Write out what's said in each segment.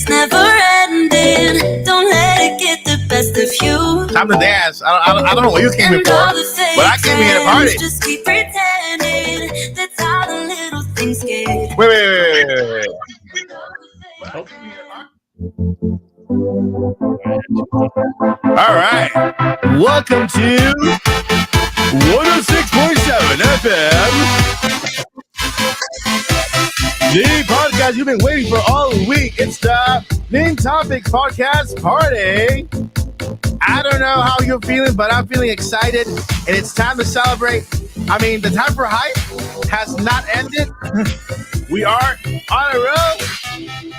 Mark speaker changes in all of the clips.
Speaker 1: It's never ending. Don't let it get the best of you.
Speaker 2: Time to dance. I don't know what you came here for, but I came here to party.
Speaker 1: Just keep pretending. That's how the little things get.
Speaker 2: Wait. All right. Welcome to 106.7 FM. The podcast you've been waiting for all week. It's the Main Topics Podcast Party. I don't know how you're feeling, but I'm feeling excited, and it's time to celebrate. I mean, the time for hype has not ended. We are on a roll,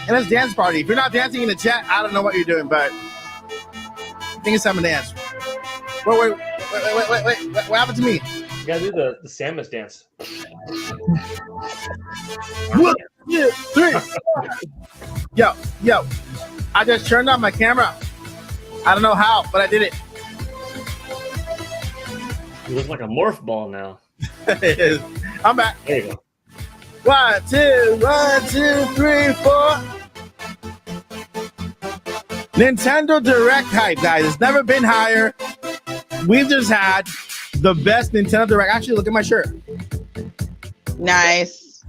Speaker 2: and it's dance party. If you're not dancing in the chat, I don't know what you're doing, but I think it's time to dance. Wait. What happened to me?
Speaker 3: You gotta do the Samus dance.
Speaker 2: 1, 2, 3. Yo. I just turned on my camera. I don't know how, but I did it.
Speaker 3: You look like a morph ball now.
Speaker 2: I'm back.
Speaker 3: There you go.
Speaker 2: 1, 2, 3, 4. Nintendo Direct hype, guys. It's never been higher. We've just had the best Nintendo Direct. Actually, look at my shirt.
Speaker 4: Nice.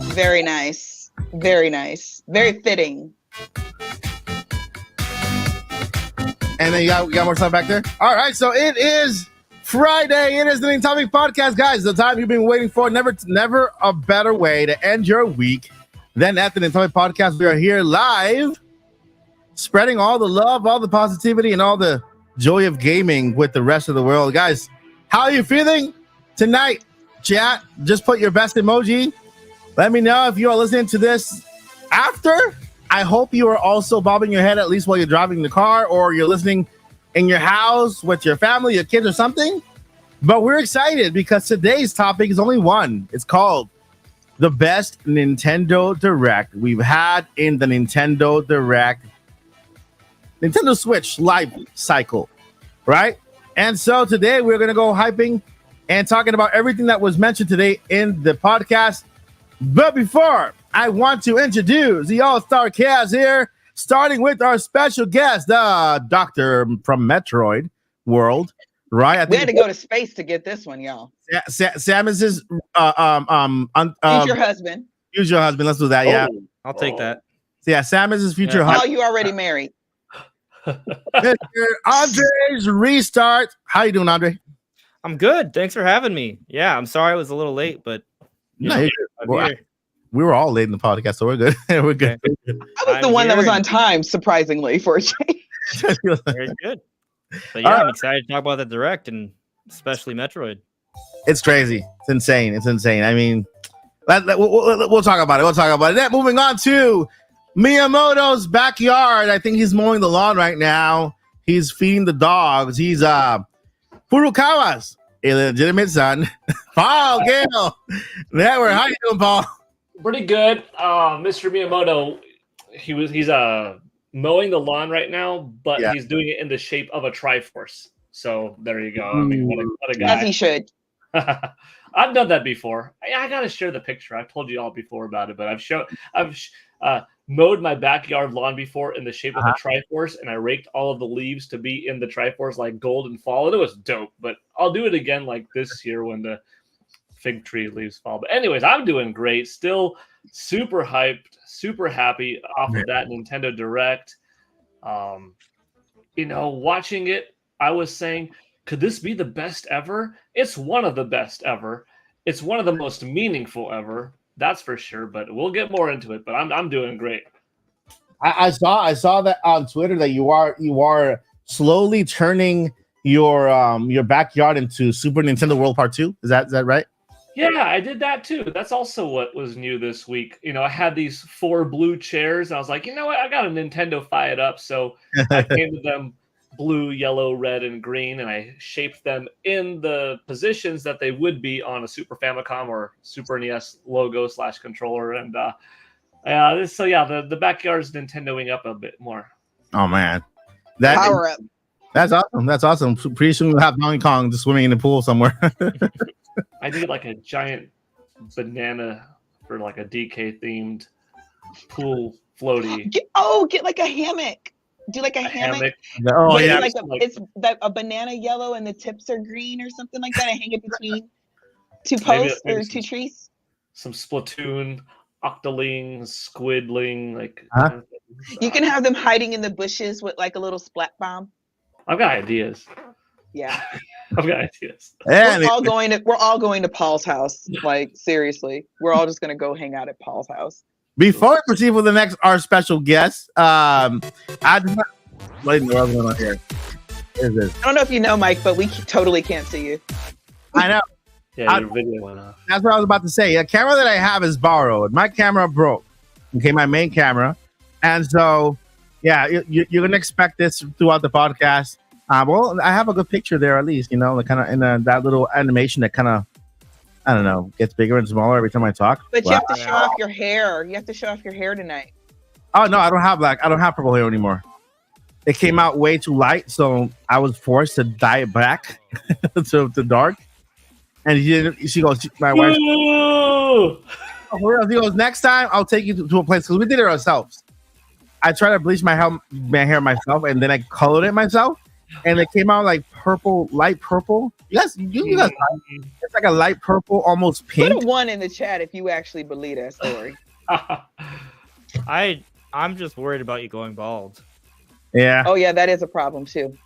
Speaker 4: Very nice. Very nice. Very fitting.
Speaker 2: And then you got more stuff back there? All right, so it is Friday. It is the Main Topic Podcast, guys. The time you've been waiting for. Never a better way to end your week than at the Main Topic Podcast. We are here live, spreading all the love, all the positivity, and all the joy of gaming with the rest of the world. Guys, how are you feeling tonight? Chat, just put your best emoji. Let me know if you are listening to this after. I hope you are also bobbing your head at least while you're driving the car, or you're listening in your house with your family, your kids, or something. But we're excited because today's topic is only one. It's called the best Nintendo Direct we've had in the Nintendo Direct Nintendo Switch life cycle, right? And so today we're going to go hyping and talking about everything that was mentioned today in the podcast. But before I want to introduce the all-star cast here, starting with our special guest, the doctor from Metroid World, right? I think
Speaker 4: We had to go to space to get this one, y'all.
Speaker 2: Samus's
Speaker 4: Future husband.
Speaker 2: future husband. Let's do that. Yeah,
Speaker 5: I'll take that.
Speaker 2: So yeah, Samus's future
Speaker 4: Oh,
Speaker 2: husband.
Speaker 4: you already married.
Speaker 2: Mr. Andre's Restart. How you doing, Andre?
Speaker 5: I'm good. Thanks for having me. Yeah, I'm sorry I was a little late, but
Speaker 2: No,
Speaker 5: know,
Speaker 2: you're
Speaker 5: I'm
Speaker 2: good. Well,
Speaker 5: here.
Speaker 2: we were all late in the podcast, so we're good. We're good.
Speaker 4: I was the
Speaker 5: I'm
Speaker 4: one that was
Speaker 5: here
Speaker 4: on time, surprisingly, for a change.
Speaker 5: Very good. But yeah, I'm excited to talk about the Direct and especially Metroid.
Speaker 2: It's crazy. It's insane. It's insane. I mean, we'll talk about it. We'll talk about it. Then moving on to Miyamoto's backyard. I think he's mowing the lawn right now. He's feeding the dogs. He's Furukawa's illegitimate son, Paul Gale. Network. How you doing, Paul?
Speaker 3: Pretty good. Mr. Miyamoto, he's mowing the lawn right now, but
Speaker 2: Yeah.
Speaker 3: he's doing it in the shape of a Triforce. So there you go. I mean, what a
Speaker 4: As he
Speaker 3: guy.
Speaker 4: should.
Speaker 3: I've done that before. I gotta share the picture. I've told you all before about it, but I've mowed my backyard lawn before in the shape of a Triforce, and I raked all of the leaves to be in the Triforce like golden fall, and it was dope. But I'll do it again like this year when the fig tree leaves fall. But anyways, I'm doing great. Still super hyped, super happy off of that Nintendo Direct. Watching it, I was saying, could this be the best ever? It's one of the best ever. It's one of the most meaningful ever. That's for sure. But we'll get more into it. But I'm doing great.
Speaker 2: I saw that on Twitter that you are slowly turning your backyard into Super Nintendo World Part 2. Is that right?
Speaker 3: Yeah, I did that too. That's also what was new this week. I had these 4 blue chairs. And I was like, you know what? I got a Nintendo Fire It Up. So I painted them blue, yellow, red, and green, and I shaped them in the positions that they would be on a Super Famicom or Super NES logo / controller. And the backyard's Nintendoing up a bit more.
Speaker 2: Oh man,
Speaker 4: Power up.
Speaker 2: That's awesome. That's awesome. Pretty soon we'll have Donkey Kong just swimming in the pool somewhere.
Speaker 3: I did like a giant banana for like a DK themed pool floaty.
Speaker 4: Get like a hammock. Do like a hammock.
Speaker 2: Oh
Speaker 4: But
Speaker 2: yeah.
Speaker 4: it's like a banana yellow and the tips are green or something like that. And hang it between two
Speaker 3: Maybe-
Speaker 4: posts
Speaker 3: maybe
Speaker 4: or two trees.
Speaker 3: Some Splatoon, Octoling, Squidling, like.
Speaker 2: Huh?
Speaker 4: You can have them hiding in the bushes with like a little splat bomb.
Speaker 3: I've got ideas.
Speaker 4: Yeah.
Speaker 3: I've got ideas.
Speaker 2: And
Speaker 4: We're all going to Paul's house. Like seriously. We're all just gonna go hang out at Paul's house.
Speaker 2: before we proceed with the next our special guest, I just want what's going on here. What is this?
Speaker 4: I don't know if you know, Mike, but we totally can't see you.
Speaker 2: I know.
Speaker 3: Yeah, your video went off.
Speaker 2: That's what I was about to say. The camera that I have is borrowed. My camera broke. Okay, my main camera, and so yeah, you're gonna expect this throughout the podcast. Well, I have a good picture there at least. You know, the kind of in that little animation that kind of I don't know gets bigger and smaller every time I talk.
Speaker 4: But you
Speaker 2: Wow.
Speaker 4: have to show off your hair. You have to show off your hair tonight.
Speaker 2: Oh no, I don't have purple hair anymore. It came out way too light, so I was forced to dye it black to dark. And she goes, my wife.
Speaker 3: Ooh!
Speaker 2: She goes, next time I'll take you to a place because we did it ourselves. I tried to bleach my hair myself, and then I colored it myself, and it came out like purple, light purple. You guys, it's like a light purple, almost
Speaker 4: Put
Speaker 2: pink.
Speaker 4: a 1 in the chat if you actually believe that story.
Speaker 5: I'm just worried about you going bald.
Speaker 2: Yeah,
Speaker 4: Oh yeah, that is a problem too.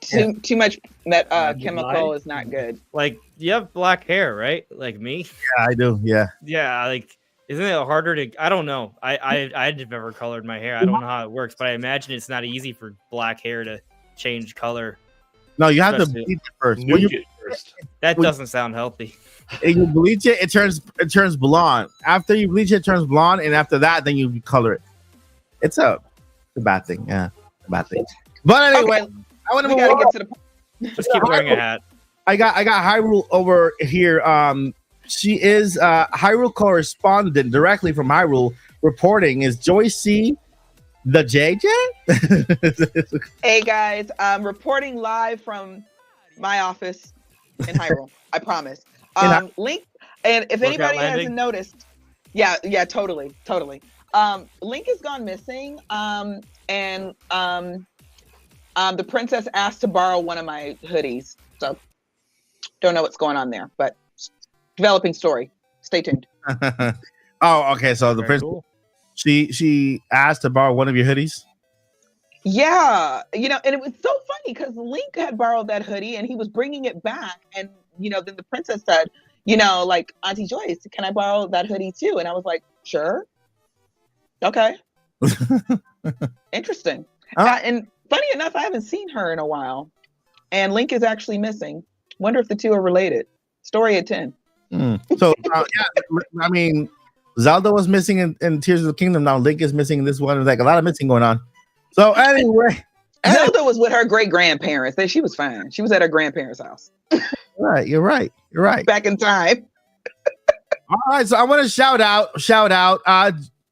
Speaker 4: Too much chemical
Speaker 3: Mine?
Speaker 4: is not good.
Speaker 5: Like, you have black hair, right? Like me.
Speaker 2: I do. Yeah.
Speaker 5: Yeah, like, isn't it harder to? I don't know. I've never colored my hair. I don't know how it works, but I imagine it's not easy for black hair to change color.
Speaker 2: No, you have to
Speaker 5: Especially-
Speaker 2: bleach it first. When
Speaker 3: Nuke
Speaker 2: you,
Speaker 3: it first.
Speaker 5: That
Speaker 2: Well-
Speaker 5: doesn't sound healthy.
Speaker 2: and you bleach it, it turns blonde. After you bleach it turns blonde, and after that, then you color it. It's a bad thing. Yeah, a bad thing. But anyway,
Speaker 4: Okay,
Speaker 2: I want to
Speaker 4: we
Speaker 2: move
Speaker 4: gotta
Speaker 2: on.
Speaker 4: get to the.
Speaker 5: Just keep wearing a hat.
Speaker 2: I got Hyrule over here. She is Hyrule correspondent directly from Hyrule. Reporting is Joy C, the JJ.
Speaker 4: Hey guys, I'm reporting live from my office in Hyrule. I promise. Link, and if
Speaker 5: Workout
Speaker 4: anybody
Speaker 5: landing?
Speaker 4: hasn't noticed, yeah, totally. Link has gone missing. And the princess asked to borrow one of my hoodies. So don't know what's going on there, but developing story. Stay tuned.
Speaker 2: Oh, okay. So the
Speaker 5: Very
Speaker 2: prince,
Speaker 5: cool.
Speaker 2: she asked to borrow one of your hoodies.
Speaker 4: Yeah, and it was so funny because Link had borrowed that hoodie and he was bringing it back, and then the princess said, like, Auntie Joyce, can I borrow that hoodie too? And I was like, sure, okay, interesting. And funny enough, I haven't seen her in a while, and Link is actually missing. Wonder if the two are related. Story at 10.
Speaker 2: So yeah, I mean, Zelda was missing in Tears of the Kingdom. Now Link is missing in this one. There's like a lot of missing going on. So anyway,
Speaker 4: Zelda was with her great grandparents. She was fine. She was at her grandparents' house
Speaker 2: you're right.
Speaker 4: back in time.
Speaker 2: All right, so I want to shout out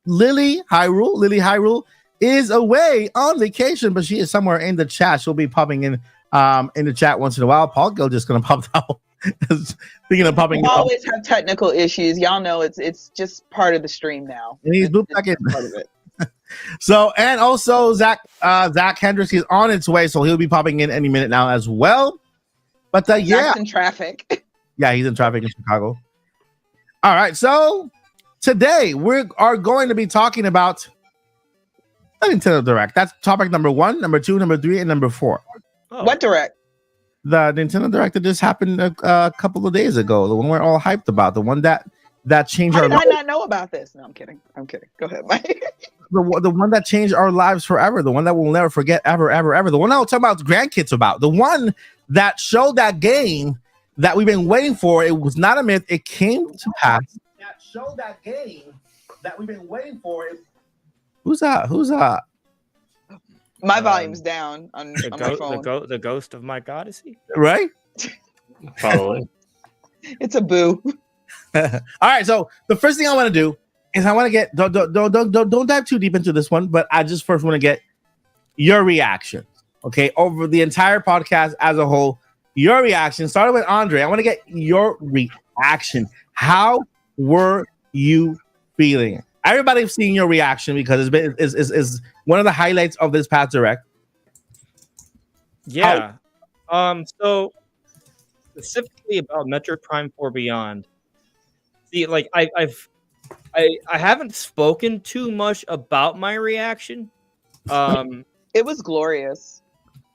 Speaker 2: Lily Hyrule is away on vacation, but she is somewhere in the chat. She'll be popping in the chat once in a while. Paul Gill just gonna pop out. Thinking of popping
Speaker 4: We
Speaker 2: up.
Speaker 4: always have technical issues. Y'all know it's just part of the stream now.
Speaker 2: And he's
Speaker 4: It's
Speaker 2: looped back in.
Speaker 4: part of it.
Speaker 2: So, and also Zach Hendricks is on its way, so he'll be popping in any minute now as well. But yeah,
Speaker 4: Zach's in traffic.
Speaker 2: yeah, he's in traffic in Chicago. All right, so today we are going to be talking about the Nintendo Direct. That's topic number 1, number 2, number 3, and number 4.
Speaker 5: Oh,
Speaker 4: What direct?
Speaker 2: The Nintendo Direct that just happened a couple of days ago, the one we're all hyped about, the one that changed
Speaker 4: How
Speaker 2: our
Speaker 4: did I
Speaker 2: lives,
Speaker 4: not know about this? No, I'm kidding. Go ahead, Mike.
Speaker 2: the one that changed our lives forever, the one that we'll never forget ever, the one I will talk about grandkids about, the one that showed that game that we've been waiting for. It was not a myth. It came to pass. That showed that game that we've been waiting for. Who's that?
Speaker 4: My volume's down on my phone.
Speaker 5: the ghost of Mike Odyssey.
Speaker 2: Right?
Speaker 3: Probably.
Speaker 4: It's a boo.
Speaker 2: All right. So the first thing I want to do is I want to get don't dive too deep into this one, but I just first want to get your reaction. Okay, over the entire podcast as a whole, your reaction. Starting with Andre, I want to get your reaction. How were you feeling Everybody's seen your reaction because it's been is one of the highlights of this past direct.
Speaker 5: Yeah. So specifically about Metroid Prime 4 Beyond. See, like I haven't spoken too much about my reaction.
Speaker 4: It was glorious.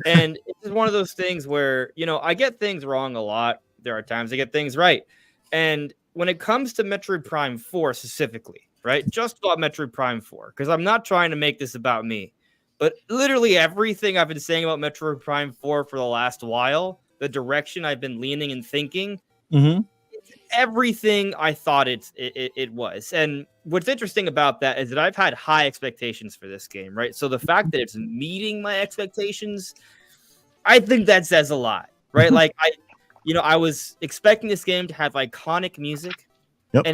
Speaker 5: And it's one of those things where, I get things wrong a lot. There are times I get things right. And when it comes to Metroid Prime 4 specifically, right? Just about Metroid Prime 4, because I'm not trying to make this about me, but literally everything I've been saying about Metroid Prime 4 for the last while, the direction I've been leaning and thinking, everything I thought it was. And what's interesting about that is that I've had high expectations for this game, right? So the fact that it's meeting my expectations, I think that says a lot, right? Like I was expecting this game to have iconic music.
Speaker 2: Yep.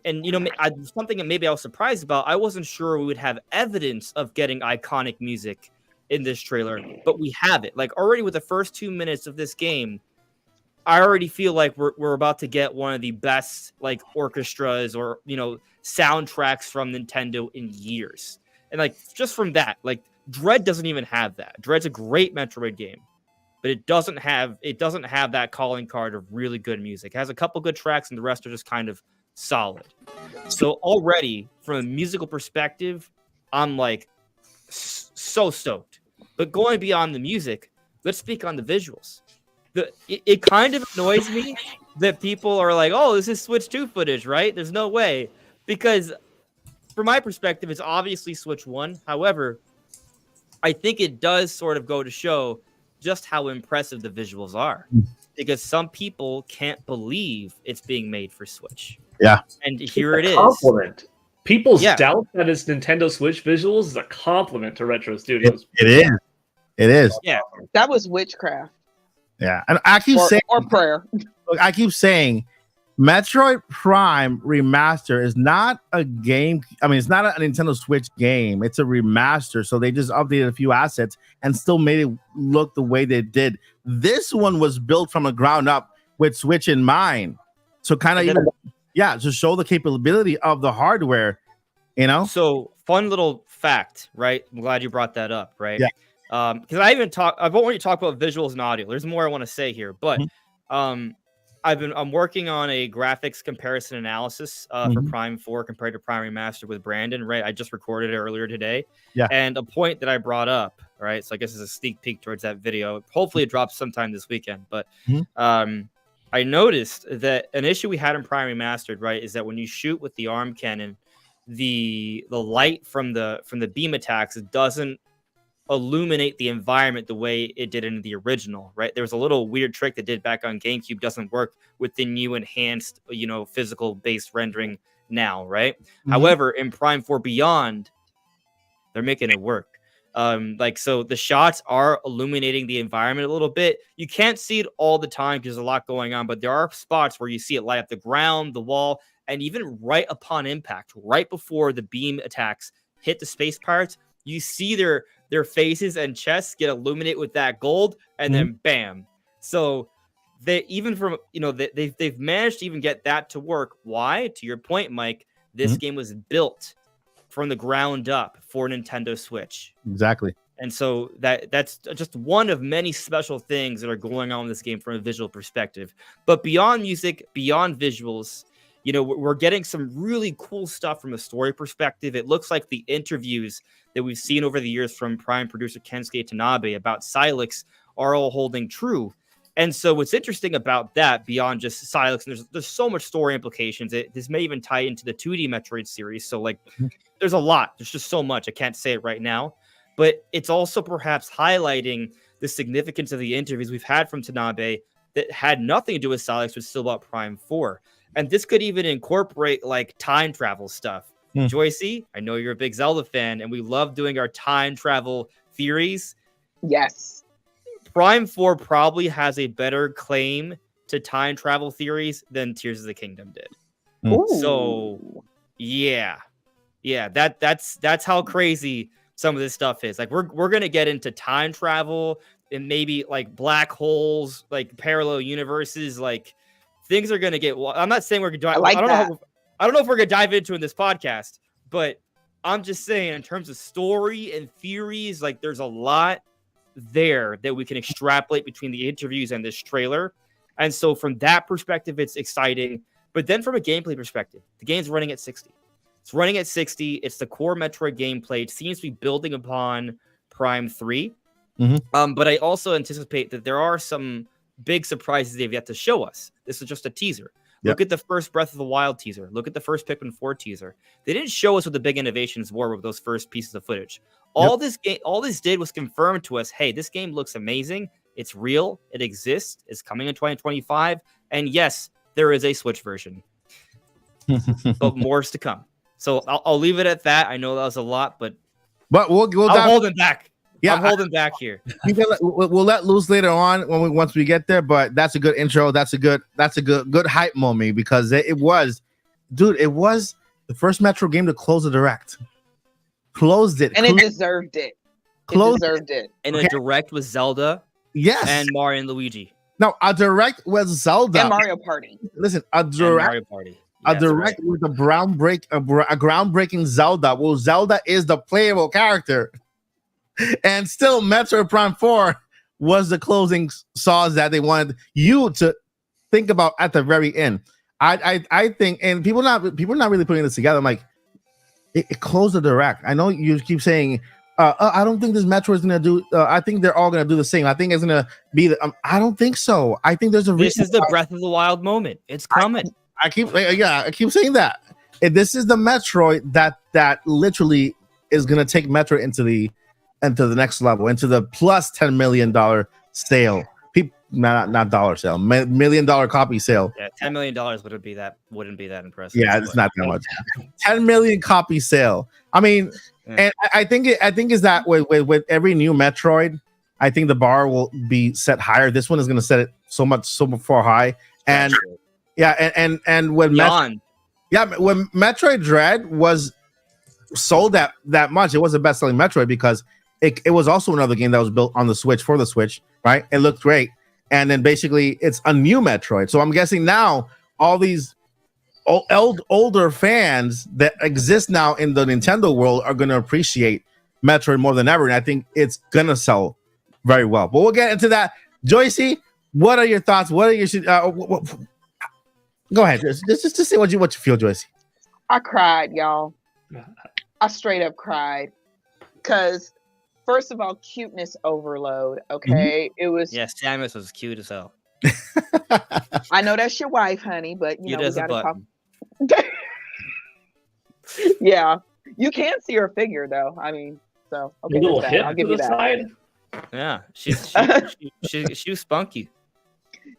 Speaker 5: And something that maybe I was surprised about, I wasn't sure we would have evidence of getting iconic music in this trailer, but we have it. Like already with the first 2 minutes of this game, I already feel like we're about to get one of the best like orchestras or soundtracks from Nintendo in years. And like just from that, like Dread doesn't even have that. Dread's a great Metroid game, but it doesn't have that calling card of really good music. It has a couple good tracks and the rest are just kind of solid. So already from a musical perspective, I'm like so stoked. But going beyond the music, let's speak on the visuals. It kind of annoys me that people are like, oh, this is Switch 2 footage, right? There's no way. Because from my perspective, it's obviously Switch 1. However, I think it does sort of go to show just how impressive the visuals are. Because some people can't believe it's being made for Switch.
Speaker 2: Yeah.
Speaker 5: And here it is.
Speaker 3: Compliment. People's doubt that it's Nintendo Switch visuals is a compliment to Retro Studios.
Speaker 2: It is. It is.
Speaker 5: Yeah.
Speaker 4: That was witchcraft.
Speaker 2: Yeah. And I keep saying
Speaker 4: or prayer.
Speaker 2: Look, I keep saying Metroid Prime Remaster is not a game. I mean, it's not a Nintendo Switch game. It's a remaster. So they just updated a few assets and still made it look the way they did. This one was built from the ground up with Switch in mind. So kind of to show the capability of the hardware,
Speaker 5: So fun little fact, right? I'm glad you brought that up, right?
Speaker 2: Yeah.
Speaker 5: Because I won't really talk about visuals and audio. There's more I want to say here, but I'm working on a graphics comparison analysis for Prime 4 compared to Prime Remaster with Brandon, right? I just recorded it earlier today.
Speaker 2: Yeah.
Speaker 5: And a point that I brought up, right? So I guess it's a sneak peek towards that video. Hopefully it drops sometime this weekend. But I noticed that an issue we had in Prime Remastered, right, is that when you shoot with the arm cannon, the light from the beam attacks doesn't illuminate the environment the way it did in the original, right? There was a little weird trick that did back on GameCube, doesn't work with the new enhanced, physical based rendering now, right? However, in Prime 4 Beyond, they're making it work. So the shots are illuminating the environment a little bit. You can't see it all the time because there's a lot going on, but there are spots where you see it light up the ground, the wall, and even right upon impact, right before the beam attacks hit the space pirates, you see their faces and chests get illuminated with that gold, and then bam. So they even from they've managed to even get that to work. Why? To your point, Mike, this game was built from the ground up for Nintendo Switch.
Speaker 2: Exactly.
Speaker 5: And so that's just one of many special things that are going on in this game from a visual perspective. But beyond music, beyond visuals, we're getting some really cool stuff from a story perspective. It looks like the interviews that we've seen over the years from Prime producer Kensuke Tanabe about Sylux are all holding true. And so what's interesting about that, beyond just Sylux, and there's so much story implications. This may even tie into the 2D Metroid series. So there's a lot. There's just so much. I can't say it right now. But it's also perhaps highlighting the significance of the interviews we've had from Tanabe that had nothing to do with Sylux, but still about Prime 4. And this could even incorporate time travel stuff. Joycey, I know you're a big Zelda fan, and we love doing our time travel theories.
Speaker 4: Yes.
Speaker 5: Prime 4 probably has a better claim to time travel theories than Tears of the Kingdom did.
Speaker 4: Ooh.
Speaker 5: So, yeah, that's how crazy some of this stuff is. We're gonna get into time travel and maybe black holes, parallel universes, things are gonna get. I'm not saying we're gonna. I don't know if we're gonna dive into in this podcast, But I'm just saying, in terms of story and theories, like there's a lot there that we can extrapolate between the interviews and this trailer. And so from that perspective, it's exciting. But then from a gameplay perspective, the game's running at 60. It's running at 60. It's the core Metroid gameplay. It seems to be building upon Prime 3. But I also anticipate that there are some big surprises they've yet to show us. This is just a teaser. Look at the first Breath of the Wild teaser. Look at the first Pikmin 4 teaser. They didn't show us what the big innovations were with those first pieces of footage. All this did was confirm to us, hey, this game looks amazing. It's real. It exists. It's coming in 2025. And yes, there is a Switch version. But more is to come. So I'll leave it at that. I know that was a lot, but
Speaker 2: we'll
Speaker 5: I'm holding back.
Speaker 2: Yeah,
Speaker 5: I'm holding back here.
Speaker 2: We'll let loose later on once we get there. But that's a good intro. That's a good hype moment because it was the first Metro game to close the direct. Closed it,
Speaker 4: and it deserved it.
Speaker 2: Closed
Speaker 4: it deserved it.
Speaker 5: And a direct with Zelda,
Speaker 2: and
Speaker 5: Mario and Luigi.
Speaker 2: No, a direct with Zelda
Speaker 4: and Mario Party.
Speaker 2: Listen, a direct
Speaker 5: Mario Party.
Speaker 2: A direct with a groundbreaking Zelda. Well, Zelda is the playable character. And still, Metroid Prime 4 was the closing saws that they wanted you to think about at the very end. I think, and people are not really putting this together. I'm like, it closed the direct. I know you keep saying, I don't think this Metro is gonna do. I think they're all gonna do the same. I think it's gonna be. I don't think so. I think there's a.
Speaker 5: This is the Breath of the Wild moment. It's coming.
Speaker 2: I keep saying that. This is the Metroid that literally is gonna take Metroid into the next level, into the plus $10 million sale. Not dollar sale, $1 million copy sale.
Speaker 5: Yeah, $10 million wouldn't be that impressive.
Speaker 2: Yeah, it's not that much. 10 million copy sale. I mean, and I think is that with every new Metroid, I think the bar will be set higher. This one is going to set it so far high, and and when when Metroid Dread was sold that much, it was a best selling Metroid because it was also another game that was built on the Switch for the Switch, right? It looked great. And then basically it's a new Metroid. So I'm guessing now all these older fans that exist now in the Nintendo world are going to appreciate Metroid more than ever. And I think it's going to sell very well. But we'll get into that. Joycey, what are your thoughts? What are your... go ahead. Just say what you feel, Joycey.
Speaker 4: I cried, y'all. I straight up cried. Because... first of all, cuteness overload. Okay, It was.
Speaker 5: Yeah, Samus was cute as hell.
Speaker 4: I know that's your wife, honey, but you know we gotta talk. Yeah, you can see her figure though. I mean, so okay,
Speaker 3: little hip
Speaker 4: I'll give
Speaker 3: to
Speaker 4: you
Speaker 3: the
Speaker 4: that.
Speaker 3: side.
Speaker 5: Yeah, she was spunky.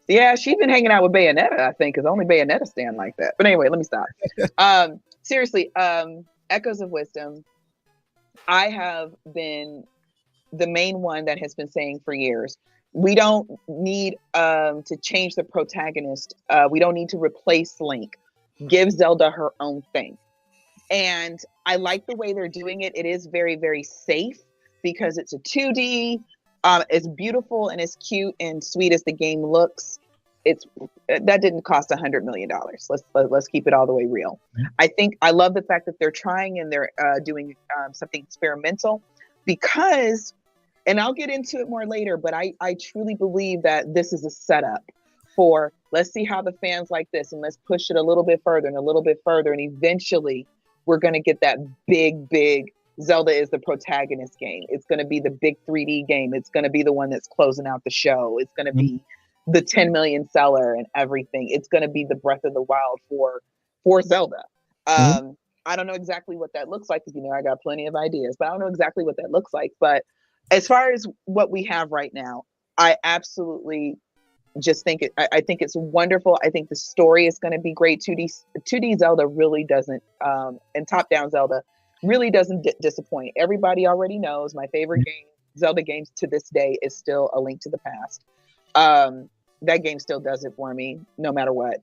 Speaker 4: Yeah, she's been hanging out with Bayonetta, I think, because only Bayonetta stand like that. But anyway, let me stop. Seriously, Echoes of Wisdom. I have been the main one that has been saying for years, we don't need to change the protagonist. We don't need to replace Link. Give Zelda her own thing. And I like the way they're doing it. It is very, very safe because it's a 2D. As beautiful and as cute and sweet as the game looks, that didn't cost $100 million. Let's keep it all the way real. I love the fact that they're trying and they're doing something experimental because, and I'll get into it more later, but I truly believe that this is a setup for, let's see how the fans like this and let's push it a little bit further and a little bit further. And eventually we're going to get that big Zelda is the protagonist game. It's going to be the big 3D game. It's going to be the one that's closing out the show. It's going to be the 10 million seller and everything. It's going to be the Breath of the Wild for Zelda. I don't know exactly what that looks like because, I got plenty of ideas, but I don't know exactly what that looks like. But as far as what we have right now, I absolutely just think I think it's wonderful. I think the story is going to be great. 2D Zelda really doesn't, and top-down Zelda really doesn't disappoint. Everybody already knows my favorite game, Zelda games to this day, is still A Link to the Past. That game still does it for me, no matter what.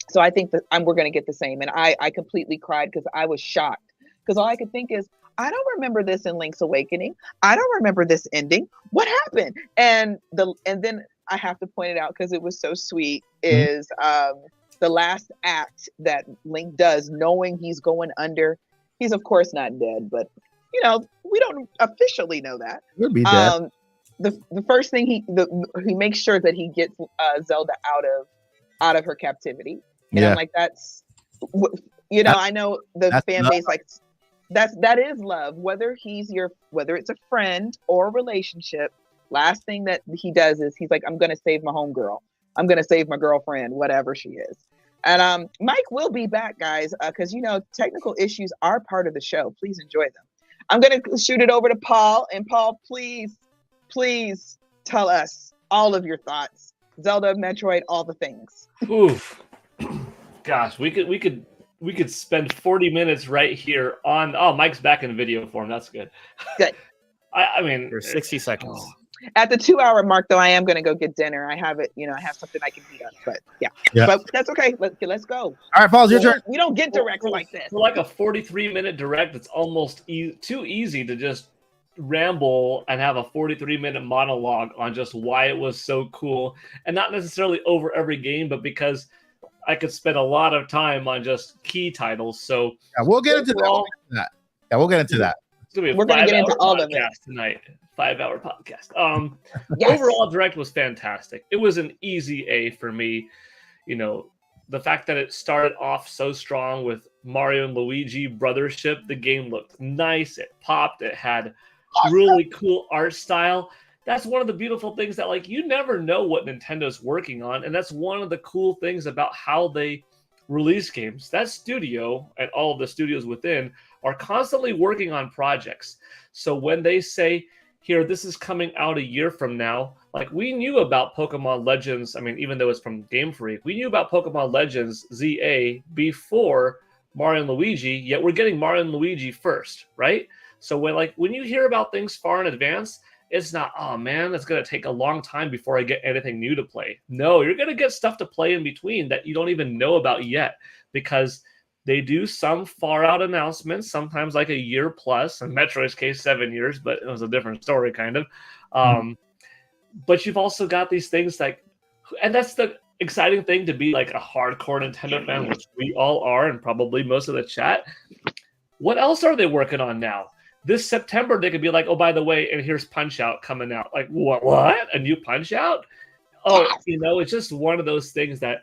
Speaker 4: So I think that we're going to get the same. And I completely cried because I was shocked. Because all I could think is, I don't remember this in Link's Awakening. I don't remember this ending. What happened? And then I have to point it out because it was so sweet. Is the last act that Link does, knowing he's going under. He's of course not dead, but we don't officially know that.
Speaker 2: He'll be dead.
Speaker 4: The first thing he makes sure that he gets Zelda out of her captivity. And I'm like, that's I know the fan base like that is love, whether it's a friend or a relationship. Last thing that he does is he's like, I'm gonna save my homegirl. I'm gonna save my girlfriend, whatever she is. And Mike will be back, guys, because technical issues are part of the show. Please enjoy them. I'm gonna shoot it over to Paul, and Paul, please tell us all of your thoughts. Zelda, Metroid, all the things.
Speaker 3: Oof. Gosh, we could spend 40 minutes right here on. Oh, Mike's back in video form. That's good.
Speaker 4: Good.
Speaker 3: I mean,
Speaker 5: For 60 seconds.
Speaker 4: At the 2-hour mark, though, I am going to go get dinner. I have it. I have something I can heat up. But yeah. But that's okay. Let's go.
Speaker 2: All right, Paul, it's your turn.
Speaker 4: We don't get directs like this.
Speaker 3: For like a 43-minute direct, it's almost too easy to just ramble and have a 43-minute monologue on just why it was so cool, and not necessarily over every game, but because I could spend a lot of time on just key titles. So
Speaker 2: we'll get into that. Yeah, we'll get into that.
Speaker 3: We're going to get into all of it tonight. 5-hour podcast.
Speaker 4: Yes.
Speaker 3: Overall, Direct was fantastic. It was an easy A for me. The fact that it started off so strong with Mario and Luigi brothership, the game looked nice. It popped. It had really cool art style. That's one of the beautiful things that you never know what Nintendo's working on, and that's one of the cool things about how they release games. That studio and all of the studios within are constantly working on projects. So when they say, here, this is coming out a year from now, we knew about Pokemon Legends. I mean, even though it's from Game Freak, we knew about Pokemon Legends ZA before Mario and Luigi, yet we're getting Mario and Luigi first, right? So when you hear about things far in advance, it's not, oh man, it's going to take a long time before I get anything new to play. No, you're going to get stuff to play in between that you don't even know about yet, because they do some far out announcements, sometimes like a year plus. In Metroid's case, 7 years, but it was a different story kind of. But you've also got these things and that's the exciting thing to be a hardcore Nintendo fan, which we all are, and probably most of the chat. What else are they working on now? This September, they could be like, oh, by the way, and here's Punch-Out coming out. What? A new Punch-Out? Oh, it's just one of those things that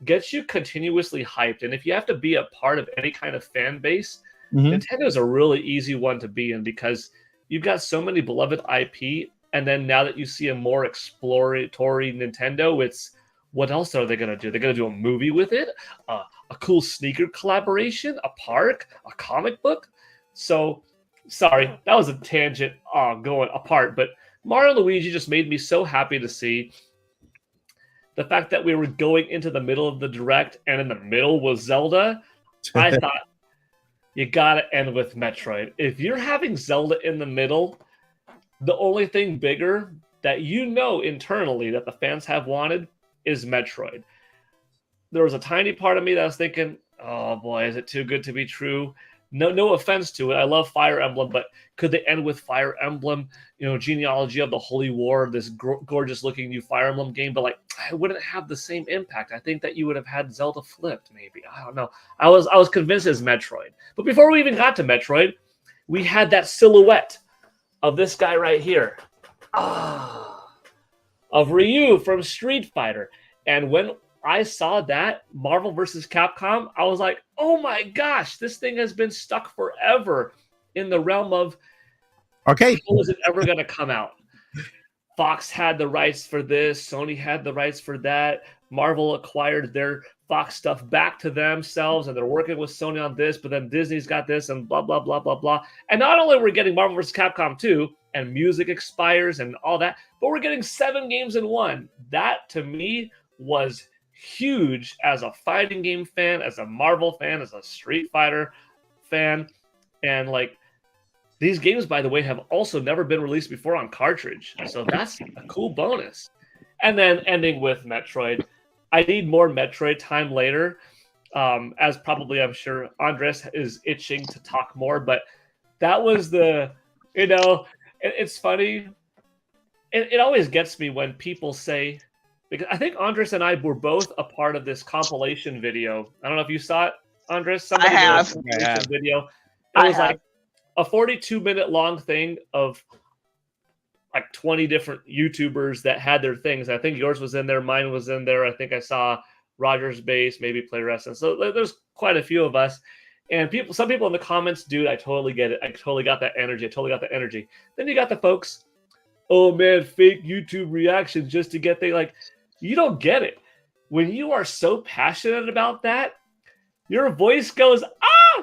Speaker 3: gets you continuously hyped. And if you have to be a part of any kind of fan base, Nintendo's a really easy one to be in, because you've got so many beloved IP. And then now that you see a more exploratory Nintendo, it's what else are they going to do? They're going to do a movie with it, a cool sneaker collaboration, a park, a comic book. So, sorry, that was a tangent going apart. But Mario and Luigi just made me so happy to see. The fact that we were going into the middle of the Direct, and in the middle was Zelda, I thought, you got to end with Metroid. If you're having Zelda in the middle, the only thing bigger that internally that the fans have wanted is Metroid. There was a tiny part of me that was thinking, oh boy, is it too good to be true? No offense to it. I love Fire Emblem, but could they end with Fire Emblem, Genealogy of the Holy War, this gorgeous looking new Fire Emblem game, but it wouldn't have the same impact. I think that you would have had Zelda flipped, maybe. I don't know. I was convinced it's Metroid. But before we even got to Metroid, we had that silhouette of this guy right here. Of Ryu from Street Fighter. And when I saw that Marvel vs. Capcom, I was like, oh my gosh, this thing has been stuck forever in the realm of,
Speaker 2: okay,
Speaker 3: how is it ever going to come out? Fox had the rights for this. Sony had the rights for that. Marvel acquired their Fox stuff back to themselves, and they're working with Sony on this, but then Disney's got this, and blah, blah, blah, blah, blah. And not only are we getting Marvel vs. Capcom 2, and music expires and all that, but we're getting 7 games in one. That, to me, was huge as a fighting game fan, as a Marvel fan, as a Street Fighter fan. And these games, by the way, have also never been released before on cartridge. So that's a cool bonus. And then ending with Metroid. I need more Metroid time later. As probably I'm sure Andres is itching to talk more, but that was it's funny. It always gets me when people say, because I think Andres and I were both a part of this compilation video. I don't know if you saw it, Andres. Somebody did a
Speaker 4: have.
Speaker 3: compilation video. It
Speaker 4: I
Speaker 3: was
Speaker 4: have.
Speaker 3: like a 42-minute long thing of like 20 different YouTubers that had their things. I think yours was in there, mine was in there. I think I saw Rogers Base, maybe Play Wrestling. So there's quite a few of us. And some people in the comments, dude, I totally get it. I totally got that energy. Then you got the folks, oh man, fake YouTube reaction just to get things. Like, you don't get it. When you are so passionate about that, your voice goes,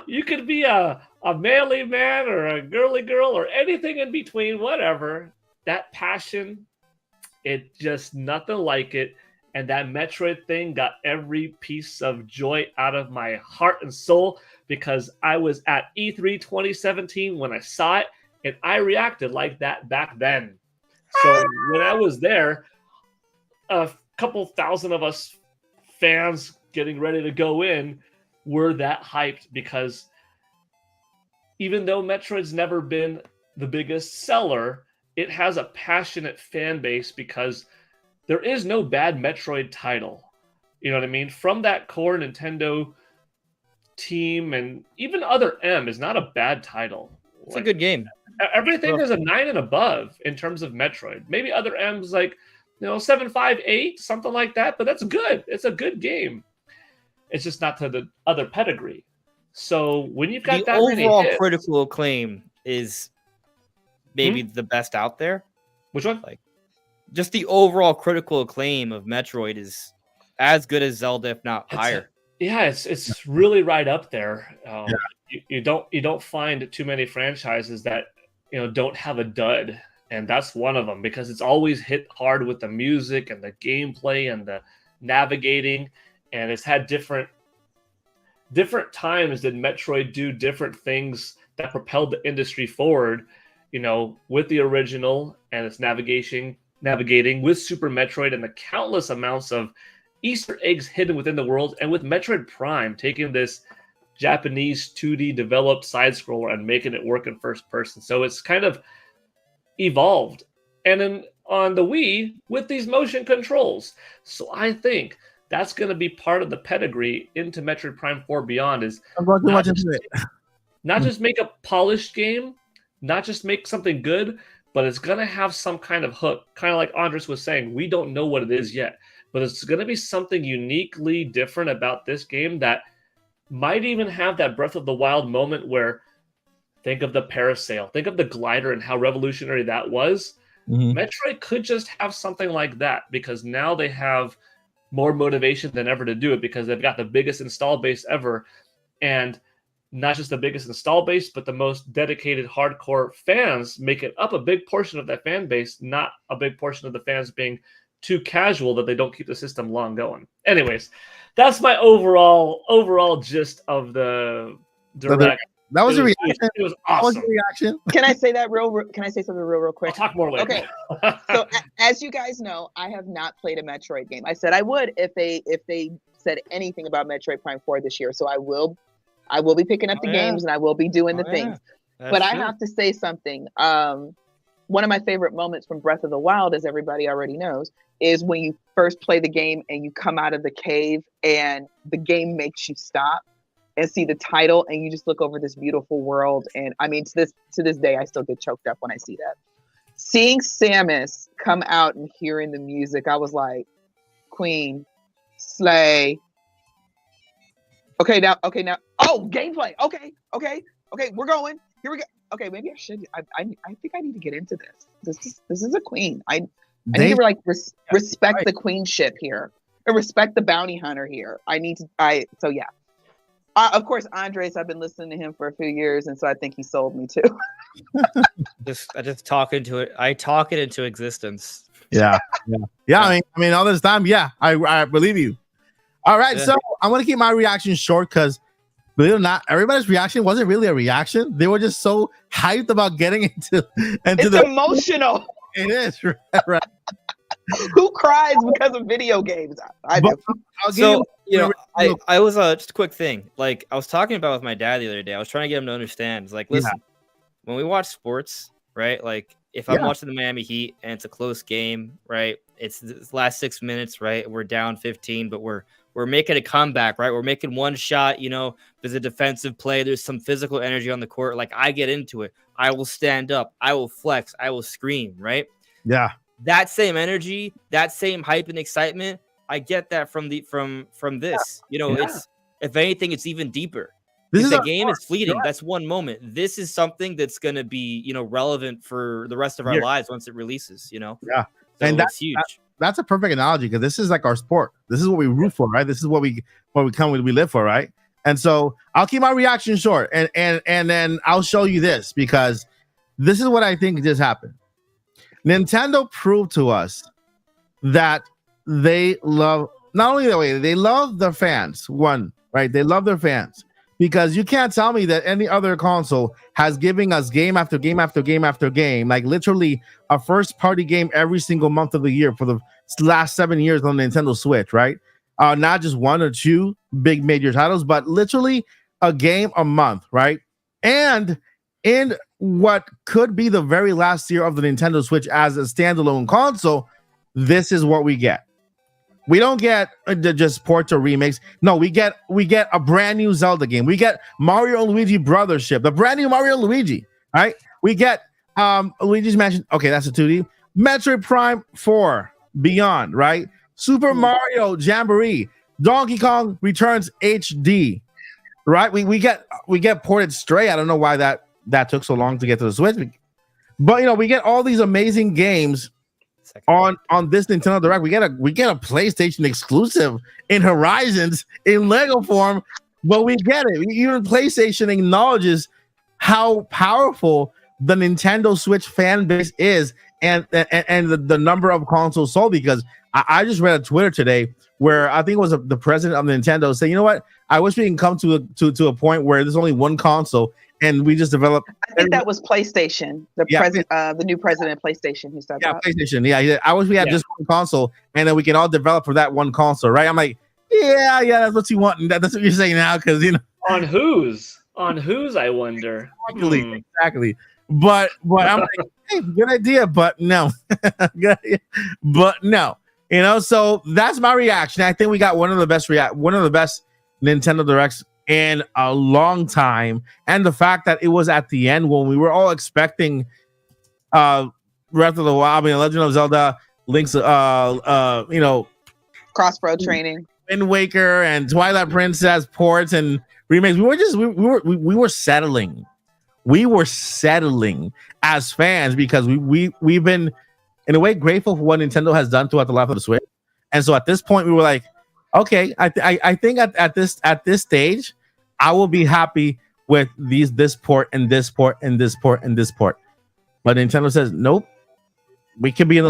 Speaker 3: you could be a manly man or a girly girl or anything in between, whatever. That passion, it just nothing like it. And that Metroid thing got every piece of joy out of my heart and soul, because I was at E3 2017 when I saw it, and I reacted like that back then. So when I was there, a couple thousand of us fans getting ready to go in were that hyped, because even though Metroid's never been the biggest seller, it has a passionate fan base, because there is no bad Metroid title. You know what I mean? From that core Nintendo team, and even Other M is not a bad title.
Speaker 5: It's a good game.
Speaker 3: Everything is a 9 and above in terms of Metroid. Maybe Other M's like, 7, 5, 8, something like that, but that's good. It's a good game. It's just not to the other pedigree. So when you've got
Speaker 5: The
Speaker 3: that
Speaker 5: overall
Speaker 3: many hits,
Speaker 5: critical acclaim is maybe the best out there.
Speaker 3: which one?
Speaker 5: Just the overall critical acclaim of Metroid is as good as Zelda, if not higher.
Speaker 3: It's really right up there. You don't find too many franchises that don't have a dud, and that's one of them, because it's always hit hard with the music and the gameplay and the navigating, and it's had different times did Metroid do different things that propelled the industry forward. With the original and its navigating with Super Metroid and the countless amounts of Easter eggs hidden within the world, and with Metroid Prime taking this Japanese 2D developed side scroller and making it work in first person. So it's kind of evolved. And then on the Wii with these motion controls. So I think that's going to be part of the pedigree into Metroid Prime 4 Beyond, is
Speaker 2: I'm going too much into it.
Speaker 3: not just make a polished game, not just make something good, but it's going to have some kind of hook. Kind of like Andres was saying, we don't know what it is yet, but it's going to be something uniquely different about this game that might even have that Breath of the Wild moment where, think of the parasail, think of the glider and how revolutionary that was. Metroid could just have something like that, because now they have more motivation than ever to do it, because they've got the biggest install base ever. And not just the biggest install base, but the most dedicated hardcore fans make it up a big portion of that fan base, not a big portion of the fans being too casual that they don't keep the system long going. Anyways, that's my overall gist of the direct.
Speaker 2: That was a reaction.
Speaker 3: It was
Speaker 2: That was
Speaker 3: awesome.
Speaker 2: a reaction.
Speaker 4: Can I say something real quick?
Speaker 3: I'll talk more later.
Speaker 4: Okay. So as you guys know, I have not played a Metroid game. I said I would if they said anything about Metroid Prime 4 this year. So I will be picking up the games, and I will be doing the things. But I have to say something. One of my favorite moments from Breath of the Wild, as everybody already knows, is when you first play the game and you come out of the cave and the game makes you stop and see the title, and you just look over this beautiful world. And I mean, to this day, I still get choked up when I see that. Seeing Samus come out and hearing the music, I was like, Queen, slay. Okay, now. Oh, gameplay. Okay, we're going. Here we go. Okay, maybe I should. I think I need to get into this. This is a queen. I need to respect the queenship here, and respect the bounty hunter here. So yeah. Of course, Andres, I've been listening to him for a few years, and so I think he sold me too.
Speaker 5: I just talk into it. I talk it into existence.
Speaker 2: Yeah. I mean, all this time, I believe you. All right, so I'm gonna keep my reaction short, because believe it or not, everybody's reaction wasn't really a reaction. They were just so hyped about getting into
Speaker 4: It's
Speaker 2: the
Speaker 4: emotional.
Speaker 2: It is right.
Speaker 4: Who cries because of video games? I do.
Speaker 2: I'll give
Speaker 5: So
Speaker 2: you
Speaker 5: I was just a quick thing. Like, I was talking with my dad the other day. I was trying to get him to understand. It's like, listen, when we watch sports, right? Like, If I'm watching the Miami Heat and it's a close game, right? It's the last 6 minutes, right? We're down 15, but we're making a comeback, right? We're making one shot, there's a defensive play, there's some physical energy on the court. Like, I get into it. I will stand up, I will flex, I will scream, right?
Speaker 2: Yeah.
Speaker 5: That same energy, that same hype and excitement, I get that from this. It's, if anything, it's even deeper. The game is fleeting. That's one moment. This is something that's going to be, relevant for the rest of our lives once it releases, Yeah.
Speaker 2: So
Speaker 5: and that's huge.
Speaker 2: That's a perfect analogy, because this is like our sport. This is what we root for, right? This is what we live for, right? And so I'll keep my reaction short, and then I'll show you this, because this is what I think just happened. Nintendo proved to us that they love, not only that way, they love their fans. One, right? They love their fans. Because you can't tell me that any other console has given us game after game after game after game, like literally a first-party game every single month of the year for the last 7 years on the Nintendo Switch, right? Not just one or two big major titles, but literally a game a month, right? And in what could be the very last year of the Nintendo Switch as a standalone console, this is what we get. We don't get just ports or remakes. No, we get a brand new Zelda game. We get Mario and Luigi Brothership, the brand new Mario and Luigi. Right? We get Luigi's Mansion. Okay, that's a 2D. Metroid Prime 4 Beyond. Right? Super Mario Jamboree. Donkey Kong Returns HD. Right? We get ported Stray. I don't know why that took so long to get to the Switch, but we get all these amazing games. On this Nintendo Direct, we get a PlayStation exclusive in Horizons in Lego form, but we get it. Even PlayStation acknowledges how powerful the Nintendo Switch fan base is, and the number of consoles sold. Because I just read a Twitter today where I think it was the president of Nintendo saying, "You know what? I wish we can come to a point where there's only one console." And we just developed.
Speaker 4: I think that was PlayStation, the new president of PlayStation. He started.
Speaker 2: Yeah, PlayStation. Yeah, I wish we had just one console, and then we can all develop for that one console, right? I'm like, yeah, that's what you want, and that's what you're saying now, because
Speaker 3: on whose, I wonder.
Speaker 2: Exactly. But I'm like, hey, good idea, but no, but no, So that's my reaction. I think we got one of the best Nintendo Directs in a long time, and the fact that it was at the end when we were all expecting Breath of the Wild, Legend of Zelda, Link's
Speaker 4: Crossroad Training,
Speaker 2: Wind Waker, and Twilight Princess ports and remakes. We were settling. We were settling as fans, because we've been in a way grateful for what Nintendo has done throughout the life of the Switch, and so at this point we were like, okay, I think at this stage, I will be happy with this port and this port and this port and this port. But Nintendo says nope. We can be in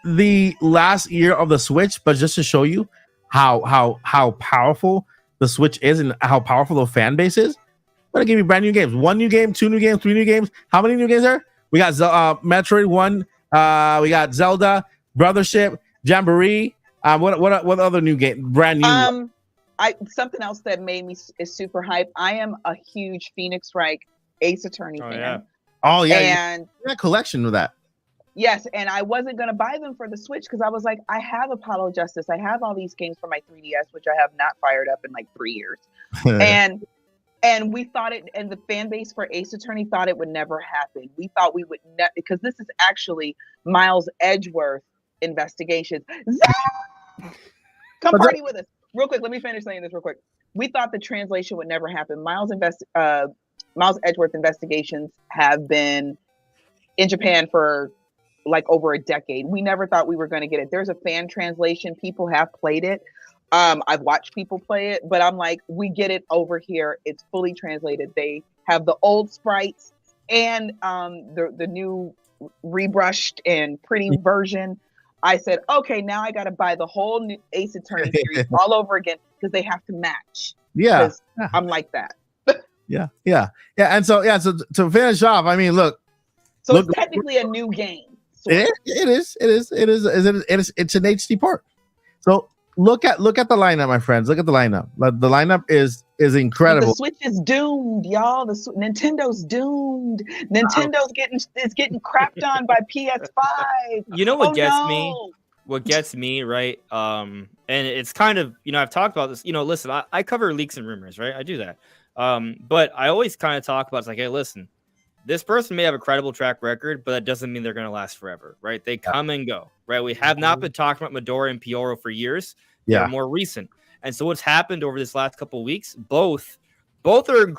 Speaker 2: the last year of the Switch, but just to show you how powerful the Switch is and how powerful the fan base is, I'm gonna give you brand new games. 1 new game, 2 new games, 3 new games. How many new games are there? We got Metroid 1. We got Zelda, Brothership, Jamboree. What other new game? Brand new.
Speaker 4: Something else that made me is super hype. I am a huge Phoenix Wright Ace Attorney fan.
Speaker 5: Yeah.
Speaker 2: Oh yeah,
Speaker 4: and
Speaker 2: a collection of that.
Speaker 4: Yes, and I wasn't gonna buy them for the Switch because I was like, I have Apollo Justice. I have all these games for my 3DS, which I have not fired up in like 3 years. And we thought it, and the fan base for Ace Attorney thought it would never happen. We thought we would not, because this is actually Miles Edgeworth investigations. Come party with us. Real quick, let me finish saying this real quick. We thought the translation would never happen. Miles Edgeworth investigations have been in Japan for like over a decade. We never thought we were going to get it. There's a fan translation. People have played it. I've watched people play it, but I'm like, we get it over here. It's fully translated. They have the old sprites and the new rebrushed and pretty version. I said, okay, now I got to buy the whole new Ace Attorney series all over again because they have to match.
Speaker 2: Yeah.
Speaker 4: I'm like that.
Speaker 2: Yeah. And so to finish off, I mean, look.
Speaker 4: So it's technically a new game.
Speaker 2: It is. It's an HD port. So look at the lineup, my friends. Look at the lineup. The lineup is
Speaker 4: The
Speaker 2: incredible.
Speaker 4: Switch is doomed, y'all. Nintendo's doomed. Nintendo's getting crapped on by PS5.
Speaker 5: You know what
Speaker 4: Oh,
Speaker 5: gets
Speaker 4: no.
Speaker 5: me? What gets me, right? And it's kind of, I've talked about this. Listen, I cover leaks and rumors, right? I do that. But I always kind of talk about, it's like, hey, listen, this person may have a credible track record, but that doesn't mean they're going to last forever, right? They come and go, right? We have not been talking about Medora and Pioro for years.
Speaker 2: Yeah.
Speaker 5: They're more recent. And so what's happened over this last couple of weeks, both are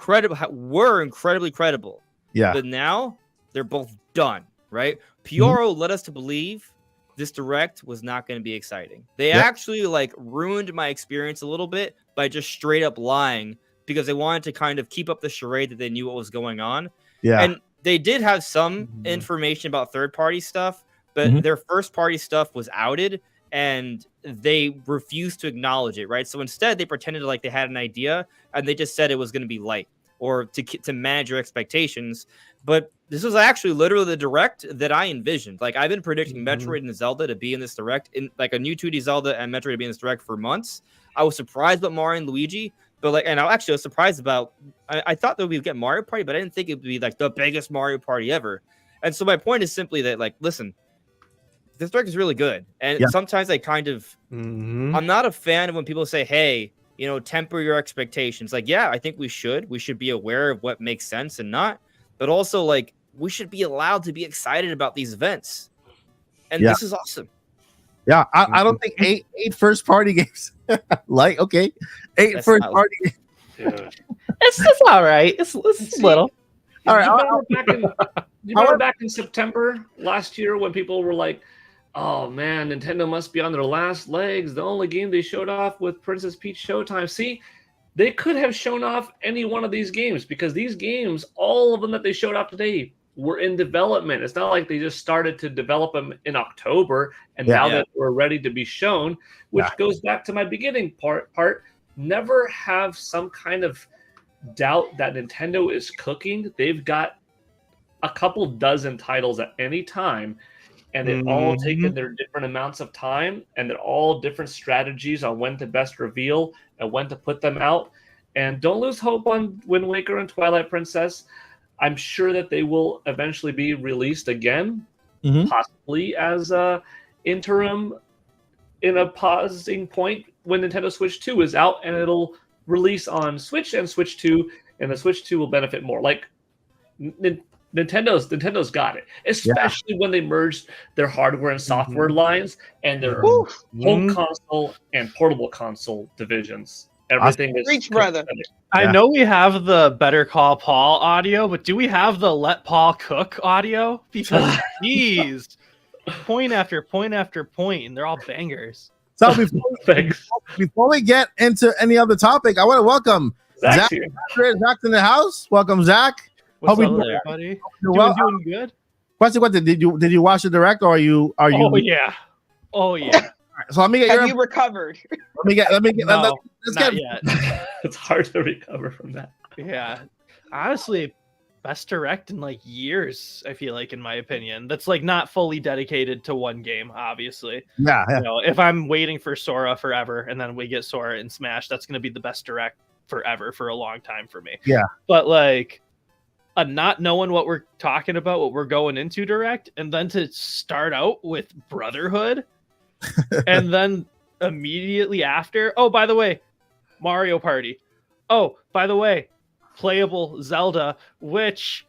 Speaker 5: were incredibly credible.
Speaker 2: Yeah.
Speaker 5: But now they're both done, right? Pioro led us to believe this direct was not going to be exciting. They actually ruined my experience a little bit by just straight up lying because they wanted to kind of keep up the charade that they knew what was going on.
Speaker 2: Yeah.
Speaker 5: And they did have some information about third-party stuff, but their first-party stuff was outed, and they refused to acknowledge it, right? So instead, they pretended like they had an idea, and they just said it was going to be light or to manage your expectations. But this was actually literally the direct that I envisioned. Like, I've been predicting Metroid and Zelda to be in this direct, in like a new 2D Zelda and Metroid to be in this direct for months. I was surprised about Mario and Luigi. But I was surprised about. I thought that we would get Mario Party, but I didn't think it would be like the biggest Mario Party ever. And so my point is simply that, listen, this direct is really good, and sometimes I kind of, I'm not a fan of when people say, "Hey, temper your expectations." Like, yeah, I think we should be aware of what makes sense and not, but also we should be allowed to be excited about these events, and this is awesome.
Speaker 2: Yeah, I don't think eight first party games. Eight
Speaker 5: That's
Speaker 2: first
Speaker 5: not-
Speaker 2: party games.
Speaker 3: Dude.
Speaker 6: It's all right. It's little.
Speaker 2: All right,
Speaker 3: You remember back in September last year when people were like, "Oh man, Nintendo must be on their last legs. The only game they showed off with Princess Peach Showtime." See, they could have shown off any one of these games because these games, all of them that they showed off today, were in development. It's not like they just started to develop them in October and now that we're ready to be shown, which goes back to my beginning part. Never have some kind of doubt that Nintendo is cooking. They've got a couple dozen titles at any time, and they've all taken their different amounts of time, and they're all different strategies on when to best reveal and when to put them out. And don't lose hope on Wind Waker and Twilight Princess. I'm sure that they will eventually be released again, possibly as a interim in a pausing point when Nintendo Switch 2 is out, and it'll release on Switch and Switch 2, and the Switch 2 will benefit more. Nintendo's got it, especially when they merged their hardware and software lines and their home console and portable console divisions. Everything is
Speaker 4: Reach, brother.
Speaker 6: I know we have the Better Call Paul audio, but do we have the Let Paul Cook audio? Because geez, point after point after point, and they're all bangers.
Speaker 2: So before we get into any other topic, I want to welcome Zach. Zach's in the house. Welcome, Zach.
Speaker 6: What's
Speaker 2: Hope
Speaker 6: up,
Speaker 2: you-
Speaker 6: everybody?
Speaker 2: Well,
Speaker 6: Doing good?
Speaker 2: Question: did you watch the direct, or are you?
Speaker 6: Oh yeah. Oh yeah.
Speaker 2: So let me get
Speaker 4: Have
Speaker 2: your.
Speaker 4: you recovered?
Speaker 2: Let me get.
Speaker 6: No,
Speaker 2: Let's
Speaker 6: not
Speaker 2: get.
Speaker 6: yet.
Speaker 3: It's hard to recover from that.
Speaker 6: Yeah. Honestly, best direct in years, I feel like, in my opinion. That's not fully dedicated to one game, obviously.
Speaker 2: Yeah.
Speaker 6: If I'm waiting for Sora forever and then we get Sora in Smash, that's going to be the best direct forever for a long time for me.
Speaker 2: Yeah.
Speaker 6: But not knowing what we're talking about, what we're going into direct, and then to start out with Brotherhood and then immediately after, oh, by the way, Mario Party. Oh, by the way, playable Zelda, which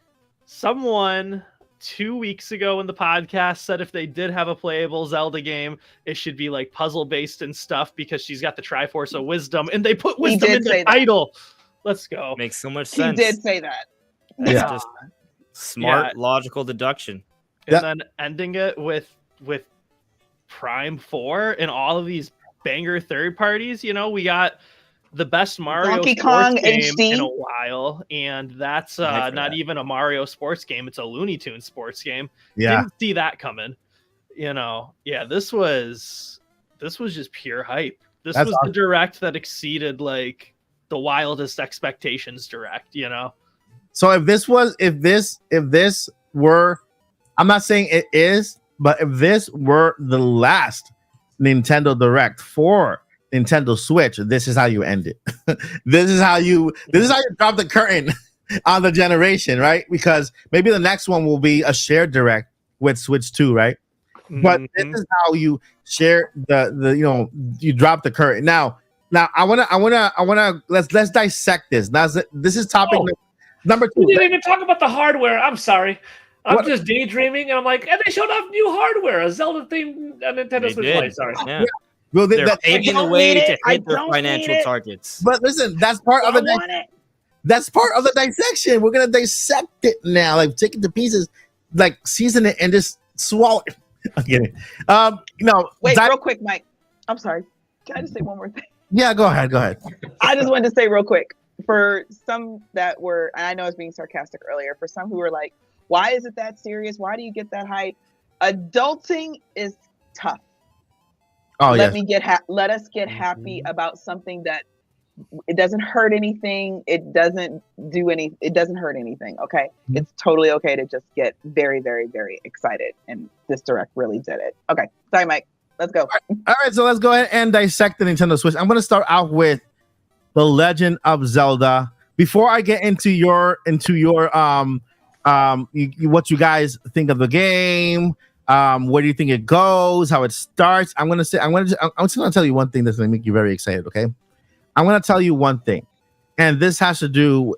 Speaker 6: someone 2 weeks ago in the podcast said if they did have a playable Zelda game, it should be puzzle based and stuff because she's got the Triforce of Wisdom, and they put Wisdom in the title. Let's go.
Speaker 5: Makes so much
Speaker 4: He
Speaker 5: sense.
Speaker 4: did say that.
Speaker 5: It's
Speaker 2: Yeah.
Speaker 5: just smart, logical deduction.
Speaker 6: And then ending it with Prime 4 and all of these banger third parties. We got the best Mario
Speaker 4: Donkey
Speaker 6: sports
Speaker 4: Kong
Speaker 6: game
Speaker 4: HD.
Speaker 6: in a while, and that's not even a Mario sports game. It's a Looney Tunes sports game.
Speaker 2: Yeah.
Speaker 6: Didn't see that coming. This was just pure hype. This
Speaker 2: That's
Speaker 6: was the direct that exceeded the wildest expectations direct,
Speaker 2: So if this were, I'm not saying it is, but if this were the last Nintendo Direct for Nintendo Switch, this is how you end it. This is how you drop the curtain on the generation, right? Because maybe the next one will be a shared direct with Switch 2, right? But this is how you share the you drop the curtain. Now I wanna let's dissect this. Now this is topic number 2.
Speaker 3: We didn't even talk about the hardware. I'm sorry. I'm just daydreaming, and I'm like, and they showed off new hardware, a Zelda themed Nintendo Switch Play. Sorry.
Speaker 5: Yeah.
Speaker 2: Well,
Speaker 5: They're paving the way to hit their financial targets.
Speaker 2: But listen, that's part of the dissection. We're gonna dissect it now, like take it to pieces, like season it and just swallow it. I'm kidding.
Speaker 4: Wait, real quick, Mike. I'm sorry. Can I just say one more thing?
Speaker 2: Yeah, go ahead.
Speaker 4: I just wanted to say real quick, for some that were, and I know I was being sarcastic earlier, for some who were like, why is it that serious? Why do you get that hype? Adulting is tough.
Speaker 2: Oh,
Speaker 4: let us get happy about something that it doesn't hurt anything. It doesn't hurt anything. Okay.
Speaker 2: Mm-hmm.
Speaker 4: It's totally okay to just get very, very, very excited. And this direct really did it. Okay. Sorry, Mike. Let's go.
Speaker 2: All right. So let's go ahead and dissect the Nintendo Switch. I'm going to start out with The Legend of Zelda. Before I get into your what you guys think of the game, where do you think it goes, how it starts? I'm just going to tell you one thing that's going to make you very excited. Okay. I'm going to tell you one thing, and this has to do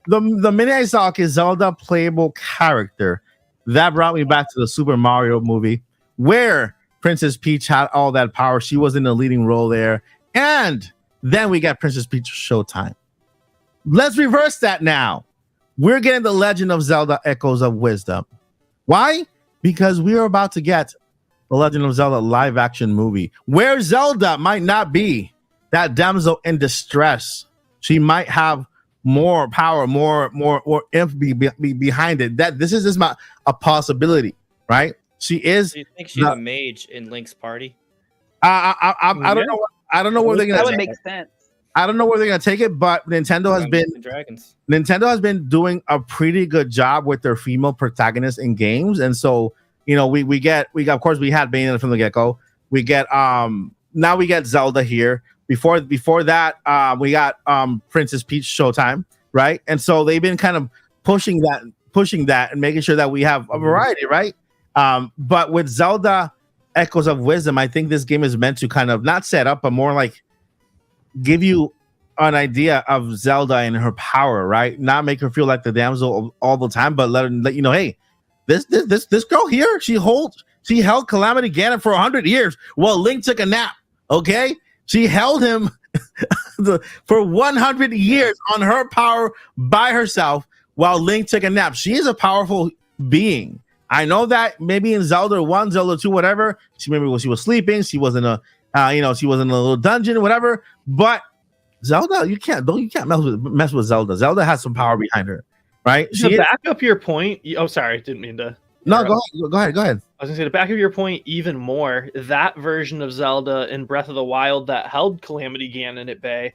Speaker 2: the minute I saw Zelda playable character, that brought me back to the Super Mario movie where Princess Peach had all that power. She was in the leading role there, and then we got Princess Peach Showtime. Let's reverse that now. We're getting The Legend of Zelda Echoes of Wisdom. Why? Because we are about to get The Legend of Zelda live action movie where Zelda might not be that damsel in distress. She might have more power, more imp behind it. That this is just a possibility, right? She is.
Speaker 5: Do you think she's a mage in Link's party?
Speaker 2: I don't know. I don't know where they're gonna.
Speaker 4: That would make sense.
Speaker 2: I don't know where they're gonna take it, but Nintendo has been doing a pretty good job with their female protagonists in games, and so we got of course we had Bayonetta from the get-go. We get now we get Zelda here. Before that, we got Princess Peach Showtime, right? And so they've been kind of pushing that and making sure that we have a variety, right? But with Zelda Echoes of Wisdom, I think this game is meant to kind of not set up, but more like give you an idea of Zelda and her power, right? Not make her feel like the damsel all the time, but let you know, hey, this girl here, she held Calamity Ganon for 100 years while Link took a nap. Okay. She held him for 100 years on her power by herself while Link took a nap. She is a powerful being. I know that maybe in Zelda 1, Zelda 2, whatever, she was sleeping, she was in a she was in a little dungeon, whatever. But Zelda, you can't mess with Zelda. Zelda has some power behind her, right?
Speaker 6: To back up your point. Oh, sorry, didn't mean to.
Speaker 2: No, go ahead. I was
Speaker 6: gonna say, to back up your point even more, that version of Zelda in Breath of the Wild that held Calamity Ganon at bay,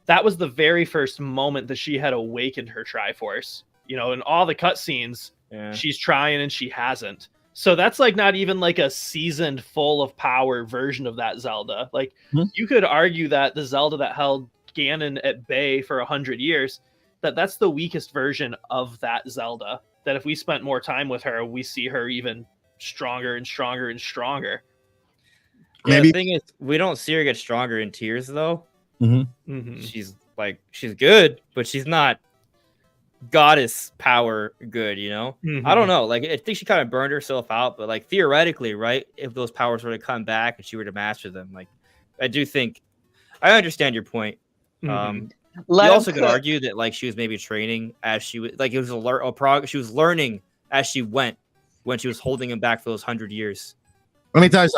Speaker 6: that was the very first moment that she had awakened her Triforce. In all the cutscenes, she's trying and she hasn't. So that's like not even like a seasoned, full of power version of that Zelda. Like you could argue that the Zelda that held Ganon at bay for 100 years, that's the weakest version of that Zelda. That if we spent more time with her, we see her even stronger and stronger and stronger.
Speaker 5: Yeah, the thing is, we don't see her get stronger in Tears, though.
Speaker 2: Mm-hmm.
Speaker 5: Mm-hmm. She's good, but she's not goddess power good, Mm-hmm. I don't know. Like, I think she kind of burned herself out, but like theoretically, right? If those powers were to come back and she were to master them, like, I do think I understand your point.
Speaker 6: Mm-hmm.
Speaker 5: You also could argue that like she was maybe training as she was like it was she was learning as she went when she was holding him back for those 100 years.
Speaker 2: Let me tell you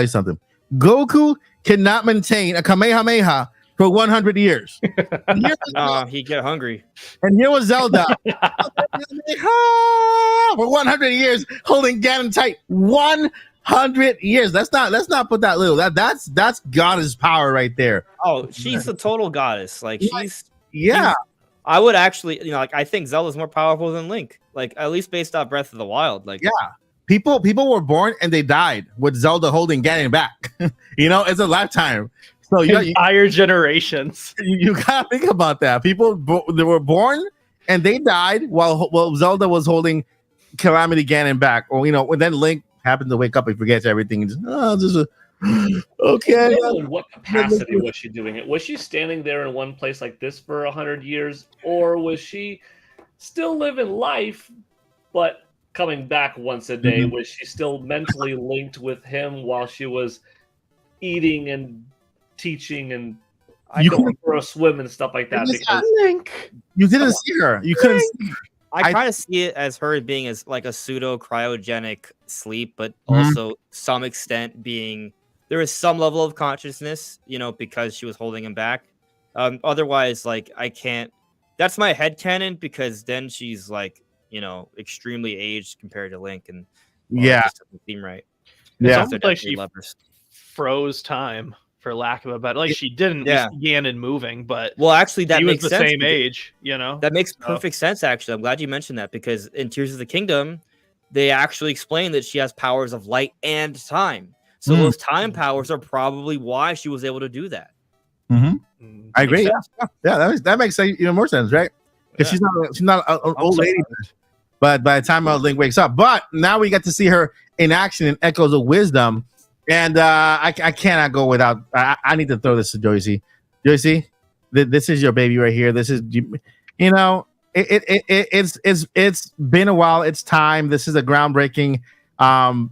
Speaker 2: something. Goku cannot maintain a Kamehameha for 100 years.
Speaker 5: He'd get hungry.
Speaker 2: And here was Zelda for 100 years holding Ganon tight. 100 years. Let's not put that little. That's goddess power right there.
Speaker 5: Oh, she's a total goddess. Like
Speaker 2: yeah.
Speaker 5: I would actually, I think Zelda's more powerful than Link. Like at least based off Breath of the Wild. Like People were born and they died with Zelda holding Ganon back. It's a lifetime.
Speaker 2: So
Speaker 6: Entire generations.
Speaker 2: you gotta think about that. People they were born and they died while Zelda was holding Calamity Ganon back, or when then Link happened to wake up and forgets everything. And okay.
Speaker 3: In what capacity was she doing it? Was she standing there in one place like this for 100 years, or was she still living life, but coming back once a day? Was she still mentally linked with him while she was eating and teaching and going for a swim and stuff like that? Because
Speaker 6: Link.
Speaker 2: You didn't see her. You couldn't see her.
Speaker 5: I try to see it as her being as like a pseudo cryogenic sleep, but also some extent being there is some level of consciousness, because she was holding him back. Otherwise, like I can't. That's my headcanon, because then she's like extremely aged compared to Link, and it just doesn't seem right.
Speaker 6: It's almost like she froze time, for lack of a better. Like she didn't. Yeah. Ganon moving, but
Speaker 5: actually, that makes sense.
Speaker 6: He was the same age,
Speaker 5: That makes perfect sense. Actually, I'm glad you mentioned that, because in Tears of the Kingdom, they actually explain that she has powers of light and time. So those time powers are probably why she was able to do that.
Speaker 2: I agree. Yeah, that makes even more sense, right? Because she's not an old lady, but by the time Link wakes up, but now we get to see her in action in Echoes of Wisdom. And I cannot go without. I need to throw this to Joycey. Joycey, this is your baby right here. This is, it's been a while. It's time. This is a groundbreaking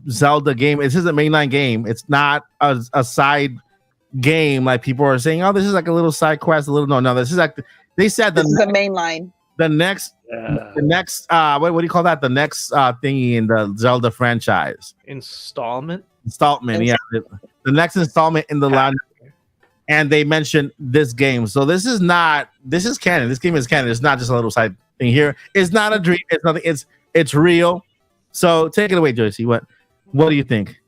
Speaker 2: Zelda game. This is a mainline game. It's not a side game like people are saying. Oh, this is like a little side quest. No. This is like they said.
Speaker 4: This is a mainline.
Speaker 2: The next, what do you call that? The next thingy in the Zelda franchise.
Speaker 6: Installment,
Speaker 2: yeah. The next installment in the line, and they mentioned this game. So this is canon. This game is canon. It's not just a little side thing here. It's not a dream. It's nothing. It's real. So take it away, Joycey. What do you think?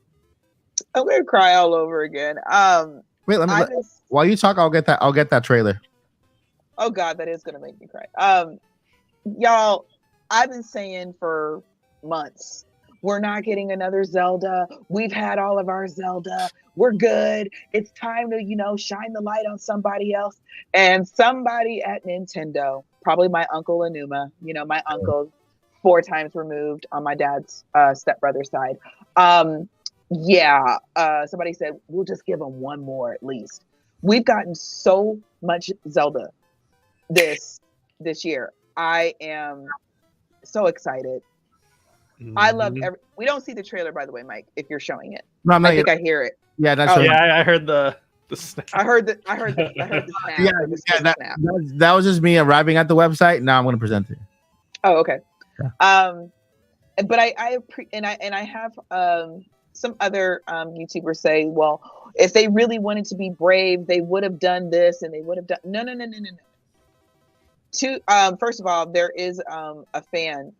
Speaker 4: I'm gonna cry all over again.
Speaker 2: Wait, while you talk, I'll get that trailer.
Speaker 4: Oh God, that is gonna make me cry. Y'all, I've been saying for months, we're not getting another Zelda. We've had all of our Zelda. We're good. It's time to, shine the light on somebody else. And somebody at Nintendo, probably my uncle Anuma, my uncle 4 times removed on my dad's stepbrother side. Somebody said, we'll just give them one more at least. We've gotten so much Zelda this year. I am so excited. I love we don't see the trailer, by the way, Mike, if you're showing it.
Speaker 2: No,
Speaker 4: I think I hear it.
Speaker 2: Yeah, that's
Speaker 6: I heard the snap.
Speaker 4: I heard the snap.
Speaker 2: That was just me arriving at the website. Now I'm going to present it.
Speaker 4: Oh, okay.
Speaker 2: Yeah.
Speaker 4: But I have some other YouTubers say, well, if they really wanted to be brave, they would have done this and they would have done no. First of all, there is a fan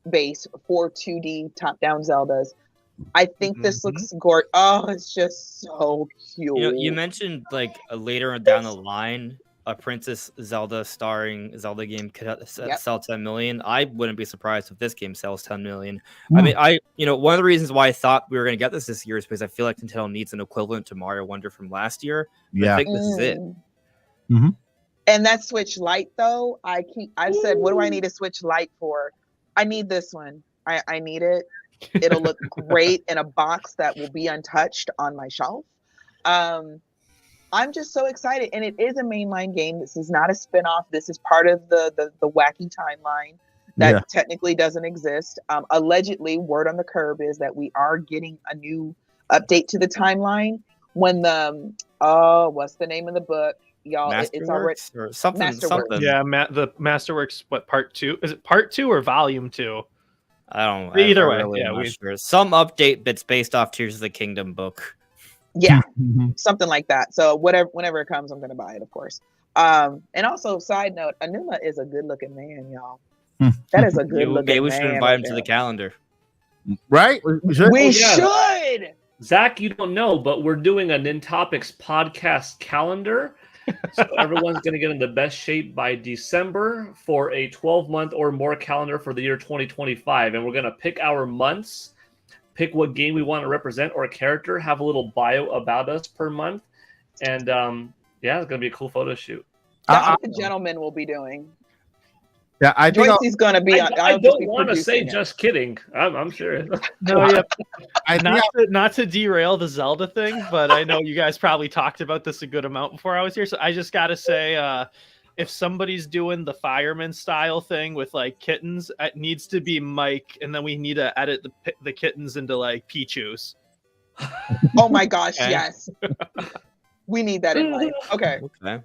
Speaker 4: base for 2D top-down Zeldas. I think this looks gorgeous. Oh, it's just so cute.
Speaker 5: You mentioned like later down the line, a Princess Zelda starring Zelda game could sell 10 million. I wouldn't be surprised if this game sells 10 million. I mean, one of the reasons why I thought we were going to get this year is because I feel like Nintendo needs an equivalent to Mario Wonder from last year. Yeah, I think this is it.
Speaker 2: Mm-hmm.
Speaker 4: And that Switch Lite, though, I said, what do I need a Switch Lite for? I need this one. I need it. It'll look great in a box that will be untouched on my shelf. I'm just so excited. And it is a mainline game. This is not a spinoff. This is part of the wacky timeline that technically doesn't exist. Allegedly, word on the curb is that we are getting a new update to the timeline when what's the name of the book? Y'all, it's already
Speaker 5: or something.
Speaker 6: Yeah, the Masterworks. What, part 2? Is it part 2 or volume 2?
Speaker 5: I don't know.
Speaker 6: Either way,
Speaker 5: really sure. Some update that's based off Tears of the Kingdom book.
Speaker 4: Yeah, something like that. So whenever it comes, I'm gonna buy it, of course. And also, side note, Anuma is a good-looking man, y'all. That is a good-looking man.
Speaker 5: Maybe we should invite him to the calendar.
Speaker 2: Right?
Speaker 4: We should.
Speaker 3: Zach, you don't know, but we're doing a Nintopics podcast calendar. So everyone's going to get in the best shape by December for a 12-month or more calendar for the year 2025. And we're going to pick our months, pick what game we want to represent or a character, have a little bio about us per month. and yeah, it's gonna be a cool photo shoot.
Speaker 4: That's what the gentleman will be doing.
Speaker 2: Yeah, I think
Speaker 4: Joycey's gonna be.
Speaker 3: I don't want to say just kidding. I'm serious.
Speaker 6: No, yeah.
Speaker 2: I think
Speaker 6: Not to derail the Zelda thing, but I know you guys probably talked about this a good amount before I was here. So I just gotta say, if somebody's doing the fireman style thing with like kittens, it needs to be Mike, and then we need to edit the kittens into like Pichus.
Speaker 4: Oh my gosh,
Speaker 5: Okay.
Speaker 4: yes. We need that in life. Okay.
Speaker 5: Okay.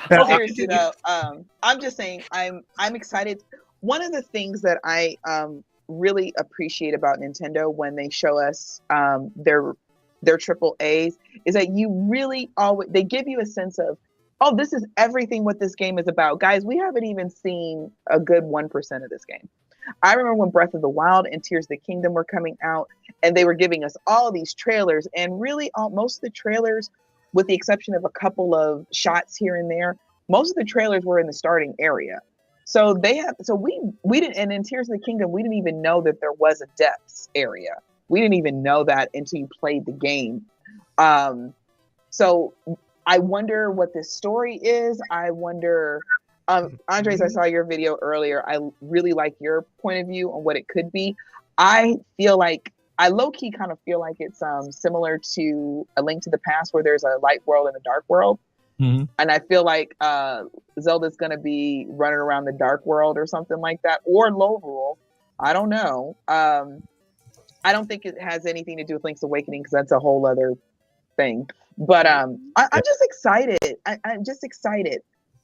Speaker 4: Seriously though, I'm just saying I'm excited. One of the things that I really appreciate about Nintendo when they show us their triple A's is that you really always they give you a sense of, oh, this is everything what this game is about. Guys, we haven't even seen a good 1% of this game. I remember when Breath of the Wild and Tears of the Kingdom were coming out and they were giving us all these trailers, and really most of the trailers, with the exception of a couple of shots here and there, most of the trailers were in the starting area. So we didn't, and in Tears of the Kingdom, we didn't even know that there was a depths area. We didn't even know that until you played the game. So I wonder what this story is. I wonder, Andres, I saw your video earlier. I really like your point of view on what it could be. I low-key kind of feel like it's similar to A Link to the Past, where there's a light world and a dark world.
Speaker 2: Mhm.
Speaker 4: And I feel like Zelda's going to be running around the dark world or something like that, or Lorule. I don't know. I don't think it has anything to do with Link's Awakening, because that's a whole other thing. But I'm just excited. I'm just excited.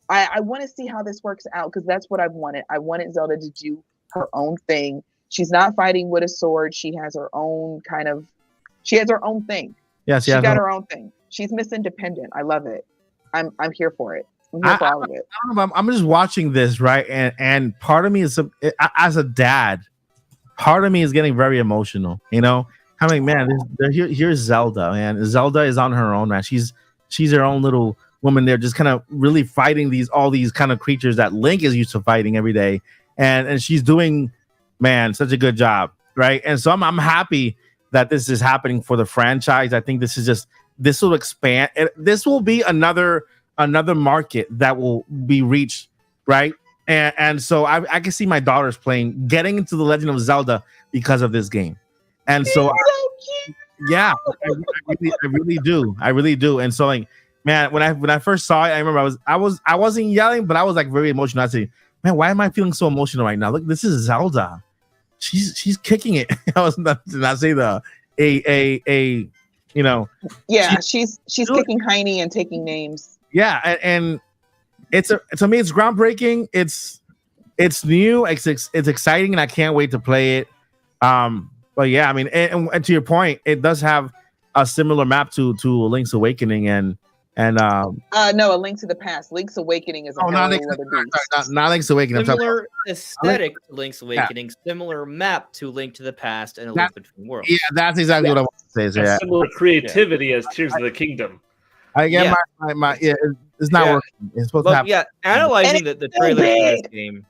Speaker 4: I want to see how this works out, because that's what I've wanted. I wanted Zelda to do her own thing. She's not fighting with a sword. She has her own she has her own thing.
Speaker 2: Yes,
Speaker 4: She got her own thing. She's Miss Independent. I love it. I'm here for it. I'm here for all of it.
Speaker 2: I'm just watching this, right? And part of me is, as a dad, part of me is getting very emotional. You know, I'm like, man, here's Zelda, man. Zelda is on her own, man. She's her own little woman there, just kind of really fighting all these kind of creatures that Link is used to fighting every day, and she's doing, man, such a good job, right? And so I'm happy that this is happening for the franchise. I think this will expand. This will be another market that will be reached, right? And so I can see my daughters getting into the Legend of Zelda because of this game. And so, yeah, I really do. And so, like, man, when I first saw it, I remember I wasn't yelling, but I was like very emotional. I said, man, why am I feeling so emotional right now? Look, this is Zelda. She's kicking it. I was not say you know.
Speaker 4: Yeah, she's kicking Heine and taking names.
Speaker 2: Yeah, and to me it's groundbreaking. It's new. It's exciting, and I can't wait to play it. But yeah, I mean, and to your point, it does have a similar map to Link's Awakening and
Speaker 4: no, A Link to the Past. Link's Awakening is
Speaker 2: not Link's Awakening.
Speaker 5: Similar aesthetic to Link's Awakening, similar map to Link to the Past, and A Link Between Worlds.
Speaker 2: Yeah, that's exactly what I want to say. So, yeah.
Speaker 3: Similar creativity as Tears of the Kingdom.
Speaker 2: I get my it's not working. It's supposed to happen.
Speaker 5: Yeah, analyzing the trailer for this game,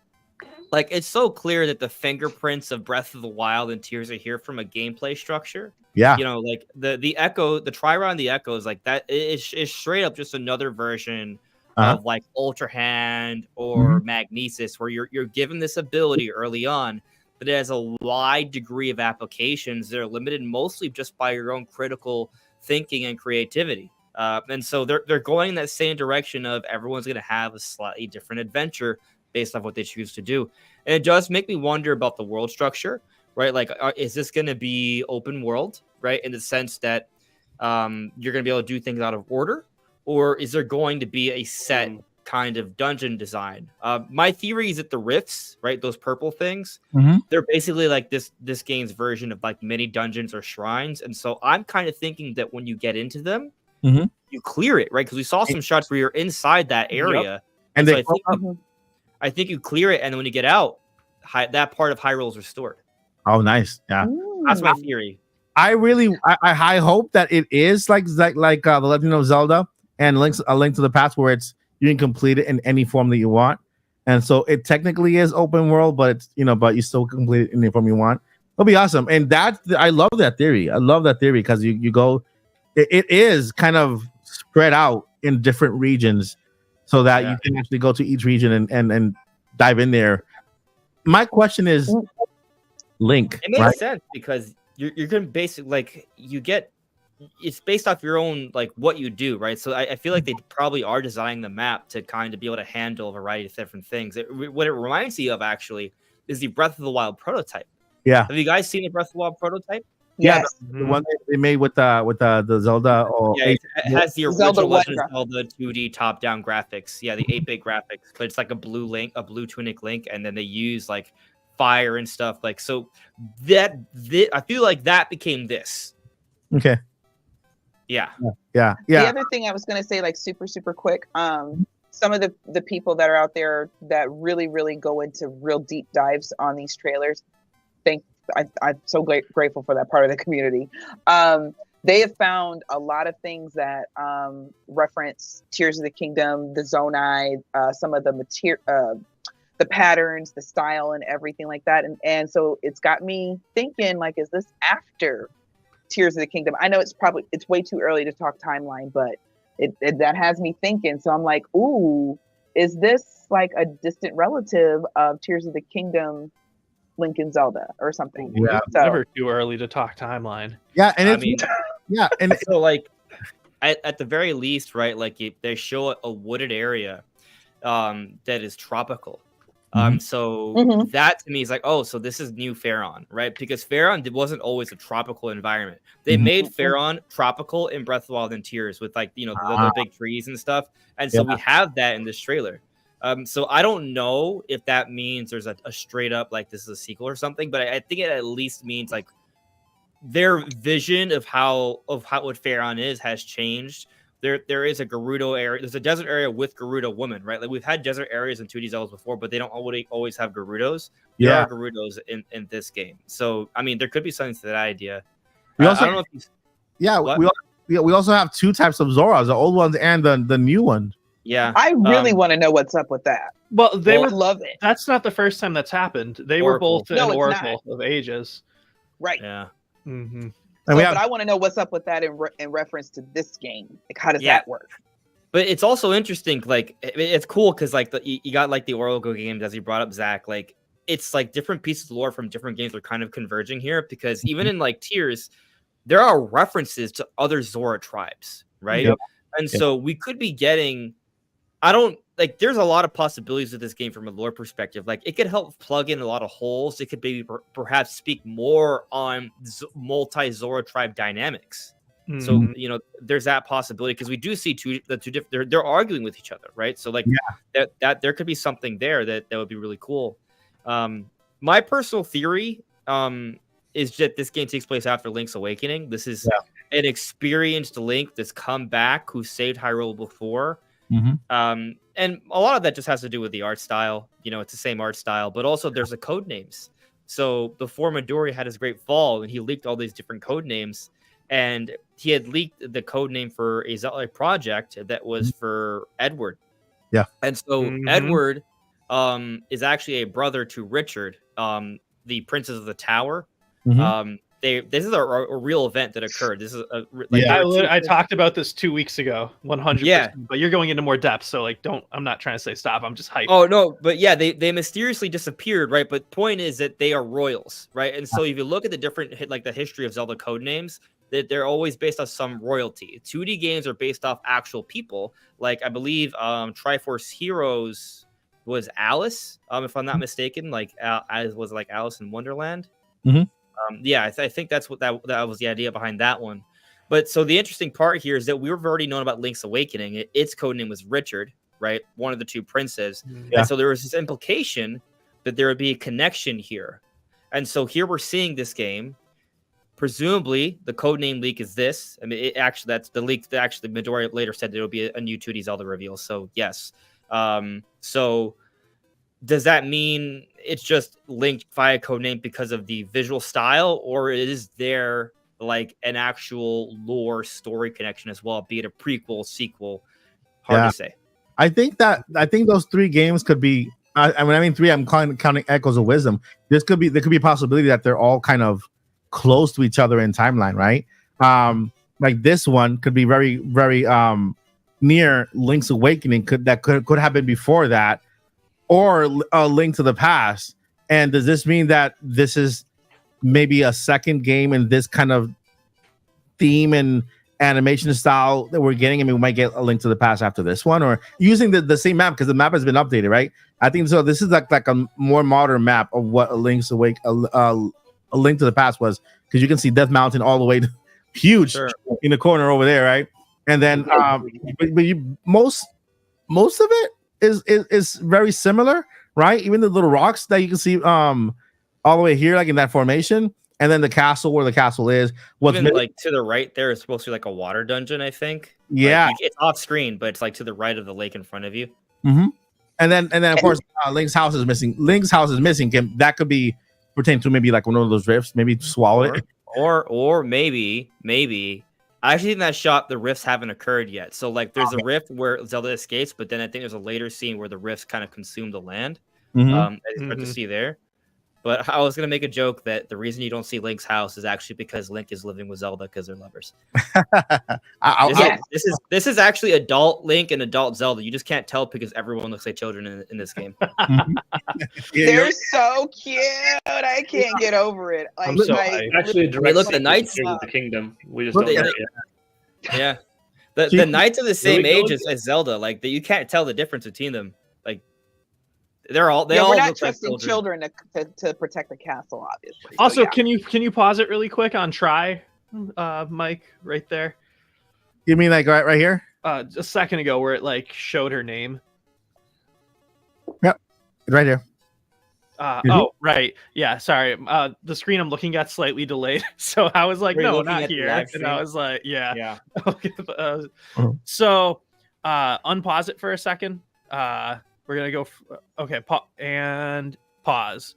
Speaker 5: like, it's so clear that the fingerprints of Breath of the Wild and Tears are here from a gameplay structure.
Speaker 2: Yeah,
Speaker 5: you know, like the Echo, the Triron, the Echo is like that. Is straight up just another version of like Ultra Hand or Magnesis, where you're given this ability early on, but it has a wide degree of applications that are limited mostly just by your own critical thinking and creativity. And so they're going in that same direction of everyone's going to have a slightly different adventure based on what they choose to do. And it does make me wonder about the world structure, right? Like, is this going to be open world, right? In the sense that you're going to be able to do things out of order, or is there going to be a set kind of dungeon design? My theory is that the rifts, right? Those purple things, they're basically like this game's version of like mini dungeons or shrines. And so I'm kind of thinking that when you get into them, you clear it, right? Because we saw some shots where you're inside that area.
Speaker 2: And
Speaker 5: so I think you clear it, and then when you get out, that part of Hyrule is restored.
Speaker 2: Oh, nice. Yeah,
Speaker 5: that's my theory.
Speaker 2: I hope that it is like the Legend of Zelda and A Link to the Past, where you can complete it in any form that you want, and so it technically is open world, but it's but you still complete it in any form you want. It'll be awesome, and I love that theory. I love that theory because you go, it is kind of spread out in different regions so that
Speaker 5: Yeah.
Speaker 2: you can actually go to each region and dive in there. My question is, Link,
Speaker 5: It makes
Speaker 2: right?
Speaker 5: sense because you're gonna basically like you get it's based off your own like what you do, right? So I feel like they probably are designing the map to kind of be able to handle a variety of different things. What it reminds me of actually is the Breath of the Wild prototype.
Speaker 2: Yeah.
Speaker 5: Have you guys seen the Breath of the Wild prototype?
Speaker 2: Yeah,
Speaker 4: Yes.
Speaker 2: the one that they made with the Zelda or
Speaker 5: Yeah, it has the
Speaker 4: Zelda
Speaker 5: original
Speaker 4: what
Speaker 5: Legend of Zelda 2D top-down graphics. Yeah, the 8-bit graphics, but it's like a blue Link, a blue tunic Link, and then they use like fire and stuff. Like so I feel like that became this.
Speaker 2: Okay.
Speaker 5: Yeah.
Speaker 2: Yeah.
Speaker 4: The
Speaker 2: Yeah.
Speaker 4: other thing I was going to say, like super quick, some of the people that are out there that really go into real deep dives on these trailers, I'm so grateful for that part of the community. They have found a lot of things that reference Tears of the Kingdom, the Zonai, some of the material, the patterns, the style, and everything like that. And so it's got me thinking, like, is this after Tears of the Kingdom? I know it's way too early to talk timeline, but it that has me thinking. So I'm like, ooh, is this like a distant relative of Tears of the Kingdom, Link and Zelda or something?
Speaker 2: Yeah.
Speaker 4: So,
Speaker 6: Never too early to talk timeline.
Speaker 2: Yeah. And
Speaker 5: I
Speaker 2: it's
Speaker 5: mean,
Speaker 2: yeah, and
Speaker 5: so like at the very least, right? Like they show a wooded area that is tropical. So
Speaker 4: Mhm.
Speaker 5: that to me is like, oh, so this is new Faron, right? Because Faron wasn't always a tropical environment. They
Speaker 2: Mhm.
Speaker 5: made Faron tropical in Breath of the Wild and Tears with like the big trees and stuff, and so
Speaker 2: Yeah.
Speaker 5: we have that in this trailer. So I don't know if that means there's a straight up like this is a sequel or something, but I think it at least means like their vision of what Faron is has changed. There is a Gerudo area. There's a desert area with Gerudo women, right? Like we've had desert areas in 2D Zeldas before, but they don't always have Gerudos. There
Speaker 2: Yeah.
Speaker 5: are Gerudos in this game. So I mean, there could be something to that idea.
Speaker 2: We
Speaker 5: I
Speaker 2: also
Speaker 5: don't know if you,
Speaker 2: yeah,
Speaker 5: What?
Speaker 2: we also have two types of Zoras, the old ones and the new one.
Speaker 5: yeah.
Speaker 4: I really want to know what's up with that.
Speaker 6: Well, they
Speaker 4: I
Speaker 6: were.
Speaker 4: love it.
Speaker 6: That's not the first time that's happened. They
Speaker 5: Oracle.
Speaker 6: were both in
Speaker 4: No, it's
Speaker 6: Oracle of Ages.
Speaker 4: Right.
Speaker 5: Yeah.
Speaker 6: Mm-hmm.
Speaker 2: And we have
Speaker 4: But I want to know what's up with that in reference to this game. Like, how does
Speaker 5: Yeah.
Speaker 4: that work?
Speaker 5: But it's also interesting, like it's cool because like you got like the Oracle games as you brought up, Zach. Like it's like different pieces of lore from different games are kind of converging here because even in like Tears, there are references to other Zora tribes, right?
Speaker 2: Yep.
Speaker 5: And so we could be getting. There's a lot of possibilities with this game from a lore perspective. Like it could help plug in a lot of holes. It could maybe perhaps speak more on multi Zora tribe dynamics. So there's that possibility because we do see the two different. They're arguing with each other, right? So like that there could be something there that would be really cool. My personal theory is that this game takes place after Link's Awakening. This is an experienced Link that's come back who saved Hyrule before.
Speaker 2: Mhm.
Speaker 5: And a lot of that just has to do with the art style. It's the same art style, but also there's the code names. So before Midori had his great fall, and he leaked all these different code names. And he had leaked the code name for a Zelda project that was for Edward.
Speaker 2: Yeah.
Speaker 5: And so Edward is actually a brother to Richard, the Princes of the Tower.
Speaker 2: Mhm.
Speaker 5: This is a real event that occurred. This is
Speaker 6: I talked about this 2 weeks ago, 100%.
Speaker 5: Yeah.
Speaker 6: But you're going into more depth, so like, I'm not trying to say stop. I'm just hyped.
Speaker 5: Oh no, but yeah, they mysteriously disappeared, right? But point is that they are royals, right? And so if you look at the different like the history of Zelda code names, that they're always based off some royalty. 2D games are based off actual people. Like I believe Triforce Heroes was Alice, if I'm not mistaken. Like was like Alice in Wonderland.
Speaker 2: Mhm.
Speaker 5: I think that's what that was the idea behind that one. But so the interesting part here is that we've already known about Link's Awakening. Its codename was Richard, right? One of the two princes.
Speaker 2: Yeah.
Speaker 5: And so there was this implication that there would be a connection here. And so here we're seeing this game. Presumably, the codename leak is this. I mean, that's the leak that actually Midori later said there will be a new 2D Zelda reveal. So yes. So does that mean it's just linked via codename because of the visual style, or is there like an actual lore story connection as well, be it a prequel, sequel? Hard to say.
Speaker 2: I think those three games could be. I mean three. I'm counting Echoes of Wisdom. There could be a possibility that they're all kind of close to each other in timeline, right? Like this one could be very, very near Link's Awakening could have been before that, or a Link to the Past. And does this mean that this is maybe a second game in this kind of theme and animation style that we're getting? I mean, we might get a Link to the Past after this one, or using the same map, because the map has been updated, right? I think so. This is like a more modern map of what a Link to the Past was, because you can see Death Mountain all the way huge in the corner over there, right? And then most of it is very similar, right? Even the little rocks that you can see all the way here, like in that formation, and then the castle where the castle is.
Speaker 5: Even like to the right there is supposed to be like a water dungeon, I think.
Speaker 2: Yeah,
Speaker 5: like, it's off screen, but it's like to the right of the lake in front of you.
Speaker 2: Mm-hmm. And then of course Link's house is missing. That could be pertain to maybe like one of those rifts, maybe swallow it,
Speaker 5: or maybe. I actually think that shot the rifts haven't occurred yet. So like there's a rift where Zelda escapes, but then I think there's a later scene where the rifts kind of consume the land. As you start to see there. But I was gonna make a joke that the reason you don't see Link's house is actually because Link is living with Zelda because they're lovers. This is actually adult Link and adult Zelda. You just can't tell because everyone looks like children in this game.
Speaker 4: They're so cute. I can't get over it. Like,
Speaker 3: actually,
Speaker 5: the knights
Speaker 3: of the kingdom. We just don't know yet.
Speaker 5: Yeah, the knights are the same age as Zelda. Like you can't tell the difference between them. Like they all
Speaker 4: we're not
Speaker 5: look
Speaker 4: trusting
Speaker 5: like
Speaker 4: children to protect the castle, obviously.
Speaker 6: Also,
Speaker 4: so, yeah.
Speaker 6: can you pause it really quick on Try, Mike, right there?
Speaker 2: You mean like right here?
Speaker 6: A second ago, where it like showed her name.
Speaker 2: Yep, right here.
Speaker 6: Oh, right. Yeah, sorry. The screen I'm looking at slightly delayed, so I was like, no, not here. And I was like, yeah. Okay. So, unpause it for a second. We're gonna go. Okay, and pause.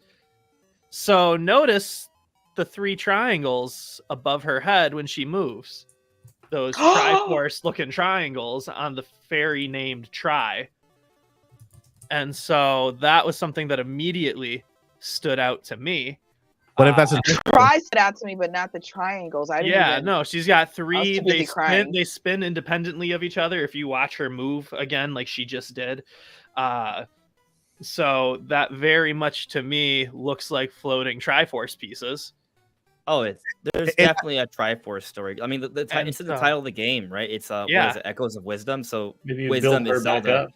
Speaker 6: So notice the 3 triangles above her head when she moves. Those Triforce looking triangles on the fairy named Tri. And so that was something that immediately stood out to me.
Speaker 2: What if that's a
Speaker 4: Tri stood out to me, but not the triangles?
Speaker 6: No, she's got 3. They spin independently of each other. If you watch her move again, like she just did. So that very much to me looks like floating Triforce pieces.
Speaker 5: Oh, there's definitely a Triforce story. I mean, it's in the title of the game, right? It's what is it? Echoes of Wisdom. So wisdom is Zelda.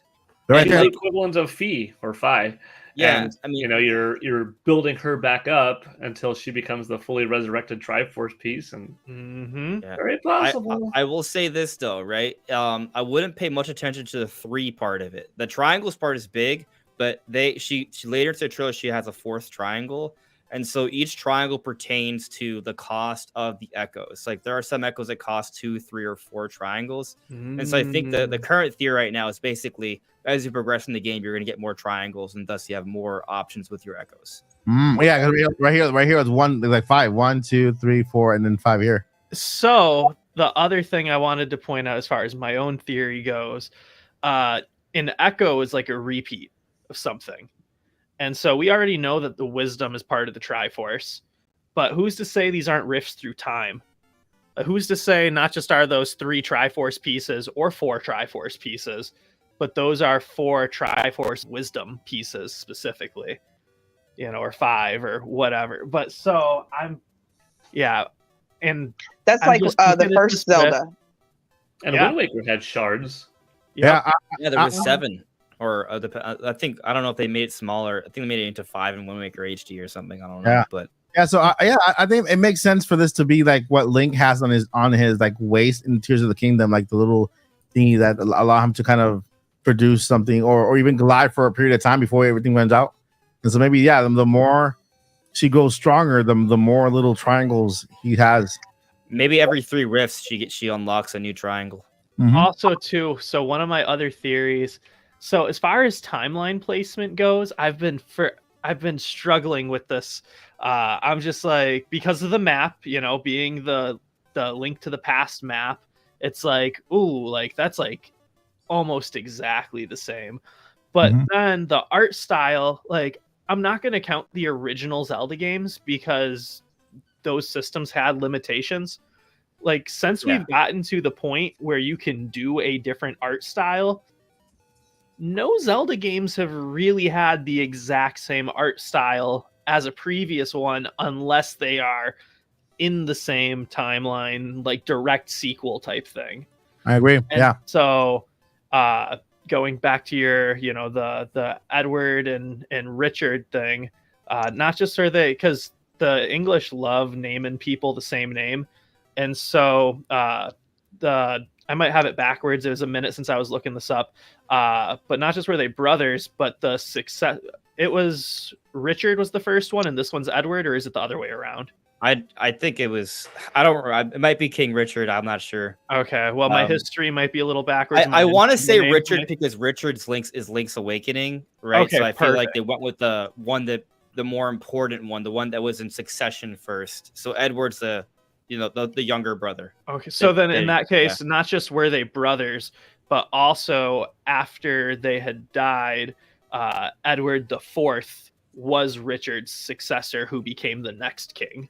Speaker 3: Right, the equivalent of Fi or Fi.
Speaker 5: Yeah,
Speaker 3: and, I mean, you're building her back up until she becomes the fully resurrected Triforce piece, and very possible.
Speaker 5: I will say this though, right? I wouldn't pay much attention to the 3 part of it. The triangles part is big, but she later into the trilogy she has a 4th triangle, and so each triangle pertains to the cost of the echoes. Like there are some echoes that cost 2, 3, or 4 triangles, and so I think the current theory right now is basically, as you progress in the game, you're going to get more triangles, and thus you have more options with your echoes.
Speaker 2: Yeah, right here is 1, like 5, 1, 2, 3, 4, and then 5 here.
Speaker 6: So the other thing I wanted to point out, as far as my own theory goes, an echo is like a repeat of something, and so we already know that the wisdom is part of the Triforce. But who's to say these aren't rifts through time? Who's to say not just are those 3 Triforce pieces or 4 Triforce pieces, but those are 4 Triforce wisdom pieces specifically, or 5 or whatever. But so and
Speaker 4: that's like the first Zelda.
Speaker 3: And Wind Waker had shards.
Speaker 2: Yeah,
Speaker 5: there was 7. Or I think, I don't know if they made it smaller. I think they made it into 5 in Wind Waker HD or something. I don't know, but
Speaker 2: so I think it makes sense for this to be like what Link has on his like waist in Tears of the Kingdom, like the little thingy that allow him to kind of produce something, or even glide for a period of time before everything runs out. And so maybe the more she goes stronger, the more little triangles he has.
Speaker 5: Maybe every 3 rifts she unlocks a new triangle.
Speaker 6: Also too, so one of my other theories, so as far as timeline placement goes, I've been struggling with this. I'm just like, because of the map, being the Link to the Past map, it's like, ooh, like that's like almost exactly the same. But then the art style, like, I'm not going to count the original Zelda games because those systems had limitations. Like, since
Speaker 5: Yeah.
Speaker 6: we've gotten to the point where you can do a different art style, no Zelda games have really had the exact same art style as a previous one, unless they are in the same timeline, like direct sequel type thing.
Speaker 2: I agree.
Speaker 6: And
Speaker 2: Yeah.
Speaker 6: so, going back to your, the Edward and Richard thing, not just are they, because the English love naming people the same name, and so I might have it backwards. It was a minute since I was looking this up. But not just were they brothers, but the success. It was Richard was the first one, and this one's Edward, or is it the other way around?
Speaker 5: I think it was. I don't. It might be King Richard. I'm not sure.
Speaker 6: Okay. Well, my history might be a little backwards.
Speaker 5: I want to say
Speaker 6: name
Speaker 5: Richard
Speaker 6: might-
Speaker 5: because Richard's Link's Awakening, right?
Speaker 6: Okay,
Speaker 5: So I feel like
Speaker 6: perfect.
Speaker 5: they went with the one that the more important one, the one that was in succession first. So Edward's the younger brother.
Speaker 6: Okay, so then in
Speaker 5: they-
Speaker 6: that case, not just were they brothers, but also after they had died, Edward the Fourth was Richard's successor, who became the next king.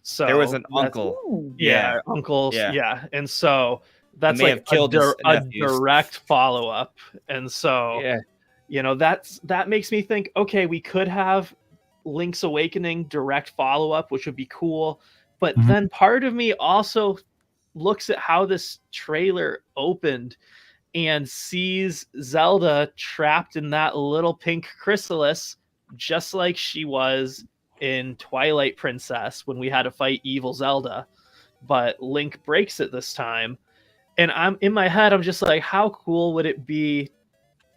Speaker 6: So
Speaker 5: There was an
Speaker 6: that's-
Speaker 5: uncle.
Speaker 4: Ooh.
Speaker 6: yeah, uncles,
Speaker 5: Yeah.
Speaker 6: yeah, and so that's
Speaker 5: may
Speaker 6: like
Speaker 5: have killed his
Speaker 6: a
Speaker 5: nephews.
Speaker 6: direct follow up, and so
Speaker 5: Yeah.
Speaker 6: that makes me think, okay, we could have Link's Awakening direct follow up, which would be cool. But
Speaker 2: Mhm.
Speaker 6: then part of me also looks at how this trailer opened and sees Zelda trapped in that little pink chrysalis, just like she was in Twilight Princess when we had to fight evil Zelda. But Link breaks it this time. And I'm in my head, I'm just like, how cool would it be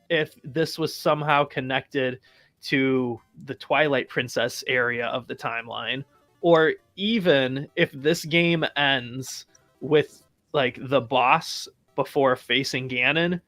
Speaker 6: if this was somehow connected to the Twilight Princess area of the timeline? Or even if this game ends with like the boss before facing Ganon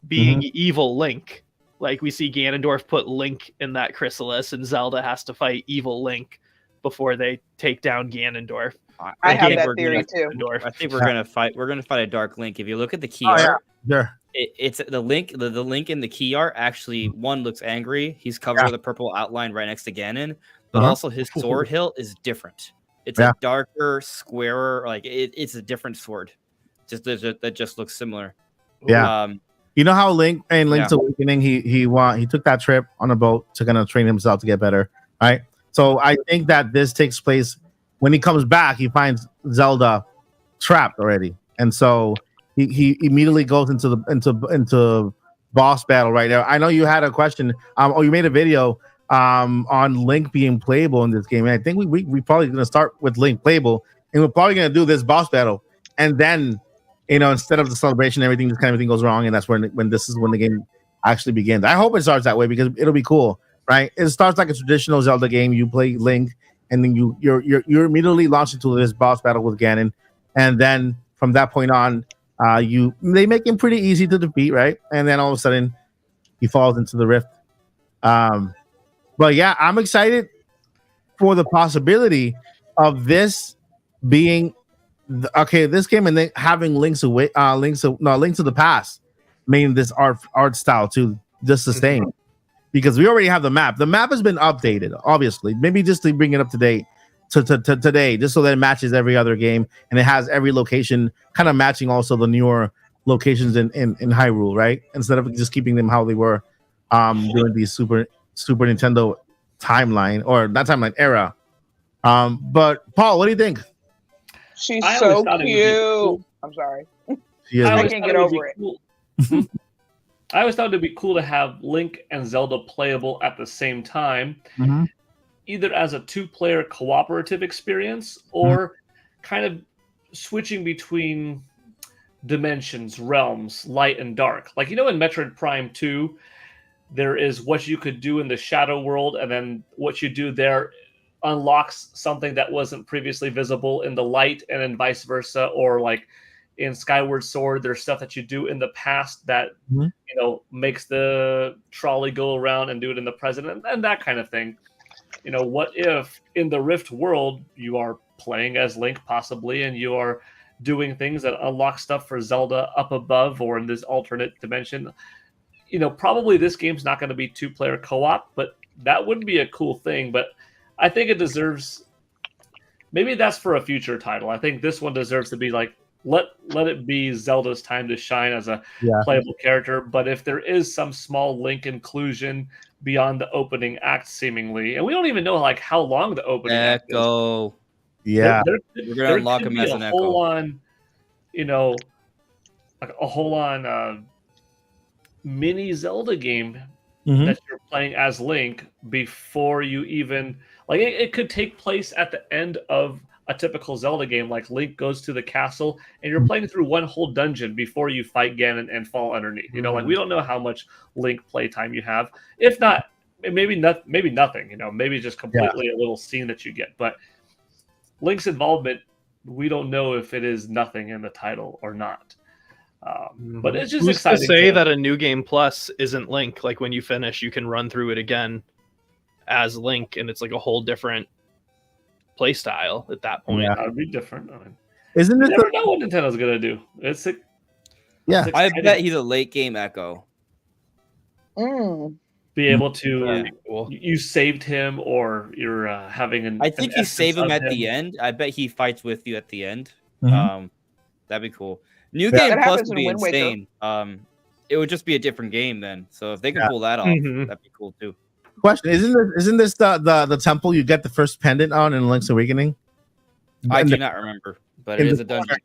Speaker 6: being evil Link. Like we see Ganondorf put Link in that chrysalis and Zelda has to fight evil Link before they take down Ganondorf.
Speaker 4: I have
Speaker 5: think
Speaker 4: that
Speaker 5: we're
Speaker 4: theory too.
Speaker 6: Ganondorf.
Speaker 5: I think we're gonna fight. We're gonna fight a Dark Link. If you look at the key
Speaker 2: Oh, yeah.
Speaker 5: art,
Speaker 2: Sure.
Speaker 5: it's the Link. The Link in the key art actually one looks angry. He's covered with a purple outline right next to Ganon, but also his sword hilt is different. It's a darker, squarer. Like it's a different sword. That just looks similar.
Speaker 2: Yeah. You know how Link in Link's Awakening, he took that trip on a boat to kind of train himself to get better, right? So I think that this takes place when he comes back. He finds Zelda trapped already, and so he immediately goes into boss battle right now. I know you had a question. You made a video on Link being playable in this game, and I think we probably gonna start with Link playable, and we're probably gonna do this boss battle, and then instead of the celebration, everything goes wrong, and that's when the game actually begins. I hope it starts that way because it'll be cool, right? It starts like a traditional Zelda game. You play Link, and then you're immediately launched into this boss battle with Ganon, and then from that point on, they make him pretty easy to defeat, right? And then all of a sudden, he falls into the rift. But yeah, I'm excited for the possibility of this being this game and then having Links to the Past, making this art style to just sustain, because we already have the map. The map has been updated, obviously, maybe just to bring it up to date to today, just so that it matches every other game and it has every location kind of matching also the newer locations in Hyrule, right? Instead of just keeping them how they were during the Super Nintendo timeline, or not timeline era. But Paul, what do you think?
Speaker 4: She's
Speaker 3: I
Speaker 4: so
Speaker 3: always thought it would be
Speaker 4: cute.
Speaker 3: cool.
Speaker 4: I'm sorry.
Speaker 2: She is
Speaker 3: I
Speaker 4: I
Speaker 3: always
Speaker 4: can't
Speaker 3: thought
Speaker 4: get
Speaker 3: it would be
Speaker 4: over it.
Speaker 3: cool. I always thought it'd be cool to have Link and Zelda playable at the same time,
Speaker 2: Mhm.
Speaker 3: either as a two-player cooperative experience or kind of switching between dimensions, realms, light and dark. Like, in Metroid Prime 2, there is what you could do in the Shadow World, and then what you do there unlocks something that wasn't previously visible in the light, and then vice versa. Or like in Skyward Sword, there's stuff that you do in the past that makes the trolley go around and do it in the present, and that kind of thing. What if in the Rift world you are playing as Link possibly, and you are doing things that unlock stuff for Zelda up above or in this alternate dimension? Probably this game's not going to be two-player co-op, but that would be a cool thing. But I think it deserves maybe that's for a future title. I think this one deserves to be like let it be Zelda's time to shine as a playable character. But if there is some small Link inclusion beyond the opening act, seemingly, and we don't even know like how long the opening act is.
Speaker 5: Echo.
Speaker 2: Yeah,
Speaker 5: We're gonna unlock him as an Echo.
Speaker 3: Whole on, like a whole on mini Zelda game that you're playing as Link before you even like it could take place at the end of a typical Zelda game. Like Link goes to the castle and you're playing through one whole dungeon before you fight Ganon and fall underneath. Like we don't know how much Link playtime you have. If not, maybe nothing. Maybe just completely a little scene that you get. But Link's involvement, we don't know if it is nothing in the title or not. But it's just exciting
Speaker 6: to say that a New Game Plus isn't Link. Like when you finish, you can run through it again as Link, and it's like a whole different play style at that point.
Speaker 3: That would be different.
Speaker 2: Isn't it?
Speaker 3: You never know what Nintendo's gonna do.
Speaker 5: I bet he's a late game Echo.
Speaker 3: Be able to you saved him, or you're having an.
Speaker 5: I think you save him at the end. I bet he fights with you at the end. That'd be cool. New Game Plus would be insane. It would just be a different game then. So if they can pull that off, that'd be cool too.
Speaker 2: Question: Isn't this the temple you get the first pendant on in Link's Awakening?
Speaker 5: I do not remember, but it is a dungeon.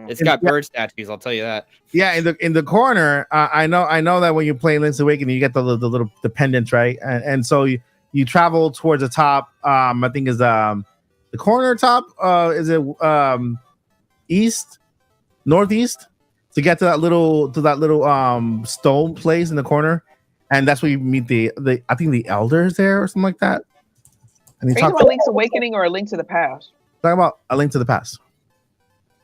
Speaker 5: It's got bird statues. I'll tell you that.
Speaker 2: Yeah, in the corner, I know that when you play Link's Awakening, you get the little pendants, right? And so you travel towards the top. I think is the corner top. Is it northeast to get to that little stone place in the corner, and that's where you meet the I think the elders there or something like that. And
Speaker 4: are you talking about Link's Awakening or A Link to the Past?
Speaker 2: Talking about A Link to the Past.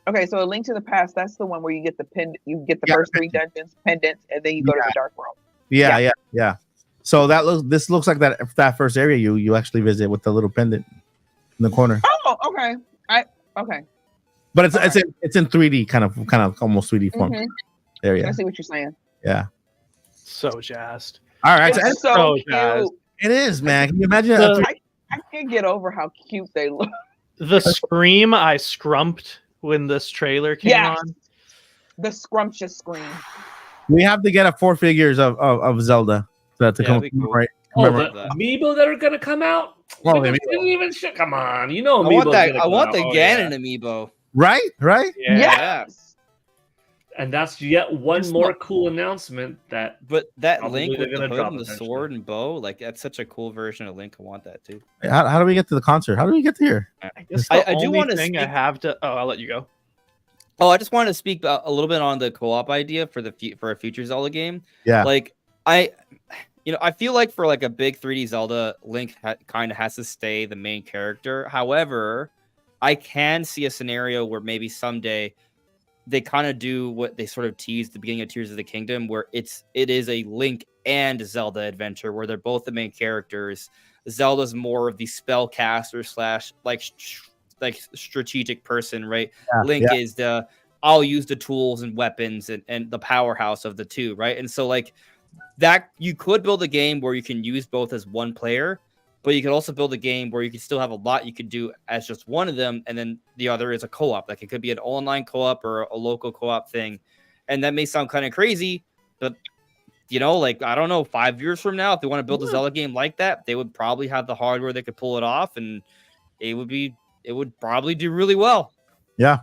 Speaker 4: Okay, so A Link to the Past, that's the one where you get the first 3 dungeons, pendants, and then you go to the Dark World.
Speaker 2: Yeah. So this looks like that first area you actually visit with the little pendant in the corner.
Speaker 4: Oh, okay. Okay.
Speaker 2: But it's in 3D, kind of almost 3D form. There,
Speaker 4: I see what you're saying.
Speaker 2: Yeah.
Speaker 6: So jazzed.
Speaker 2: All right.
Speaker 4: It's so cute.
Speaker 6: jazzed.
Speaker 2: It is, man. Can you imagine?
Speaker 4: I can't get over how cute they look.
Speaker 6: The scream I scrumped when this trailer came on.
Speaker 4: The scrumptious scream.
Speaker 2: We have to get a 4 figures of Zelda to come
Speaker 5: cool.
Speaker 2: right.
Speaker 3: Oh, the amiibo that are gonna come out. Didn't even shit. Come on, amiibo.
Speaker 5: I want the Ganon amiibo.
Speaker 2: Right.
Speaker 6: Yeah.
Speaker 4: Yes.
Speaker 3: And that's yet one more cool announcement that.
Speaker 5: But that Link with the hood and the sword and bow, like that's such a cool version of Link. I want that too.
Speaker 2: How do we get to the concert? How do we get here?
Speaker 6: I do want to thing I have to. Oh, I'll let you go.
Speaker 5: Oh, I just wanted to speak a little bit on the co-op idea for a future Zelda game.
Speaker 2: Yeah.
Speaker 5: Like I feel like for like a big 3D Zelda, Link kind of has to stay the main character. However, I can see a scenario where maybe someday they kind of do what they sort of teased at the beginning of Tears of the Kingdom, where it is a Link and Zelda adventure where they're both the main characters. Zelda's more of the spellcaster / like strategic person, right?
Speaker 2: Yeah,
Speaker 5: Link is I'll use the tools and weapons and the powerhouse of the two, right? And so like that you could build a game where you can use both as one player, but you could also build a game where you can still have a lot you could do as just one of them, and then the other is a co-op. Like it could be an online co-op or a local co-op thing. And that may sound kind of crazy, but like I don't know, 5 years from now, if they want to build a Zelda game like that, they would probably have the hardware that could pull it off, and it would probably do really well.
Speaker 2: Yeah.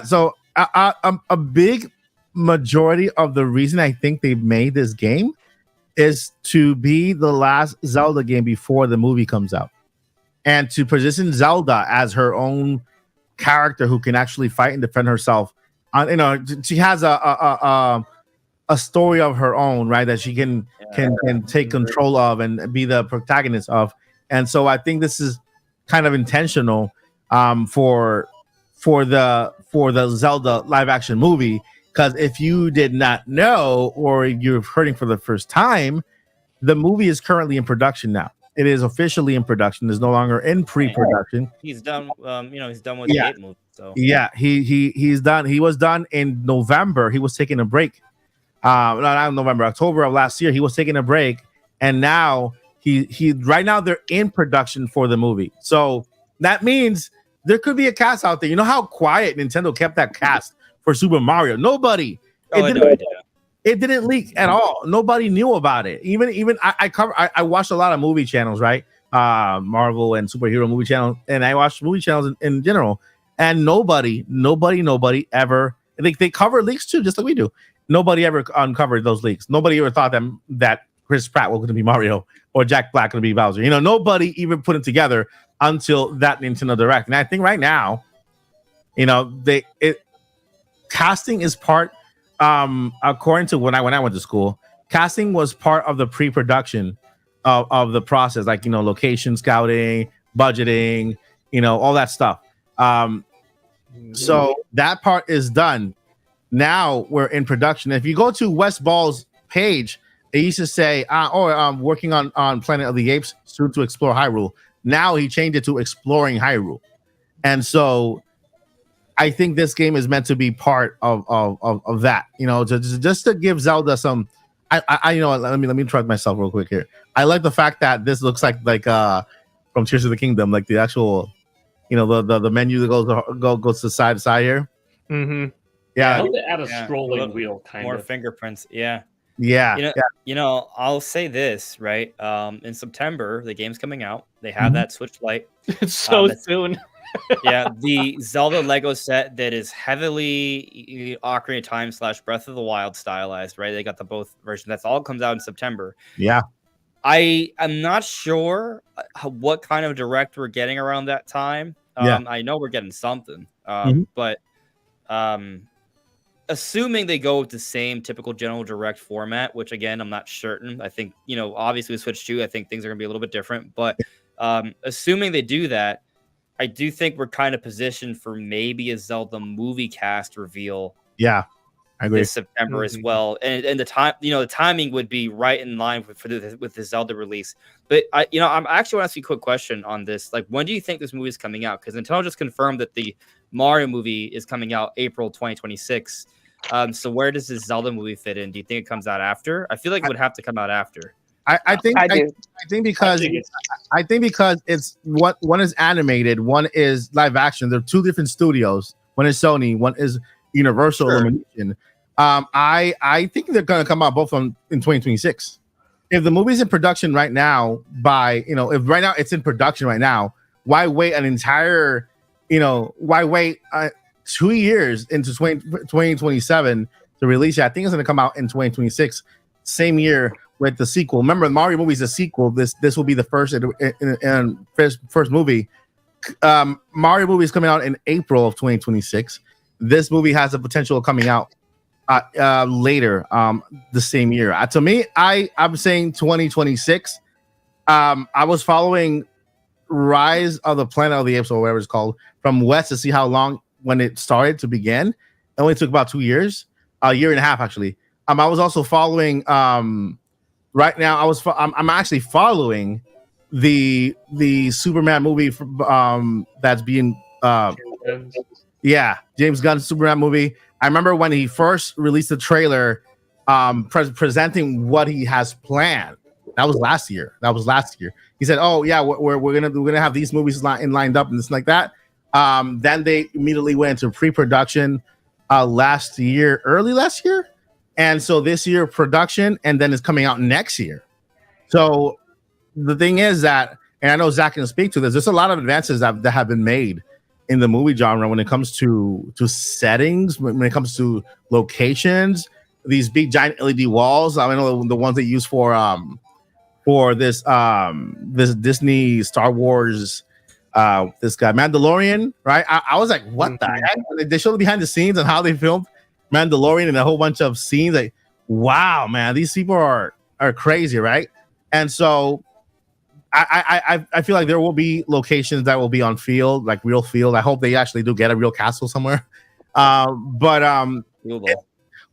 Speaker 2: So a big majority of the reason I think they made this game is to be the last Zelda game before the movie comes out, and to position Zelda as her own character who can actually fight and defend herself. She has a story of her own, right? That she can take control of and be the protagonist of. And so I think this is kind of intentional for the Zelda live action movie. Because if you did not know, or you're hearing for the first time, the movie is currently in production now. It is officially in production. It's no longer in pre-production.
Speaker 5: He's done. He's done with the 8 movie. So
Speaker 2: he's done. He was done in November. He was taking a break. Not November, October of last year. He was taking a break, and now he right now they're in production for the movie. So that means there could be a cast out there. You know how quiet Nintendo kept that cast for Super Mario? Nobody. It didn't leak at all. Nobody knew about it. Even I watched a lot of movie channels, right? Marvel and superhero movie channels, and I watched movie channels in general. And nobody ever. They cover leaks too, just like we do. Nobody ever uncovered those leaks. Nobody ever thought that Chris Pratt was going to be Mario or Jack Black going to be Bowser. Nobody even put it together until that Nintendo Direct. And I think right now, casting is part. According to when I went to school, casting was part of the pre-production of the process, like location scouting, budgeting, all that stuff. So that part is done. Now we're in production. If you go to Wes Ball's page, it used to say, I'm working on Planet of the Apes, soon to explore Hyrule. Now he changed it to exploring Hyrule. And so I think this game is meant to be part of that, just to give Zelda some. Let me try myself real quick here. I like the fact that this looks like from Tears of the Kingdom, like the actual, the menu that goes to side to side here.
Speaker 6: Mm-hmm.
Speaker 2: Yeah,
Speaker 3: I hope they add a scrolling wheel,
Speaker 5: more fingerprints. Yeah.
Speaker 2: I'll
Speaker 5: say this, right? In September, the game's coming out. They have that Switch Lite.
Speaker 6: It's so soon.
Speaker 5: The Zelda Lego set that is heavily Ocarina of Time / Breath of the Wild stylized, right? They got the both versions. That's all comes out in September.
Speaker 2: Yeah.
Speaker 5: I am not sure what kind of direct we're getting around that time. I know we're getting something, but assuming they go with the same typical general direct format, which again, I'm not certain. I think, obviously with Switch 2, I think things are going to be a little bit different, but assuming they do that, I do think we're kind of positioned for maybe a Zelda movie cast reveal.
Speaker 2: Yeah, I agree.
Speaker 5: This September as well, and the time, the timing would be right in line with the Zelda release. But I'm actually want to ask you a quick question on this. Like, when do you think this movie is coming out? Because Nintendo just confirmed that the Mario movie is coming out April 2026. So where does this Zelda movie fit in? Do you think it comes out after? I feel like it would have to come out after.
Speaker 2: I think because it's one is animated, one is live action. They're two different studios. One is Sony, one is Universal Illumination. I think they're gonna come out both in 2026. If the movie's in production right now, if right now it's in production right now, why wait an entire, why wait 2 years into 2027 to release it? I think it's gonna come out in 2026, same year with the sequel. Remember, the Mario movie is a sequel. This will be the first movie. Mario movie is coming out in April of 2026. This movie has the potential of coming out later the same year. To me, I'm saying 2026. I was following Rise of the Planet of the Apes or whatever it's called from West to see how long when it started to begin. It only took about 2 years, a year and a half actually. I was also following. Right now, I'm actually following the Superman movie that's being James Gunn's Superman movie. I remember when he first released the trailer, presenting what he has planned. That was last year. He said, "Oh yeah, we're gonna have these movies lined up and this like that." Then they immediately went into pre-production early last year. And so this year production, and then it's coming out next year. So the thing is that, and I know Zach can speak to this, there's a lot of advances that have been made in the movie genre when it comes to settings, when it comes to locations, these big giant LED walls. I know the ones they use for this Disney Star Wars, this guy Mandalorian, right? I was like, what the heck? They showed the behind the scenes and how they filmed Mandalorian and a whole bunch of scenes. Like, wow, man, these people are crazy, right? And so I feel like there will be locations that will be on field, like real field. I hope they actually do get a real castle somewhere.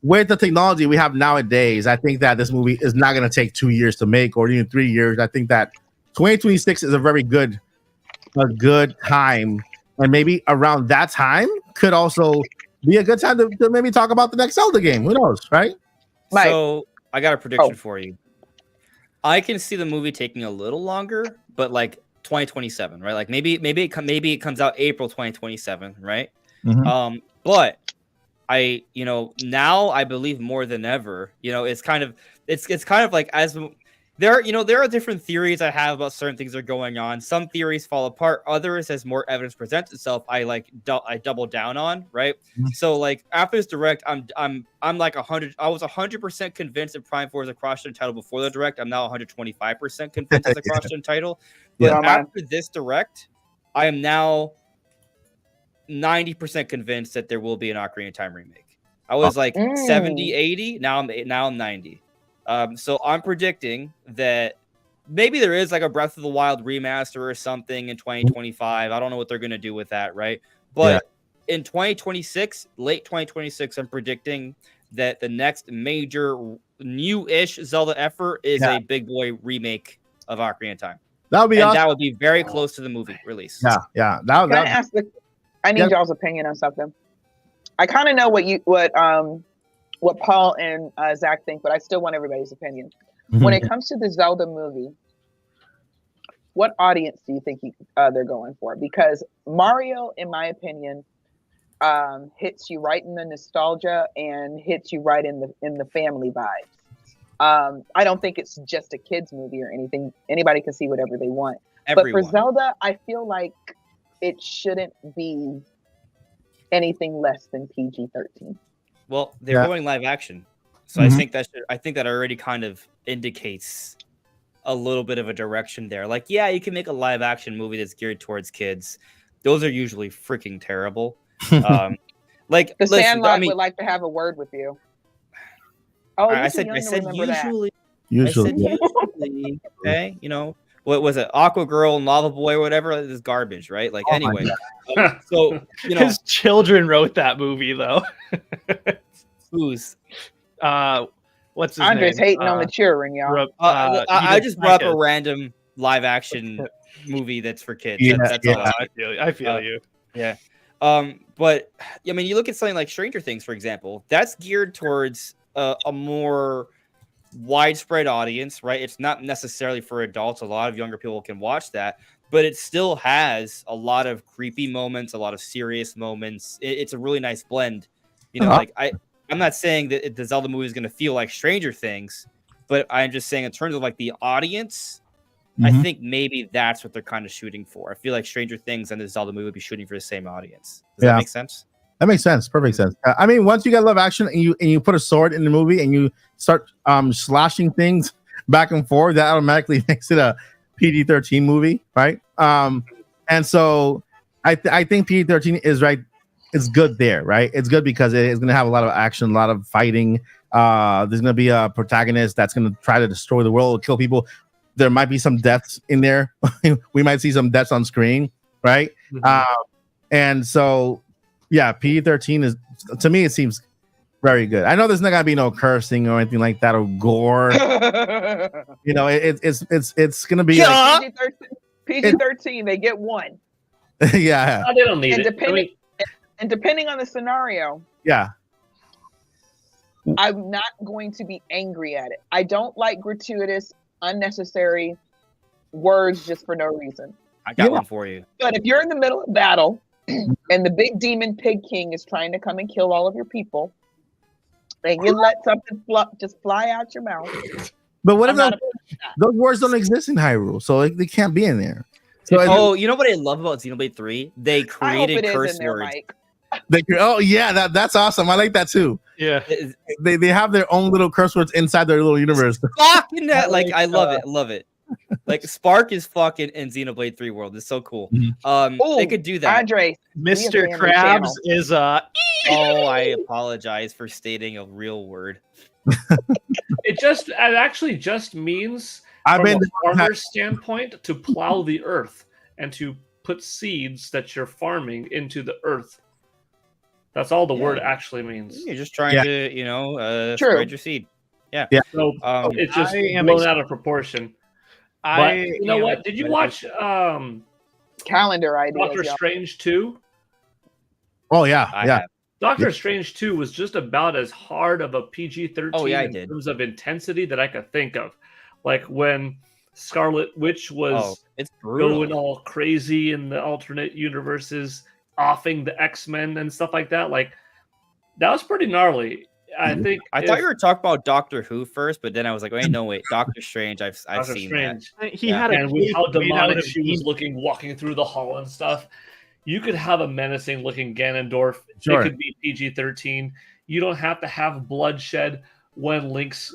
Speaker 2: With the technology we have nowadays, I think that this movie is not going to take 2 years to make or even 3 years. I think that 2026 is a very good time, and maybe around that time could also be a good time to maybe talk about the next Zelda game. Who knows, right?
Speaker 5: So I got a prediction for you. I can see the movie taking a little longer, but like 2027, right? Like maybe it comes out April 2027, right?
Speaker 2: Mhm.
Speaker 5: But now I believe more than ever, it's kind of like as there are different theories I have about certain things that are going on. Some theories fall apart, others, as more evidence presents itself, I double down on, right?
Speaker 2: Mhm.
Speaker 5: So like after this direct, I'm like 100. I was 100% convinced that Prime 4 is a cross-gen title before the direct. I'm now 125% convinced it's a cross-gen title. But
Speaker 4: Yeah.
Speaker 5: after this direct, I am now 90% convinced that there will be an Ocarina of Time remake. I was like 70, 80. Now I'm 90. So I'm predicting that maybe there is like a Breath of the Wild remaster or something in 2025. I don't know what they're gonna do with that, right? But in 2026, late 2026, I'm predicting that the next major new-ish Zelda effort is a big boy remake of Ocarina of Time.
Speaker 2: That would be awesome.
Speaker 5: That would be very close to the movie release.
Speaker 2: Yeah.
Speaker 4: Can I ask I need y'all's opinion on something. I kind of know what Paul and Zach think, but I still want everybody's opinion. When it comes to the Zelda movie, what audience do you think they're going for? Because Mario, in my opinion, hits you right in the nostalgia and hits you right in the family vibes. I don't think it's just a kids movie or anything. Anybody can see whatever they want. But for Zelda, I feel like it shouldn't be anything less than PG-13.
Speaker 5: Well, they're going live action, so I think that already kind of indicates a little bit of a direction there. Like, yeah, you can make a live action movie that's geared towards kids. Those are usually freaking terrible. Like
Speaker 4: The Sandlot would like to have a word with you. Oh,
Speaker 5: I said usually. Okay, what was it? Aqua Girl and Lava Boy or whatever is garbage, right? Like anyway. So
Speaker 6: his children wrote that movie though.
Speaker 5: Who's
Speaker 6: what's his
Speaker 4: Andre's
Speaker 6: name?
Speaker 4: hating on the children, y'all.
Speaker 5: I just brought up a random live action movie that's for kids. That's all.
Speaker 6: I feel you.
Speaker 5: Yeah. But I mean, you look at something like Stranger Things, for example. That's geared towards a more widespread audience, right? It's not necessarily for adults. A lot of younger people can watch that, but it still has a lot of creepy moments, a lot of serious moments. It's a really nice blend. Like I'm not saying that the Zelda movie is going to feel like Stranger Things, but I'm just saying in terms of like the audience, I think maybe that's what they're kind of shooting for. I feel like Stranger Things and the Zelda movie would be shooting for the same audience. Does that make sense?
Speaker 2: That makes sense. Perfect sense. I mean, once you get live action and you put a sword in the movie and you start slashing things back and forth, that automatically makes it a PG-13 movie, right? And so I think PG-13 is right. It's good there, right? It's good because it's going to have a lot of action, a lot of fighting. There's going to be a protagonist that's going to try to destroy the world, kill people. There might be some deaths in there. We might see some deaths on screen, right? And so, yeah, PG-13 is, to me, it seems very good. I know there's not gonna be no cursing or anything like that or gore. It's gonna be like,
Speaker 4: PG-13. They get one.
Speaker 2: Yeah.
Speaker 3: They don't need it.
Speaker 4: And depending on the scenario,
Speaker 2: yeah,
Speaker 4: I'm not going to be angry at it. I don't like gratuitous, unnecessary words just for no reason.
Speaker 5: I got one for you.
Speaker 4: But if you're in the middle of battle and the big demon pig king is trying to come and kill all of your people, and you let something just fly out your mouth.
Speaker 2: But what if those words don't exist in Hyrule, so they can't be in there?
Speaker 5: So you know what I love about Xenoblade 3? They created curse words.
Speaker 2: That's awesome. I like that too.
Speaker 6: Yeah,
Speaker 2: they have their own little curse words inside their little universe.
Speaker 5: Fucking that! Like I love it. Like Spark is fucking in Xenoblade 3 world. It's so cool. They could do that.
Speaker 4: Andre,
Speaker 6: Mr. Krabs is
Speaker 5: Oh, I apologize for stating a real word.
Speaker 3: It actually just means from a farmer's standpoint to plow the earth and to put seeds that you're farming into the earth. That's all the word actually means.
Speaker 5: You're just trying to, spread your seed. Yeah.
Speaker 3: So it's just blown out of proportion. You know what? Did you watch
Speaker 4: calendar ideas?
Speaker 3: Doctor Strange 2?
Speaker 2: Oh yeah.
Speaker 3: Doctor Strange 2 was just about as hard of a PG-13 in terms of intensity that I could think of. Like when Scarlet Witch was
Speaker 5: it's brutal.
Speaker 3: going all crazy in the alternate universes, offing the X-Men and stuff like that. Like, that was pretty gnarly. I think
Speaker 5: I thought you were talking about Doctor Who first, but then I was like, wait, no, wait, Doctor Strange. I've
Speaker 3: Doctor
Speaker 5: seen
Speaker 3: Strange.
Speaker 6: He had a
Speaker 3: And with how
Speaker 6: cape made out
Speaker 3: demonic
Speaker 6: of
Speaker 3: she was looking, walking through the hall and stuff, you could have a menacing looking Ganondorf.
Speaker 2: Sure.
Speaker 3: It could be PG-13. You don't have to have bloodshed when Link's,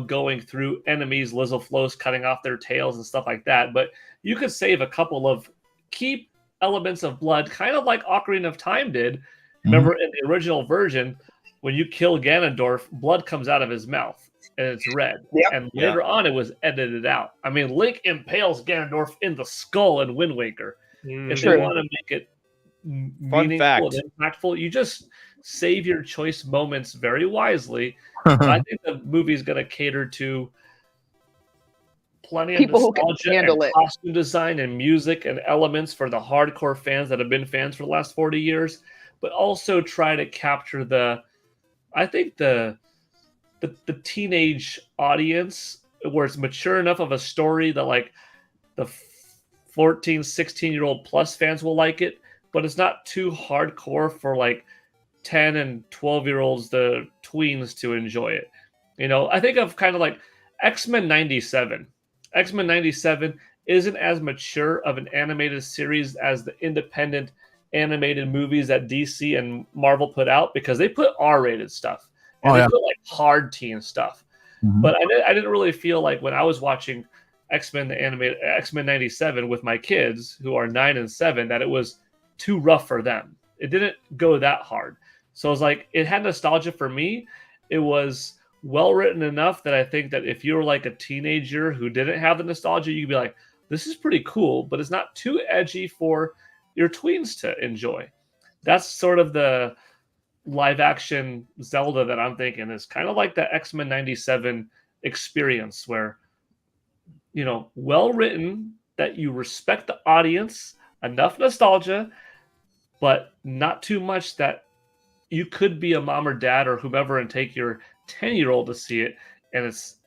Speaker 3: going through enemies, Lizalfos cutting off their tails and stuff like that. But you could save a couple of key elements of blood, kind of like Ocarina of Time did. Remember in the original version, when you kill Ganondorf, blood comes out of his mouth and it's red.
Speaker 4: Yep.
Speaker 3: And later on, it was edited out. I mean, Link impales Ganondorf in the skull in Wind Waker. If they
Speaker 4: True.
Speaker 3: want to make it
Speaker 5: Fun fact.
Speaker 3: meaningful and impactful, you just save your choice moments very wisely. I think the movie's going to cater to plenty of
Speaker 4: People who can
Speaker 3: nostalgia
Speaker 4: handle
Speaker 3: and
Speaker 4: it.
Speaker 3: costume design and music and elements for the hardcore fans that have been fans for the last 40 years, but also try to capture the teenage audience where it's mature enough of a story that like the 14, 16-year-old plus fans will like it, but it's not too hardcore for like 10 and 12-year-olds, the tweens, to enjoy it. I think of kind of like X-Men 97. X-Men 97 isn't as mature of an animated series as the independent animated movies that DC and Marvel put out, because they put R-rated stuff and they put like hard teen stuff. But I didn't really feel like when I was watching X-Men the animated X-Men 97 with my kids who are 9 and 7 that it was too rough for them. It didn't go that hard. So I was like, it had nostalgia for me. It was well written enough that I think that if you were like a teenager who didn't have the nostalgia, you'd be like, this is pretty cool, but it's not too edgy for your tweens to enjoy. That's sort of the live action Zelda that I'm thinking is kind of like the X-Men 97 experience where, well written, that you respect the audience, enough nostalgia, but not too much that you could be a mom or dad or whomever and take your 10-year-old to see it, and it's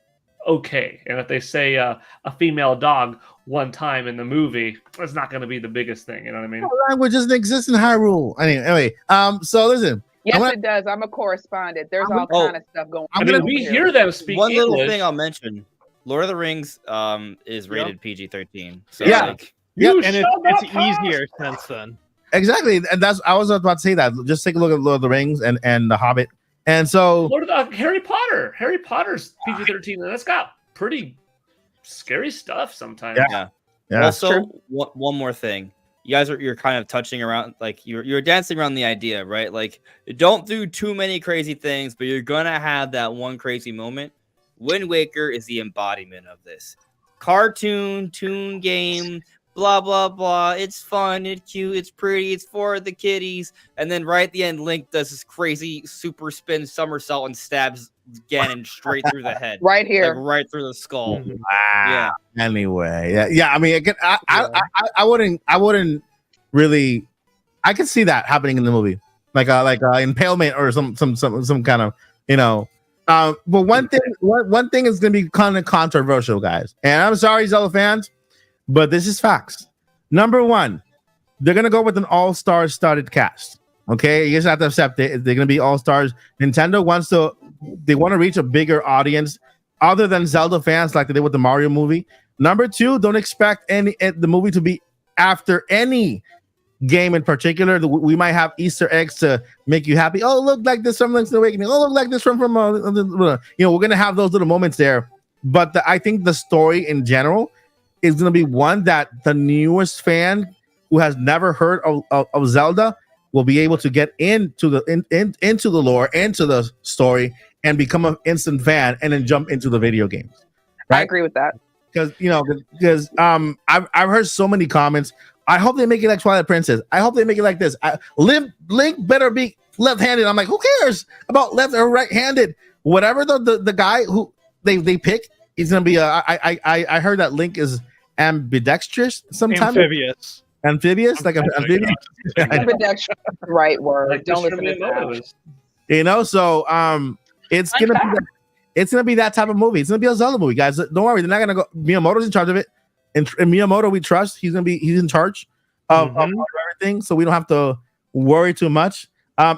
Speaker 3: okay. And if they say a female dog one time in the movie, it's not going to be the biggest thing. You know what I mean?
Speaker 2: Language doesn't exist in Hyrule. Anyway, so listen.
Speaker 4: Yes, it does. I'm a correspondent. There's all kind of stuff going on.
Speaker 3: I mean, we hear them speak
Speaker 5: One
Speaker 3: English.
Speaker 5: little thing I'll mention: Lord of the Rings is rated PG-13. So
Speaker 2: Yeah.
Speaker 5: like,
Speaker 6: and it's easier since then.
Speaker 2: Exactly, and I was about to say that. Just take a look at Lord of the Rings and The Hobbit, and so
Speaker 3: Harry Potter. Harry Potter's PG-13, and that's got pretty scary stuff sometimes.
Speaker 2: Yeah.
Speaker 5: Also, one more thing. You guys you're kind of touching around, like you're dancing around the idea, right? Like, don't do too many crazy things, but you're gonna have that one crazy moment. Wind Waker is the embodiment of this. Cartoon, tune game, blah blah blah. It's fun, it's cute, it's pretty, it's for the kiddies. And then right at the end, Link does this crazy super spin somersault and stabs Ganon straight through the head,
Speaker 4: Right here.
Speaker 5: like right through the skull.
Speaker 2: Wow.
Speaker 5: Yeah.
Speaker 2: Anyway, yeah. I mean, again, I wouldn't really. I could see that happening in the movie, like impalement or some kind of, But one thing is going to be kind of controversial, guys. And I'm sorry, Zelda fans, but this is facts. Number one, they're going to go with an all-star studded cast. Okay, you just have to accept it. They're going to be all-stars. Nintendo want to reach a bigger audience other than Zelda fans, like they did with the Mario movie. Number two, don't expect the movie to be after any game in particular. We might have Easter eggs to make you happy. Oh, look like this from Link's Awakening. Oh, look like this from we're gonna have those little moments there. But I think the story in general is gonna be one that the newest fan who has never heard of Zelda will be able to get into the into the lore, into the story, and become an instant fan, and then jump into the video games. Right?
Speaker 4: I agree with that.
Speaker 2: Because I've heard so many comments. I hope they make it like Twilight Princess. I hope they make it like this. Link better be left-handed. I'm like, who cares about left or right-handed? Whatever the guy who they pick is gonna be. I heard that Link is ambidextrous sometimes. Amphibious, like amphibious.
Speaker 4: Ambidextrous, right word.
Speaker 3: Like
Speaker 4: Don't
Speaker 3: this
Speaker 4: listen to
Speaker 3: from
Speaker 4: that.
Speaker 3: Motos.
Speaker 2: So it's gonna be. It's gonna be that type of movie. It's gonna be a Zelda movie, guys. Don't worry, they're not gonna go. Miyamoto's in charge of it, and Miyamoto we trust. He's in charge of everything, so we don't have to worry too much.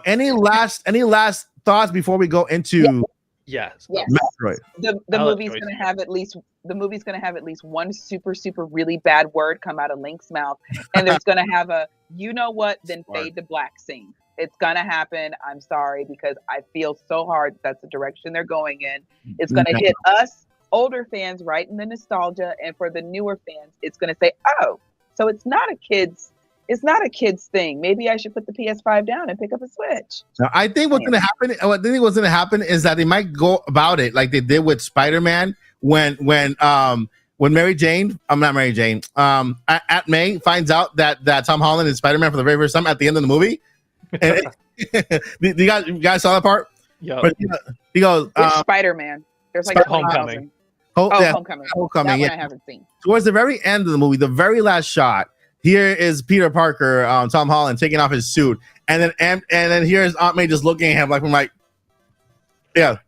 Speaker 2: Any last thoughts before we go into
Speaker 6: Yes.
Speaker 2: Metroid?
Speaker 4: The movie's gonna have at least one super really bad word come out of Link's mouth, and there's gonna have a then fade to black scene. It's gonna happen. I'm sorry, because I feel so hard that's the direction they're going in. It's gonna hit us older fans right in the nostalgia, and for the newer fans, it's gonna say, "Oh, so it's not a kid's thing. Maybe I should put the PS5 down and pick up a Switch."
Speaker 2: Now, I think what's gonna happen. What I think what's gonna happen is that they might go about it like they did with Spider-Man when Mary Jane, not Mary Jane, Aunt May finds out that Tom Holland is Spider-Man for the very first time at the end of the movie. And you guys saw that part?
Speaker 6: Yeah.
Speaker 2: He goes,
Speaker 4: Spider-Man. There's like
Speaker 6: Homecoming.
Speaker 4: Homecoming.
Speaker 2: Homecoming.
Speaker 4: That one I haven't seen.
Speaker 2: Towards the very end of the movie, the very last shot, here is Peter Parker, Tom Holland, taking off his suit, and then here's Aunt May just looking at him like, yeah.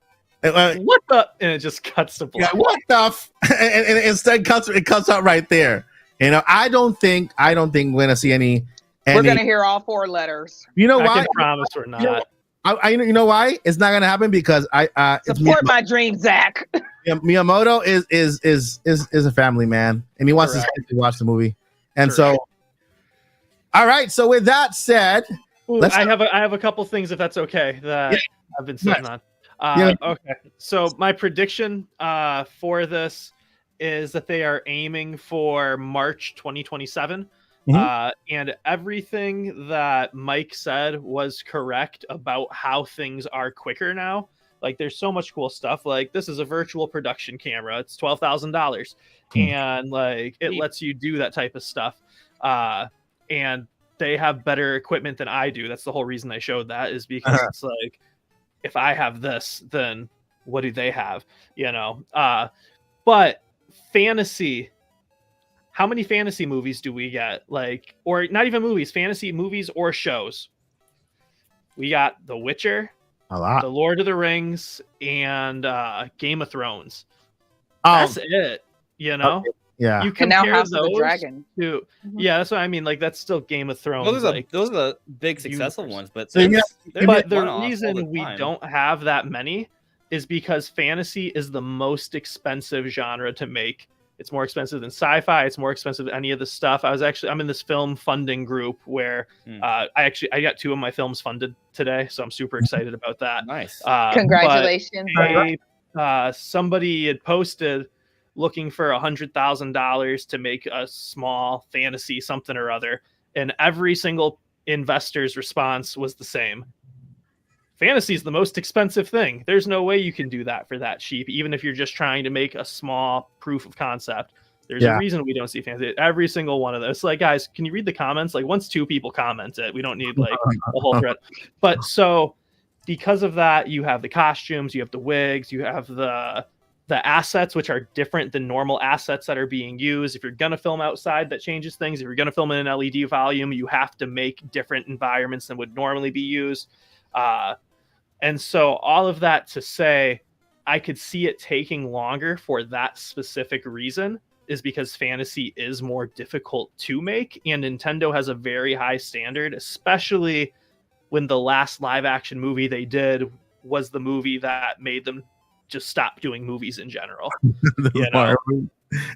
Speaker 6: What the? And it just cuts to black.
Speaker 2: Yeah, what the? And instead it cuts out right there. I don't think we're gonna see any.
Speaker 4: We're gonna hear all 4 letters.
Speaker 2: You know why?
Speaker 6: I can promise we're not.
Speaker 2: You know why? It's not gonna happen because
Speaker 4: support my dream, Zach.
Speaker 2: Miyamoto is a family man, and he wants his kids to watch the movie. And so, all right. So with that said,
Speaker 6: I have a couple things, if that's okay, that I've been sitting on. Okay. So my prediction for this is that they are aiming for March 2027. And everything that Mike said was correct about how things are quicker now. Like, there's so much cool stuff. Like, this is a virtual production camera. It's $12,000, and like it lets you do that type of stuff. And they have better equipment than I do. That's the whole reason I showed that, is because it's like, if I have this, then what do they have? But fantasy. How many fantasy movies do we get? Like, or not even movies, fantasy movies or shows? We got The Witcher,
Speaker 2: a lot,
Speaker 6: The Lord of the Rings, and Game of Thrones.
Speaker 2: Oh.
Speaker 6: That's it.
Speaker 2: Yeah.
Speaker 6: You
Speaker 4: can now House
Speaker 6: those
Speaker 4: of the Dragon.
Speaker 6: To, yeah, that's what I mean. Like, that's still Game of Thrones.
Speaker 5: Those are the big successful ones, but
Speaker 6: but the reason we don't have that many is because fantasy is the most expensive genre to make. It's more expensive than sci-fi. It's more expensive than any of the stuff. I'm in this film funding group where I got 2 of my films funded today, so I'm super excited about that.
Speaker 5: Nice.
Speaker 4: Congratulations.
Speaker 6: Somebody had posted looking for $100,000 to make a small fantasy something or other, and every single investor's response was the same. Fantasy is the most expensive thing. There's no way you can do that for that cheap, even if you're just trying to make a small proof of concept. There's a reason we don't see fantasy. Every single one of those. Like, guys, can you read the comments? Like, once 2 people comment it, we don't need like a whole thread. But so because of that, you have the costumes, you have the wigs, you have the assets, which are different than normal assets that are being used. If you're going to film outside, that changes things. If you're going to film in an LED volume, you have to make different environments than would normally be used. And so all of that to say, I could see it taking longer for that specific reason, is because fantasy is more difficult to make, and Nintendo has a very high standard, especially when the last live action movie they did was the movie that made them just stop doing movies in general.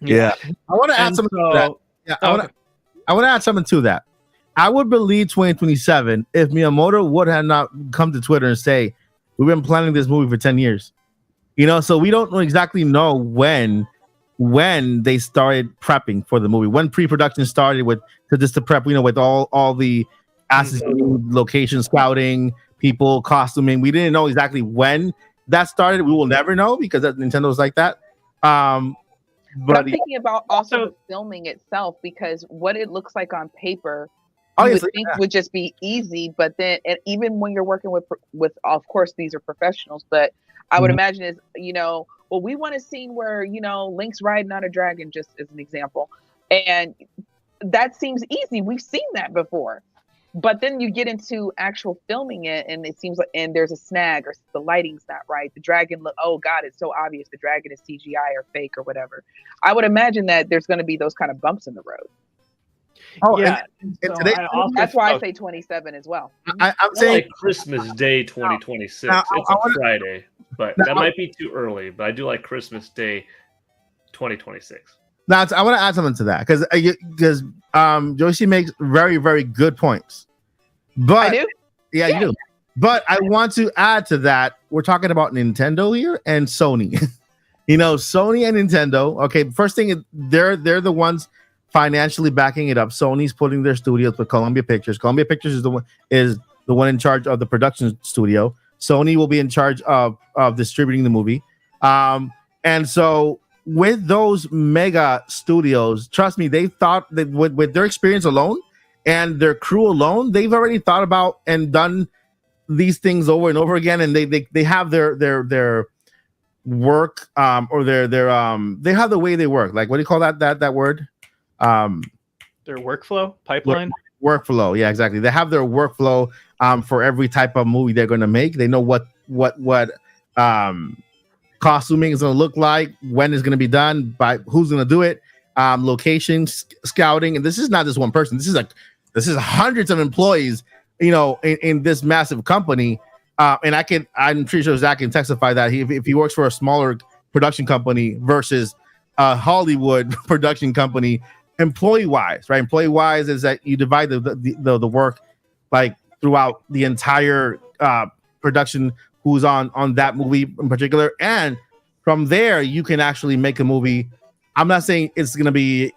Speaker 2: Yeah. I want to add something to that. Yeah, I want to add something to that. I would believe 2027 if Miyamoto would have not come to Twitter and say, we've been planning this movie for 10 years. So we don't exactly know when they started prepping for the movie, when pre-production started with to prep, with all the assets, location scouting, people, costuming. We didn't know exactly when that started. We will never know because Nintendo's like that. But
Speaker 4: I'm thinking about also the filming itself, because what it looks like on paper, you would think would just be easy, but then, and even when you're working with, of course, these are professionals, but I would imagine is, well, we want a scene where, Link's riding on a dragon, just as an example. And that seems easy. We've seen that before. But then you get into actual filming it, and it seems like, and there's a snag, or the lighting's not right. The dragon look, oh God, it's so obvious the dragon is CGI or fake or whatever. I would imagine that there's going to be those kind of bumps in the road.
Speaker 2: Oh,
Speaker 6: Yeah.
Speaker 2: and
Speaker 6: So
Speaker 2: today,
Speaker 6: I also
Speaker 4: That's why I
Speaker 6: felt-
Speaker 4: say 27 as well.
Speaker 2: I'm
Speaker 3: Not
Speaker 2: saying
Speaker 3: like Christmas Day 2026.
Speaker 2: Now,
Speaker 3: It's
Speaker 2: I
Speaker 3: a
Speaker 2: wanna-
Speaker 3: Friday, but that might be too early. But I do like Christmas Day 2026.
Speaker 2: now I want to add something to that because Joshi makes very, very good points. But
Speaker 4: I do.
Speaker 2: Yeah, you do. But I want to add to that. We're talking about Nintendo here and Sony. Sony and Nintendo. Okay, first thing, they're the ones financially backing it up. Sony's putting their studios with Columbia Pictures. Columbia Pictures is the one in charge of the production studio. Sony will be in charge of distributing the movie. And so with those mega studios, trust me, they thought that with their experience alone and their crew alone, they've already thought about and done these things over and over again. And they have their work or their they have the way they work. Like, what do you call that word?
Speaker 6: their workflow pipeline.
Speaker 2: Workflow. Yeah, exactly. They have their workflow for every type of movie they're going to make. They know what costuming is going to look like, when it's going to be done, by who's going to do it, location scouting. And this is not just one person. This is hundreds of employees, in this massive company. And I'm pretty sure Zach can testify that if he works for a smaller production company versus a Hollywood production company, employee-wise, right? Employee-wise is that you divide the work like throughout the entire production, who's on that movie in particular, and from there you can actually make a movie. I'm not saying it's gonna be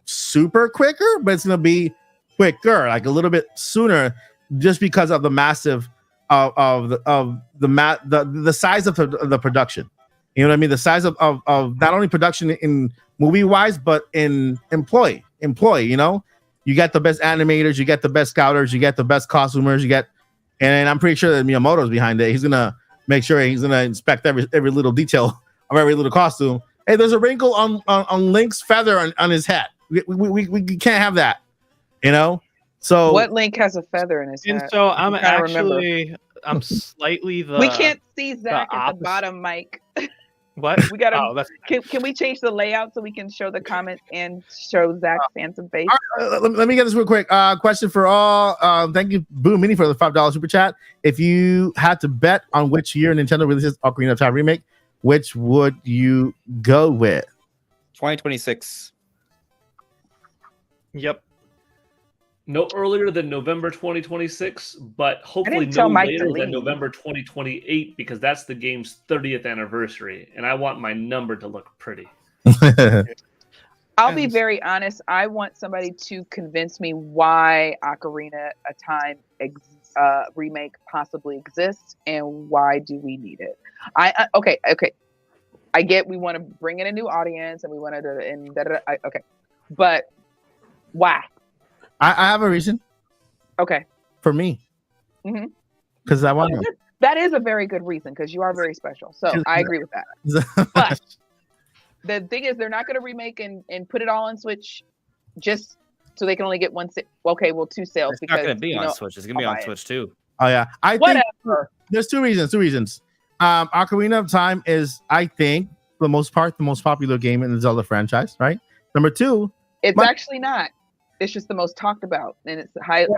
Speaker 2: super quicker, but it's gonna be quicker, like a little bit sooner, just because of the massive of the size of the production. You know what I mean? The size of not only production in movie wise, but in employee. You get the best animators, you get the best scouters, you get the best costumers, and I'm pretty sure that Miyamoto's behind it. He's gonna make sure he's gonna inspect every little detail of every little costume. Hey, there's a wrinkle on Link's feather on his hat. We can't have that. So
Speaker 4: What Link has a feather in his
Speaker 6: And
Speaker 4: hat?
Speaker 6: so I'm
Speaker 4: trying to remember.
Speaker 6: I'm slightly the.
Speaker 4: We can't see Zach at the
Speaker 6: opposite.
Speaker 4: bottom, Mike.
Speaker 6: What?
Speaker 4: We gotta.
Speaker 6: Oh, that's
Speaker 4: Can we change the layout so we can show the comments and show Zach's handsome face?
Speaker 2: let me get this real quick. Question for all. Thank you, Boom Mini, for the $5 super chat. If you had to bet on which year Nintendo releases Ocarina of Time remake, which would you go with?
Speaker 5: 2026.
Speaker 6: Yep.
Speaker 3: No earlier than November 2026, but hopefully
Speaker 4: didn't
Speaker 3: no
Speaker 4: tell Mike to
Speaker 3: later than
Speaker 4: leave.
Speaker 3: November 2028, because that's the game's 30th anniversary, and I want my number to look pretty.
Speaker 4: I'll be
Speaker 6: And-
Speaker 4: very honest. I want somebody to convince me why Ocarina of Time remake possibly exists and why do we need it. Okay. I get we want to bring in a new audience and we want to okay, but why?
Speaker 2: I have a reason
Speaker 4: Okay,
Speaker 2: for me.
Speaker 4: Mhm.
Speaker 2: Because I want
Speaker 4: that is a very good reason because you are very special. So I agree with that.
Speaker 2: to.
Speaker 4: But the thing is, they're not going to remake and put it all on Switch just so they can only get one. Okay, well, 2 sales
Speaker 5: It's
Speaker 4: because
Speaker 5: not going to be on
Speaker 4: you know,
Speaker 5: Switch. It's going to be
Speaker 4: I'll
Speaker 5: on
Speaker 4: buy it.
Speaker 5: Switch too.
Speaker 2: Oh yeah, I think
Speaker 4: whatever.
Speaker 2: there's two reasons. Ocarina of Time is, I think, for the most part, the most popular game in the Zelda franchise. Right. Number 2,
Speaker 4: It's
Speaker 2: My-
Speaker 4: actually not. It's just the most talked about, and it's highly,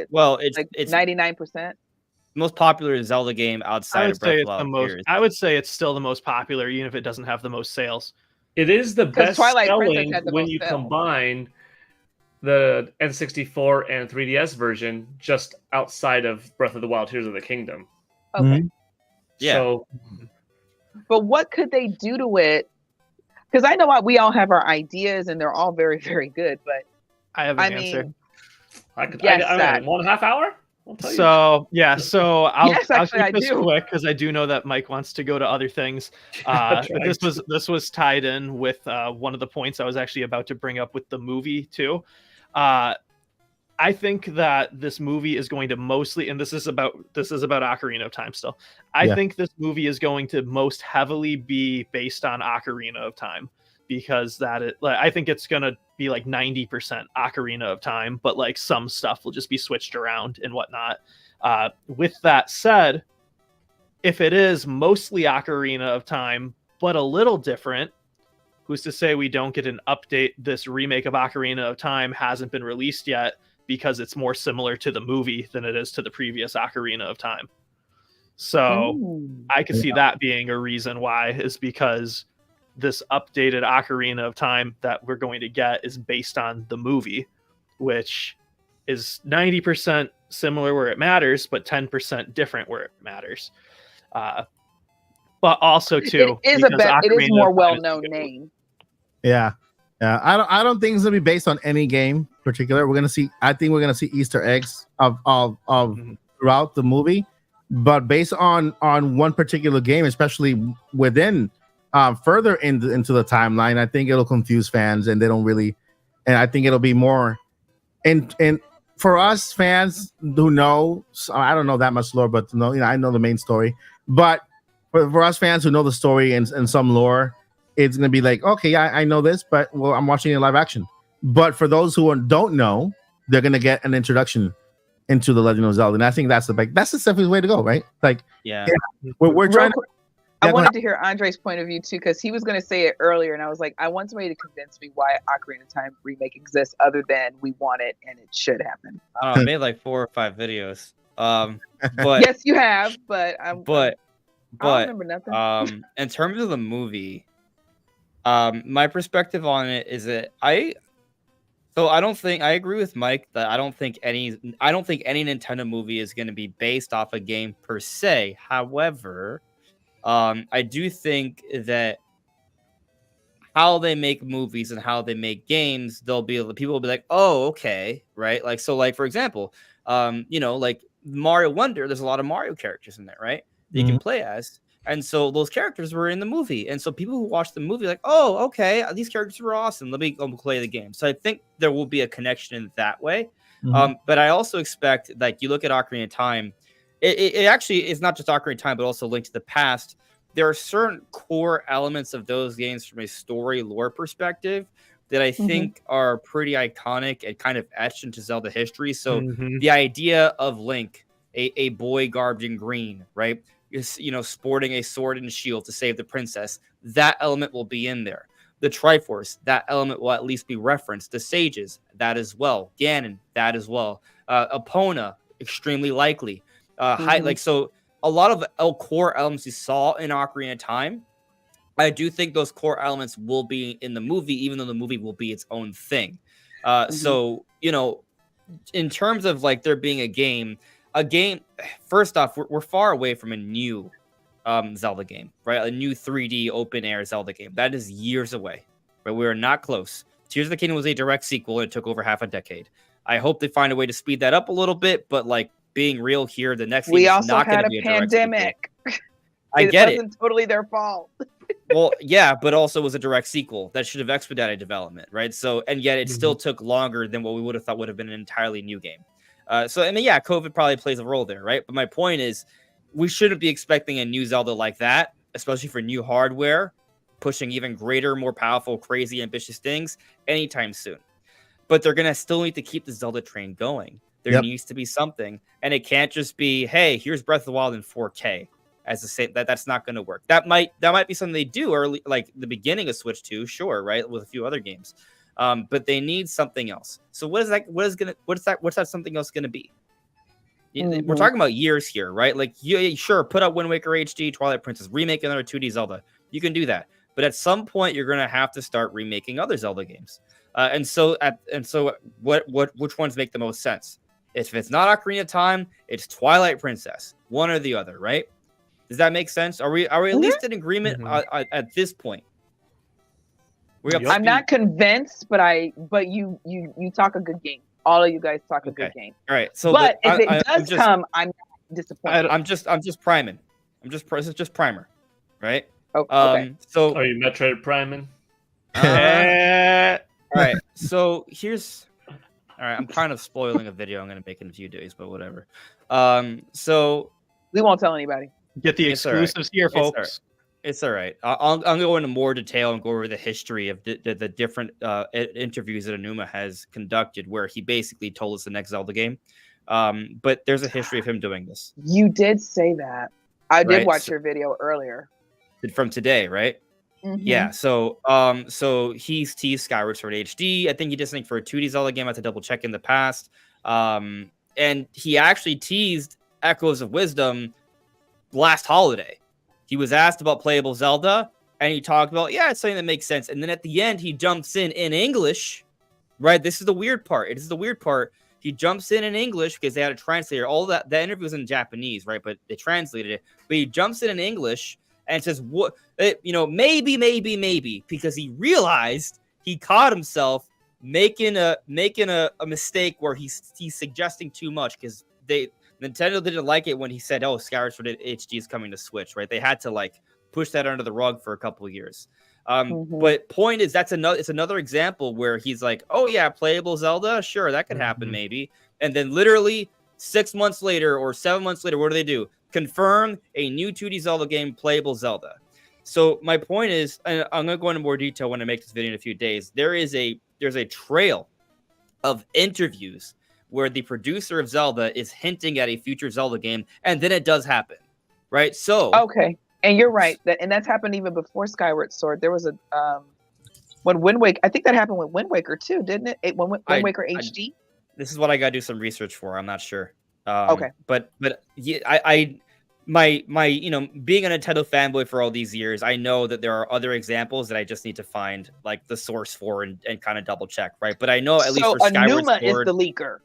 Speaker 5: Well, it's
Speaker 4: like
Speaker 5: it's
Speaker 4: 99%.
Speaker 5: the most popular Zelda game
Speaker 6: I
Speaker 5: outside
Speaker 6: would
Speaker 5: of Breath
Speaker 6: say
Speaker 5: of
Speaker 6: it's
Speaker 5: the
Speaker 6: the
Speaker 5: Wild.
Speaker 6: most.
Speaker 5: Period.
Speaker 6: I would say it's still the most popular, even if it doesn't have the most sales.
Speaker 3: It is the
Speaker 4: 'Cause
Speaker 3: best
Speaker 4: Twilight Princess
Speaker 3: selling
Speaker 4: had the
Speaker 3: when
Speaker 4: most
Speaker 3: you
Speaker 4: sales.
Speaker 3: combine the N64 and 3DS version just outside of Breath of the Wild, Tears of the Kingdom.
Speaker 4: Okay,
Speaker 5: Yeah.
Speaker 3: So
Speaker 4: but what could they do to it? Because I know we all have our ideas, and they're all very, very good. But
Speaker 6: I have an
Speaker 4: I
Speaker 6: answer.
Speaker 4: mean,
Speaker 3: I could,
Speaker 4: Yes,
Speaker 3: I
Speaker 4: Zach.
Speaker 3: don't know, 1.5 hour? I'll tell you.
Speaker 6: So yeah, so I'll,
Speaker 4: Yes,
Speaker 6: I'll
Speaker 4: actually, I
Speaker 6: keep this
Speaker 4: do.
Speaker 6: quick because I do know that Mike wants to go to other things.
Speaker 3: That's right.
Speaker 6: This was tied in with one of the points I was actually about to bring up with the movie too. I think that this movie is going to mostly, and this is about Ocarina of Time still. I
Speaker 2: Yeah.
Speaker 6: think this movie is going to most heavily be based on Ocarina of Time because I think it's gonna be like 90% Ocarina of Time, but like some stuff will just be switched around and whatnot. With that said, if it is mostly Ocarina of Time, but a little different, who's to say we don't get an update? This remake of Ocarina of Time hasn't been released yet because it's more similar to the movie than it is to the previous Ocarina of Time. So I could see that being a reason why, is because this updated Ocarina of Time that we're going to get is based on the movie, which is 90% similar where it matters, but 10% different where it matters. But also too,
Speaker 4: it is more well-known name.
Speaker 2: Yeah. I don't think it's gonna be based on any game in particular. I think we're gonna see Easter eggs of throughout the movie, but based on one particular game, especially within further into the timeline, I think it'll confuse fans, and they don't really. And I think it'll be more, and for us fans who know, I don't know that much lore, but I know the main story. But for us fans who know the story and some lore, it's gonna be like, okay, I know this, but I'm watching it in live action. But for those who don't know, they're gonna get an introduction into the Legend of Zelda, and I think that's the safest way to go, right? Like, we're trying.
Speaker 4: I wanted to hear Andre's point of view too, because he was going to say it earlier, and I was like, I want somebody to convince me why Ocarina of Time remake exists, other than we want it and it should happen.
Speaker 5: I made like 4 or 5 videos. But
Speaker 4: yes, you have, but I don't remember nothing.
Speaker 5: In terms of the movie, my perspective on it is that I agree with Mike that I don't think any Nintendo movie is going to be based off a game per se. However, I do think that how they make movies and how they make games, people will be like, oh, okay, right? Like, so, like, for example, like Mario Wonder, there's a lot of Mario characters in there, right? That you can play as. And so those characters were in the movie. And so people who watch the movie like, oh, okay, these characters were awesome. Let me go play the game. So I think there will be a connection in that way. But I also expect, like, you look at Ocarina of Time, it actually is not just Ocarina of Time, but also Link to the Past. There are certain core elements of those games from a story lore perspective that I think are pretty iconic and kind of etched into Zelda history. So the idea of Link, a boy garbed in green, right? Sporting a sword and shield to save the princess, that element will be in there. The Triforce, that element will at least be referenced. The Sages, that as well. Ganon, that as well. Epona, extremely likely. So a lot of core elements you saw in Ocarina of Time, I do think those core elements will be in the movie, even though the movie will be its own thing. So, in terms of like there being a game, first off, we're far away from a new Zelda game, right? A new 3D open air Zelda game. That is years away, but we are not close. Tears of the Kingdom was a direct sequel, and it took over half a decade. I hope they find a way to speed that up a little bit, but like being real here, the next game is not going to be a direct
Speaker 4: pandemic.
Speaker 5: I get it.
Speaker 4: It wasn't totally their fault.
Speaker 5: Well, yeah, but also was a direct sequel that should have expedited development, right? So, and yet it still took longer than what we would have thought would have been an entirely new game. COVID probably plays a role there, right? But my point is, we shouldn't be expecting a new Zelda like that, especially for new hardware, pushing even greater, more powerful, crazy, ambitious things anytime soon. But they're going to still need to keep the Zelda train going. There needs to be something, and it can't just be, hey, here's Breath of the Wild in 4K. As to say that's not going to work. That might be something they do early, like the beginning of Switch 2, sure, right, with a few other games. But they need something else. So what's that something else going to be? We're talking about years here, right? Like, sure, put out Wind Waker HD, Twilight Princess, remake another 2D Zelda. You can do that, but at some point you're going to have to start remaking other Zelda games. Which ones make the most sense? If it's not Ocarina of Time, it's Twilight Princess, one or the other, right? Does that make sense? Are we at least in agreement at this point?
Speaker 4: I'm not convinced, but you talk a good game. All of you guys talk a good game.
Speaker 5: All right. So,
Speaker 4: but if it does come, I'm not disappointed.
Speaker 5: I'm just priming. This is just primer, right?
Speaker 4: Okay.
Speaker 5: So
Speaker 3: are you Metroid priming?
Speaker 5: All right. So all right. I'm kind of spoiling a video I'm going to make in a few days, but whatever. So
Speaker 4: we won't tell anybody.
Speaker 6: Get the exclusives here, folks.
Speaker 5: It's all right. I'll go into more detail and go over the history of the different interviews that Aonuma has conducted, where he basically told us the next Zelda game. But there's a history of him doing this.
Speaker 4: You did say that. I did
Speaker 5: Right,
Speaker 4: watch
Speaker 5: so-
Speaker 4: your video earlier.
Speaker 5: From today, right?
Speaker 4: Mhm.
Speaker 5: Yeah. So he's teased Skyward Sword HD. I think he did something for a 2D Zelda game. I have to double check in the past. And he actually teased Echoes of Wisdom last holiday. He was asked about playable Zelda, and he talked about, yeah, it's something that makes sense. And then at the end, he jumps in English, right? This is the weird part. It is the weird part. He jumps in English because they had a translator. All that interview was in Japanese, right? But they translated it. But he jumps in English and says, "What? Maybe," because he realized he caught himself making a mistake where he's suggesting too much because Nintendo didn't like it when he said, "Oh, Skyward Sword HD is coming to Switch," right? They had to like push that under the rug for a couple of years. But point is, it's another example where he's like, "Oh yeah, playable Zelda, sure, that could happen maybe," and then literally 6 months later or 7 months later, what do? Confirm a new 2D Zelda game, playable Zelda. So my point is, and I'm gonna go into more detail when I make this video in a few days. There's a trail of interviews where the producer of Zelda is hinting at a future Zelda game, and then it does happen, right? So
Speaker 4: Okay, and you're right. And that's happened even before Skyward Sword. There was a when Wind Waker. I think that happened with Wind Waker too, didn't it? Wind Waker HD.
Speaker 5: This is what I gotta do some research for. I'm not sure.
Speaker 4: Okay.
Speaker 5: But yeah, my being a Nintendo fanboy for all these years, I know that there are other examples that I just need to find like the source for and kind of double check, right? But I know at least
Speaker 4: So
Speaker 5: for Skyward
Speaker 4: Aonuma is
Speaker 5: Sword,
Speaker 4: the leaker.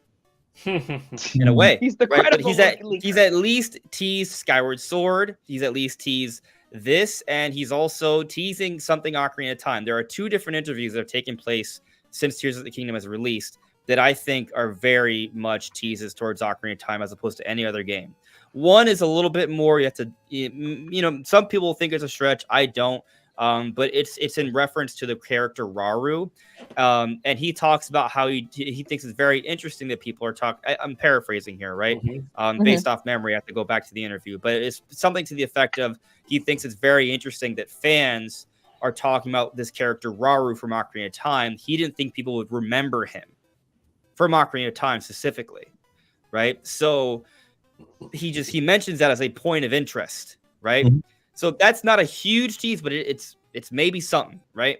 Speaker 5: in a way,
Speaker 4: He's the
Speaker 5: right? But
Speaker 4: credible leaker.
Speaker 5: he's at least teased Skyward Sword. He's at least teased this, and he's also teasing something Ocarina of Time. There are two different interviews that have taken place since Tears of the Kingdom has released that I think are very much teases towards Ocarina of Time as opposed to any other game. One is a little bit more, you have to, some people think it's a stretch. I don't. But it's in reference to the character Rauru. And he talks about how he thinks it's very interesting that people are talking. I'm paraphrasing here, right? Based off memory, I have to go back to the interview. But it's something to the effect of he thinks it's very interesting that fans are talking about this character Rauru from Ocarina of Time. He didn't think people would remember him from Ocarina of Time specifically, right? So he mentions that as a point of interest, right? So that's not a huge tease, but it's maybe something, right?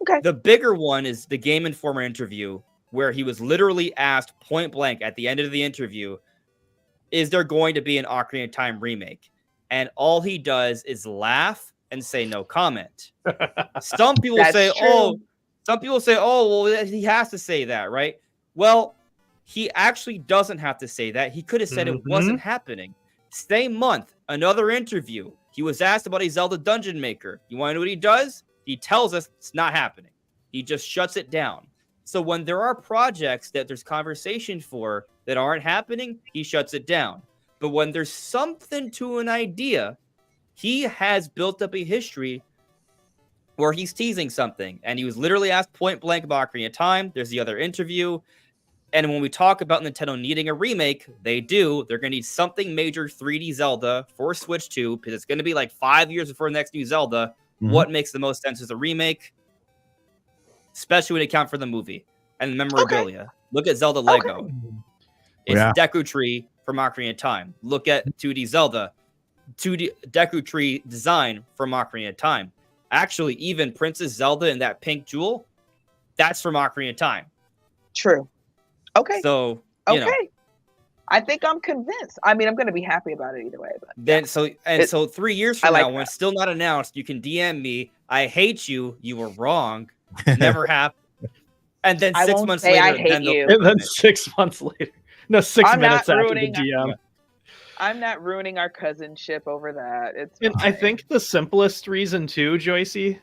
Speaker 4: Okay.
Speaker 5: The bigger one is the Game Informer interview where he was literally asked point blank at the end of the interview, is there going to be an Ocarina of Time remake? And all he does is laugh and say no comment. Some people say,
Speaker 4: true.
Speaker 5: well, he has to say that, right? Well, he actually doesn't have to say that. He could have said it wasn't happening. Same month, another interview. He was asked about a Zelda Dungeon Maker. You want to know what he does? He tells us it's not happening. He just shuts it down. So when there are projects that there's conversation for that aren't happening, he shuts it down. But when there's something to an idea, he has built up a history where he's teasing something. And he was literally asked point blank about Ocarina of Time. There's the other interview. And when we talk about Nintendo needing a remake, they do. They're going to need something major 3D Zelda for Switch 2 because it's going to be like 5 years before the next new Zelda. What makes the most sense is a remake, especially when you account for the movie and the memorabilia. Look at Zelda Lego. It's Deku Tree from Ocarina of Time. Look at 2D Zelda. 2D Deku Tree design from Ocarina of Time. Actually, even Princess Zelda and that pink jewel, that's from Ocarina of Time.
Speaker 4: True. Okay.
Speaker 5: So, you know.
Speaker 4: I think I'm convinced. I mean, I'm going to be happy about it either way. But
Speaker 5: then, so 3 years from now, when
Speaker 4: that.
Speaker 5: it's still not announced, you can DM me. I hate you. You were wrong. Never happened. And then
Speaker 4: I
Speaker 5: 6
Speaker 4: won't
Speaker 5: months
Speaker 4: say
Speaker 5: later,
Speaker 4: I hate
Speaker 5: Nintendo-
Speaker 4: you.
Speaker 6: And then 6 months later. No, 6
Speaker 4: I'm
Speaker 6: minutes
Speaker 4: not
Speaker 6: after the
Speaker 4: ruining-
Speaker 6: DM.
Speaker 4: I'm not ruining our cousinship over that. It's
Speaker 6: And I
Speaker 4: fine.
Speaker 6: think the simplest reason too, Joycey,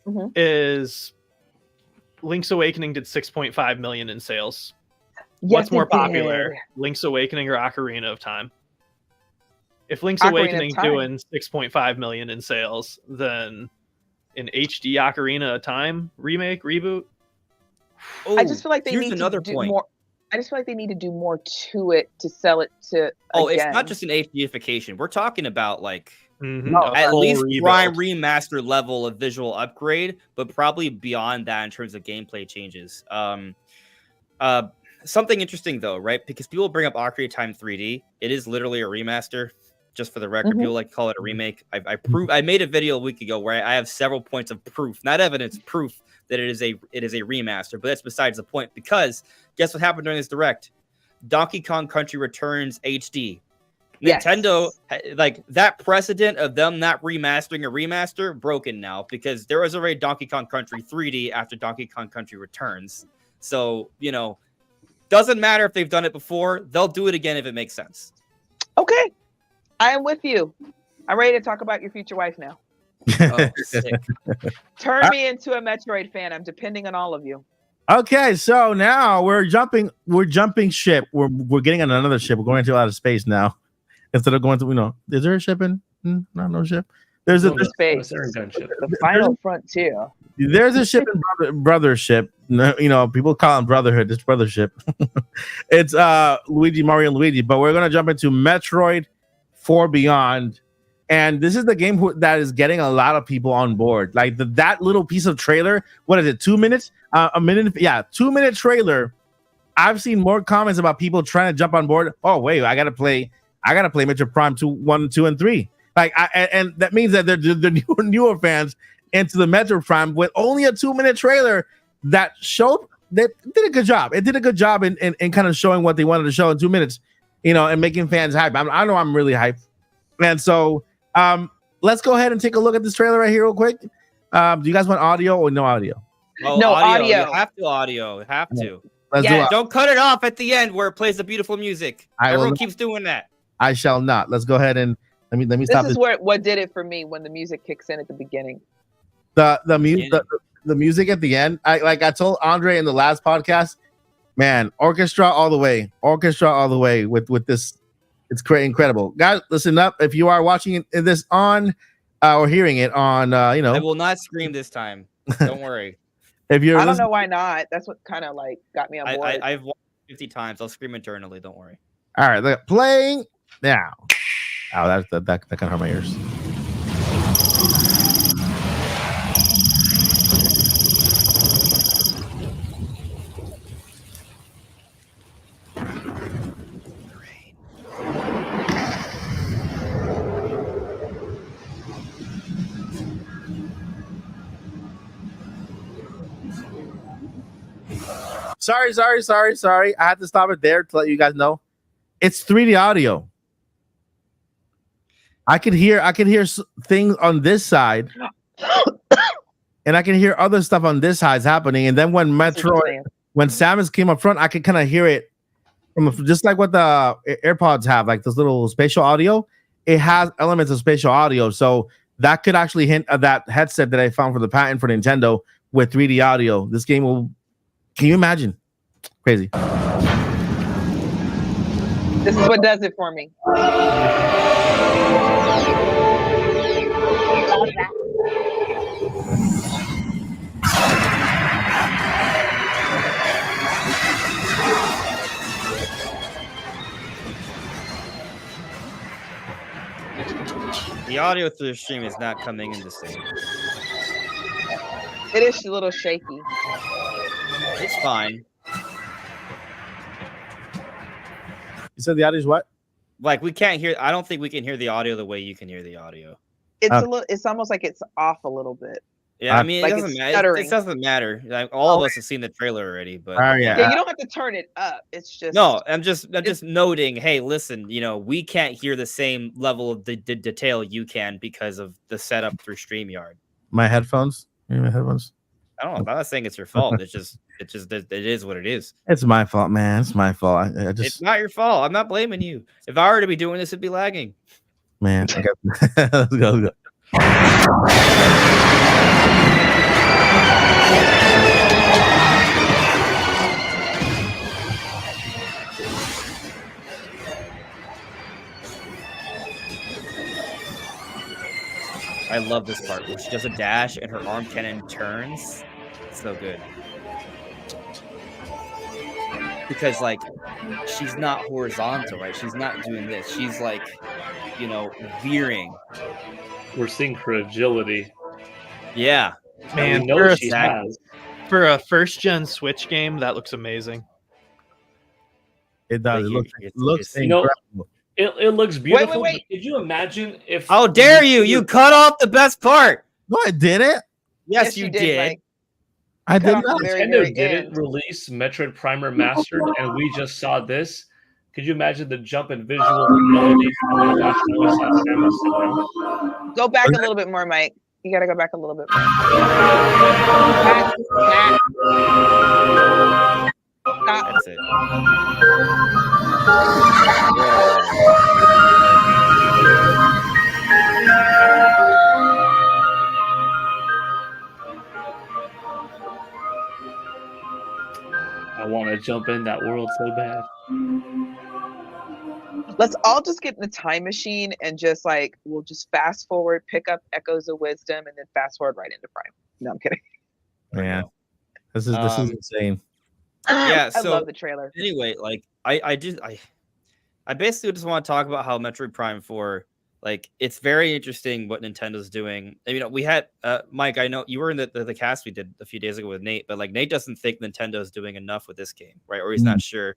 Speaker 4: Mhm.
Speaker 6: is Link's Awakening did 6.5 million in sales.
Speaker 4: Yes,
Speaker 6: What's more
Speaker 4: it did.
Speaker 6: popular, Link's Awakening or Ocarina of Time? If Link's
Speaker 4: Ocarina of
Speaker 6: Awakening
Speaker 4: Time.
Speaker 6: doing 6.5 million in sales, then an HD Ocarina of Time remake reboot.
Speaker 4: I just feel like they
Speaker 5: here's
Speaker 4: need
Speaker 5: another
Speaker 4: to do
Speaker 5: point.
Speaker 4: more. I just feel like they need to do more to it to sell it to.
Speaker 5: Oh,
Speaker 4: again.
Speaker 5: it's not just an HDification. We're talking about like
Speaker 2: No,
Speaker 5: At
Speaker 6: Full
Speaker 5: least
Speaker 6: rebuild.
Speaker 5: Prime remaster level of visual upgrade, but probably beyond that in terms of gameplay changes. Something interesting though, right? Because people bring up Ocarina of Time 3D. It is literally a remaster. Just for the record,
Speaker 4: Mhm.
Speaker 5: people like to call it a remake. I made a video a week ago where I have several points of proof, not evidence, proof that it is a remaster. But that's besides the point, because guess what happened during this direct? Donkey Kong Country Returns HD.
Speaker 4: Yes.
Speaker 5: Nintendo, like that precedent of them not remastering a remaster, broken now, because there was already Donkey Kong Country 3D after Donkey Kong Country Returns. So, doesn't matter if they've done it before, they'll do it again if it makes sense.
Speaker 4: Okay, I am with you. I'm ready to talk about your future wife now.
Speaker 5: Oh, sick.
Speaker 4: Turn me into a Metroid fan. I'm depending on all of you.
Speaker 2: Okay, so now we're jumping ship. We're getting on another ship. We're going into outer space now. Instead of going to, is there a ship in? No ship. There's a
Speaker 4: Space.
Speaker 3: gunship.
Speaker 4: The final frontier.
Speaker 2: there's a ship in Brothership. People call it Brotherhood. It's Brothership. It's Mario and Luigi. But we're gonna jump into Metroid 4 Beyond, and this is the game that is getting a lot of people on board. Like that little piece of trailer. What is it? 2 minutes? A minute? Yeah, 2-minute trailer. I've seen more comments about people trying to jump on board. Oh wait, I gotta play Metroid Prime 1, 2, and 3. Like, and that means that they're newer fans into the Metroid Prime with only a 2-minute trailer that showed that did a good job. It did a good job in kind of showing what they wanted to show in 2 minutes, and making fans hype. I know I'm really hyped, and so let's go ahead and take a look at this trailer right here real quick. Do you guys want audio or no audio?
Speaker 5: Oh,
Speaker 4: No, audio.
Speaker 5: You have to audio. You have to.
Speaker 2: Let's
Speaker 4: Yeah.
Speaker 2: do it.
Speaker 5: Don't cut it off at the end where it plays the beautiful music.
Speaker 2: I will
Speaker 5: Everyone
Speaker 2: not.
Speaker 5: keeps doing that.
Speaker 2: I shall not. Let's go ahead and let me
Speaker 4: This
Speaker 2: stop
Speaker 4: is
Speaker 2: this.
Speaker 4: what did it for me when the music kicks in at the beginning.
Speaker 2: The music at the end. I told Andre in the last podcast, man, orchestra all the way with this. It's incredible, guys. Listen up. If you are watching this on or hearing it on,
Speaker 5: I will not scream this time. Don't worry.
Speaker 2: if you're
Speaker 4: I don't
Speaker 2: listening,
Speaker 4: know why not. That's what kind of like got me on board.
Speaker 5: I've watched it 50 times. I'll scream eternally. Don't worry.
Speaker 2: all right, look, playing now. Oh, that kind of hurt my ears. Sorry. I had to stop it there to let you guys know. It's 3D audio. I could hear things on this side, and I can hear other stuff on this side happening. And then when Samus came up front, I could kind of hear it from just like what the AirPods have, like this little spatial audio. It has elements of spatial audio, so that could actually hint at that headset that I found for the patent for Nintendo with 3D audio. This game will. Can you imagine? Crazy.
Speaker 4: This is what does it for me.
Speaker 5: The audio through the stream is not coming in the same.
Speaker 4: It is a little shaky.
Speaker 5: It's fine.
Speaker 2: You said the audio is what?
Speaker 5: Like we can't hear. I don't think we can hear the audio the way you can hear the audio.
Speaker 4: It's a little. It's almost like it's off a little bit.
Speaker 5: Yeah, I mean,
Speaker 4: Like
Speaker 5: it
Speaker 4: it's
Speaker 5: doesn't matter.
Speaker 4: stuttering.
Speaker 5: It doesn't matter. Like all of us have seen the trailer already, but
Speaker 2: Oh,
Speaker 4: Yeah,
Speaker 2: yeah.
Speaker 4: you don't have to turn it up. It's just
Speaker 5: no, I'm just noting. Hey, listen, we can't hear the same level of the detail you can because of the setup through StreamYard.
Speaker 2: My headphones. You need my headphones.
Speaker 5: I don't know. I'm not saying it's your fault. It is what it is.
Speaker 2: It's my fault, man. It's my fault. I
Speaker 5: It's
Speaker 2: just,
Speaker 5: not your fault. I'm not blaming you. If I were to be doing this, it'd be lagging.
Speaker 2: man. Let's go.
Speaker 5: I love this part where she does a dash and her arm cannon turns. It's so good. Because like she's not horizontal, right? She's not doing this. She's like veering.
Speaker 3: We're seeing her agility.
Speaker 5: Yeah,
Speaker 6: Man,
Speaker 3: we know
Speaker 6: for a,
Speaker 3: she has.
Speaker 6: for a first gen Switch game, that looks amazing.
Speaker 2: It does. It looks
Speaker 5: it's-
Speaker 2: incredible.
Speaker 3: It looks beautiful.
Speaker 4: wait.
Speaker 3: But could you imagine if?
Speaker 5: How dare you? You cut off the best part.
Speaker 2: No, I didn't.
Speaker 5: Yes, you did.
Speaker 4: Mike.
Speaker 2: I
Speaker 4: Cut
Speaker 2: did
Speaker 4: off the
Speaker 2: not.
Speaker 4: very,
Speaker 3: Nintendo
Speaker 4: very
Speaker 3: didn't
Speaker 4: end.
Speaker 3: release Metroid Prime Remastered, and we just saw this. Could you imagine the jump in visual fidelity from the last time we saw Samus and
Speaker 4: Go back a little bit more, Mike. You got to go back a little bit more. Stop.
Speaker 5: That's it.
Speaker 3: I want to jump in that world so bad.
Speaker 4: Let's all just get in the time machine and just we'll just fast forward, pick up Echoes of Wisdom, and then fast forward right into Prime. No, I'm kidding.
Speaker 2: Yeah, this is insane.
Speaker 5: Yeah,
Speaker 4: I
Speaker 5: so-
Speaker 4: love the trailer.
Speaker 5: Anyway, I basically just want to talk about how Metroid Prime 4, it's very interesting what Nintendo's doing. And, we had Mike, I know you were in the cast we did a few days ago with Nate, but Nate doesn't think Nintendo's doing enough with this game, right? Or he's not sure.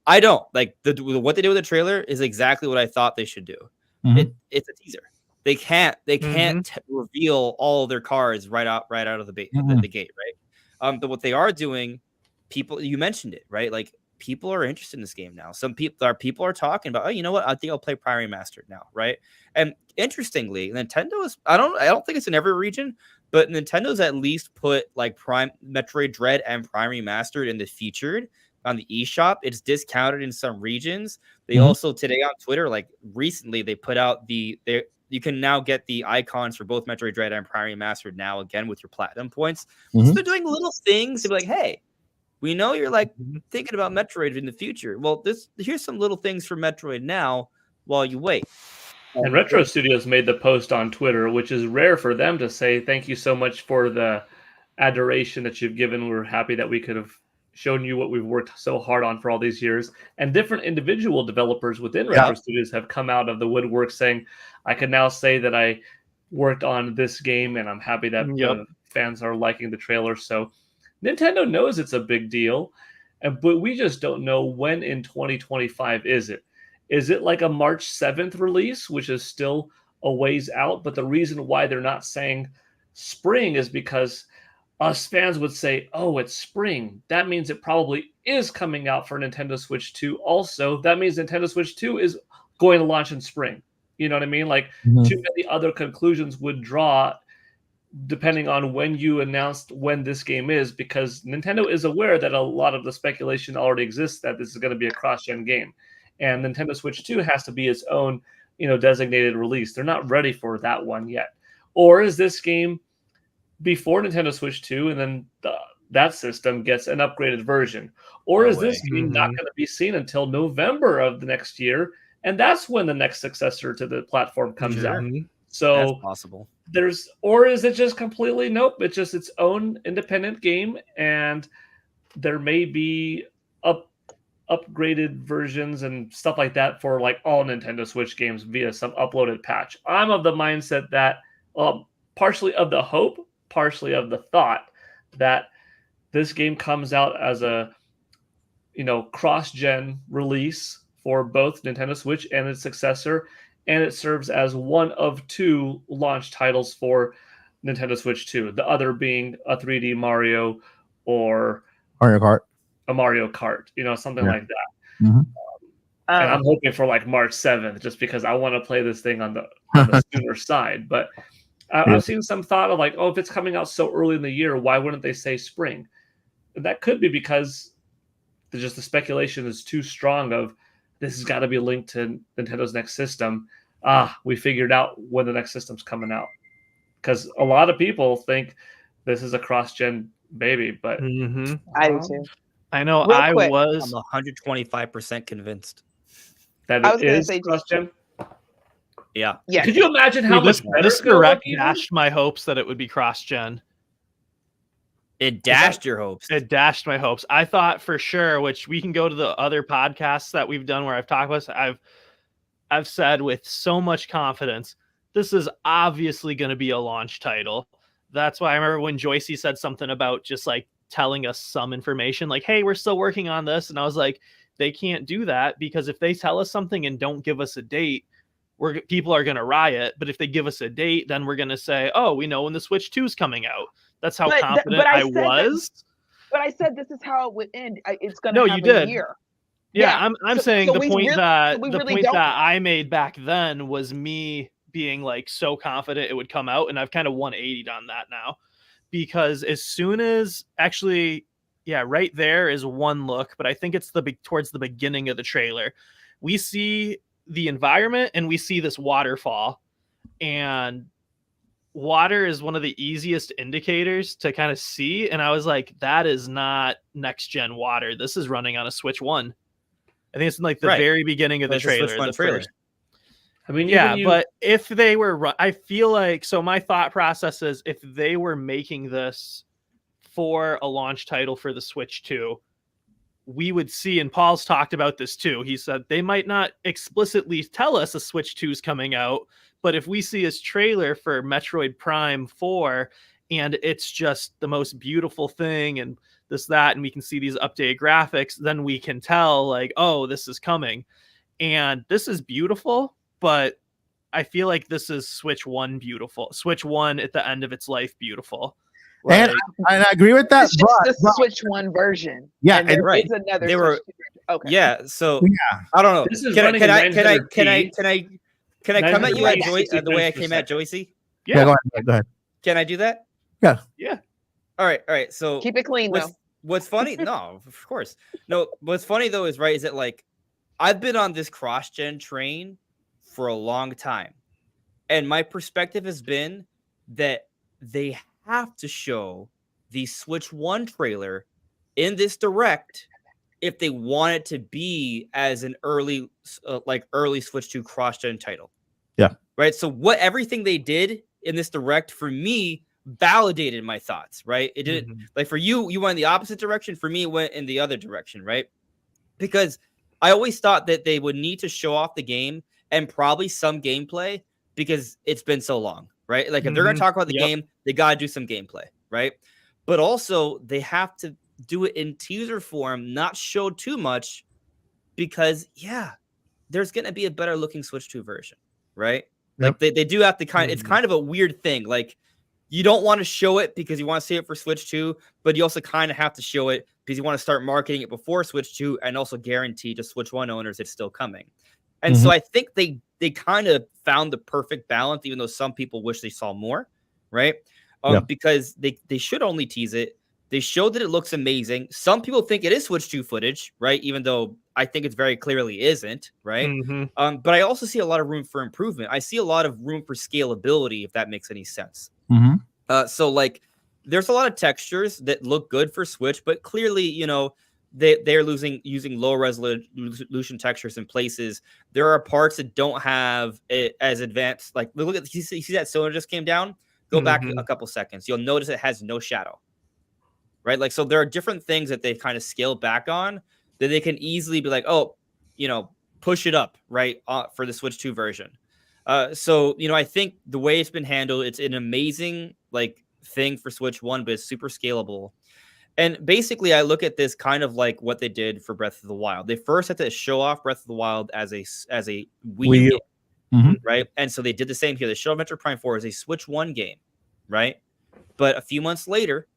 Speaker 5: I don't what they did with the trailer is exactly what I thought they should do.
Speaker 2: Mhm.
Speaker 5: It's a teaser. They can't reveal all of their cards right out of the gate, right? But what they are doing, people, you mentioned it, right? People are interested in this game now. Some people are talking about, oh, you know what? I think I'll play Prime Remastered now, right? And interestingly, Nintendo is I don't think it's in every region, but Nintendo's at least put Prime Metroid Dread and Prime Remastered in the featured on the eShop. It's discounted in some regions. They also today on Twitter, recently, they put out you can now get the icons for both Metroid Dread and Prime Remastered now again with your platinum points. So they're doing little things to be hey, we know you're thinking about Metroid in the future. Well, here's some little things for Metroid now while you wait.
Speaker 3: And Retro Studios made the post on Twitter, which is rare for them to say, thank you so much for the adoration that you've given. We're happy that we could have shown you what we've worked so hard on for all these years. And different individual developers within Retro Studios have come out of the woodwork saying, I can now say that I worked on this game and I'm happy that the fans are liking the trailer. So Nintendo knows it's a big deal, but we just don't know when in 2025 is it. Is it a March 7th release, which is still a ways out? But the reason why they're not saying spring is because us fans would say, oh, it's spring. That means it probably is coming out for Nintendo Switch 2. Also, that means Nintendo Switch 2 is going to launch in spring. You know what I mean? Too many other conclusions would draw depending on when you announced when this game is, because Nintendo is aware that a lot of the speculation already exists that this is going to be a cross-gen game. And Nintendo Switch 2 has to be its own, designated release. They're not ready for that one yet. Or is this game before Nintendo Switch 2 and then that system gets an upgraded version? Or is this game not going to be seen until November of the next year? And that's when the next successor to the platform comes out. So
Speaker 5: that's possible.
Speaker 3: Or is it just completely nope? It's just its own independent game, and there may be upgraded versions and stuff like that for all Nintendo Switch games via some uploaded patch. I'm of the mindset that partially of the hope, partially of the thought that this game comes out as a cross-gen release for both Nintendo Switch and its successor, and it serves as one of two launch titles for Nintendo Switch 2, the other being a 3D Mario or
Speaker 2: Mario Kart.
Speaker 3: A Mario Kart, something like that.
Speaker 2: Mhm.
Speaker 3: And I'm hoping for March 7th, just because I want to play this thing on the sooner side. But I've seen some thought of if it's coming out so early in the year, why wouldn't they say spring? And that could be because the speculation is too strong of this has got to be linked to Nintendo's next system. We figured out when the next system's coming out. Because a lot of people think this is a cross-gen baby, but
Speaker 4: I do too.
Speaker 6: I know.
Speaker 4: Real
Speaker 6: I
Speaker 4: quick.
Speaker 6: was.
Speaker 5: I'm 125% convinced.
Speaker 3: that
Speaker 4: I was
Speaker 3: it
Speaker 4: gonna
Speaker 3: is
Speaker 4: say just-
Speaker 3: cross-gen.
Speaker 5: Yeah.
Speaker 4: Yeah.
Speaker 3: Could you imagine how
Speaker 6: Dude,
Speaker 3: much better
Speaker 6: this
Speaker 3: it's gonna look
Speaker 6: direct
Speaker 3: even?
Speaker 6: dashed my hopes that it would be cross-gen.
Speaker 5: It dashed your hopes.
Speaker 6: It dashed my hopes. I thought for sure, which we can go to the other podcasts that we've done where I've talked about. I've said with so much confidence, this is obviously going to be a launch title. That's why I remember when Joycey said something about just like telling us some information, like, hey, we're still working on this. And I was like, they can't do that, because if they tell us something and don't give us a date, people are going to riot. But if they give us a date, then we're going to say, oh, we know when the Switch 2 is coming out. That's how confident I was.
Speaker 4: But I said this is how it would end. It's going to have
Speaker 6: a
Speaker 4: year.
Speaker 6: Yeah, I'm saying
Speaker 4: so
Speaker 6: the point
Speaker 4: really,
Speaker 6: that
Speaker 4: don't.
Speaker 6: I made back then was me being like so confident it would come out, and I've kind of 180'd on that now, because as soon as right there is one look, but I think it's towards the beginning of the trailer, we see the environment and we see this waterfall, and water is one of the easiest indicators to kind of see, and I was like, that is not next gen water. This is running on a Switch 1. I think it's in like the very beginning of the trailer.
Speaker 3: I mean,
Speaker 6: but if they were, I feel like, so my thought process is if they were making this for a launch title for the Switch 2, we would see, and Paul's talked about this too. He said they might not explicitly tell us a Switch 2 is coming out, but if we see his trailer for Metroid Prime 4 and it's just the most beautiful thing and this, that, and we can see these updated graphics, then we can tell like, oh, this is coming. And this is beautiful, but I feel like this is Switch 1 beautiful. Switch 1 at the end of its life beautiful.
Speaker 2: Like, and I agree with that.
Speaker 4: It's just the Switch 1 version.
Speaker 2: Yeah,
Speaker 4: and there
Speaker 5: right.
Speaker 4: is another.
Speaker 5: They were,
Speaker 4: okay.
Speaker 5: Yeah, so
Speaker 2: yeah.
Speaker 5: I don't know.
Speaker 3: This is
Speaker 5: Can I come at you at the way I came at Joycey?
Speaker 2: Yeah, go ahead.
Speaker 5: Can I do that?
Speaker 2: Yeah.
Speaker 5: All right. So
Speaker 4: keep it clean though.
Speaker 5: What's funny? No, of course. No, what's funny though is that like I've been on this cross-gen train for a long time, and my perspective has been that they have to show the Switch 1 trailer in this direct if they want it to be as an early Switch 2 cross-gen title.
Speaker 2: Yeah.
Speaker 5: Right. So everything they did in this direct for me validated my thoughts. Right. It didn't like for you went in the opposite direction. For me, it went in the other direction. Right. Because I always thought that they would need to show off the game and probably some gameplay because it's been so long. Right. Like if they're going to talk about the game, they got to do some gameplay. Right. But also they have to do it in teaser form, not show too much, because there's going to be a better looking Switch 2 version. Right. Like they do have to it's kind of a weird thing. Like you don't want to show it because you want to see it for Switch 2, but you also kind of have to show it because you want to start marketing it before Switch 2 and also guarantee to Switch 1 owners it's still coming. And so I think they kind of found the perfect balance, even though some people wish they saw more, right? Because they should only tease it. They showed that it looks amazing. Some people think it is Switch 2 footage, right? Even though I think it's very clearly isn't, right? But I also see a lot of room for improvement. I see a lot of room for scalability, if that makes any sense. So like there's a lot of textures that look good for Switch, but clearly, you know, they're using low resolution textures in places. There are parts that don't have it as advanced. Like look at you see that cylinder just came down. Go back a couple seconds. You'll notice it has no shadow. Right. Like, so there are different things that they've kind of scaled back on that they can easily be like, oh, you know, push it up. Right. For the Switch 2 version. So, you know, I think the way it's been handled, it's an amazing like thing for Switch 1, but it's super scalable. And basically, I look at this kind of like what they did for Breath of the Wild. They first had to show off Breath of the Wild as a Wii game, right? And so they did the same here. They showed Metroid Prime 4 as a Switch 1 game, right? But a few months later,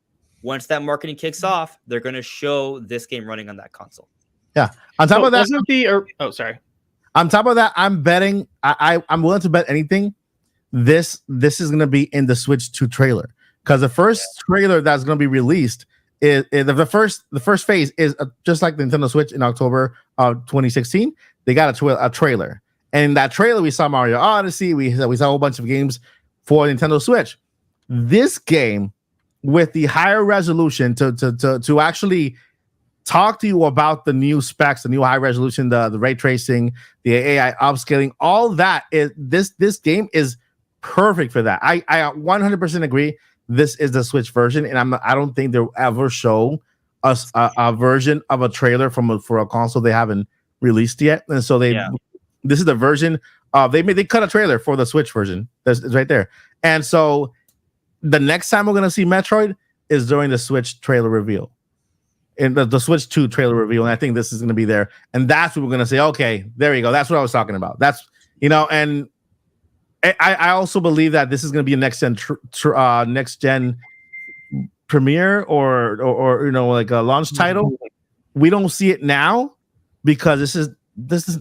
Speaker 5: once that marketing kicks off, they're going to show this game running on that console.
Speaker 2: Yeah. On top of that,
Speaker 6: On
Speaker 2: top of that, I'm betting. I'm willing to bet anything. This is going to be in the Switch 2 trailer, because the first trailer that's going to be released is the first phase is just like the Nintendo Switch in October of 2016. They got a trailer, and in that trailer we saw Mario Odyssey. We saw a whole bunch of games for Nintendo Switch. This game with the higher resolution to actually talk to you about the new specs, the new high resolution, the ray tracing, the AI upscaling, all that is this game is perfect for that. I 100% agree. This is the Switch version, and I don't think they'll ever show us a version of a trailer for a console they haven't released yet. And so This is the version of they cut a trailer for the Switch version. It's right there. And so the next time we're gonna see Metroid is during the Switch trailer reveal. In the Switch 2 trailer reveal, and I think this is gonna be there. And that's what we're gonna say, okay, there you go. That's what I was talking about. That's and I also believe that this is gonna be a next gen premiere or like a launch title. We don't see it now because this is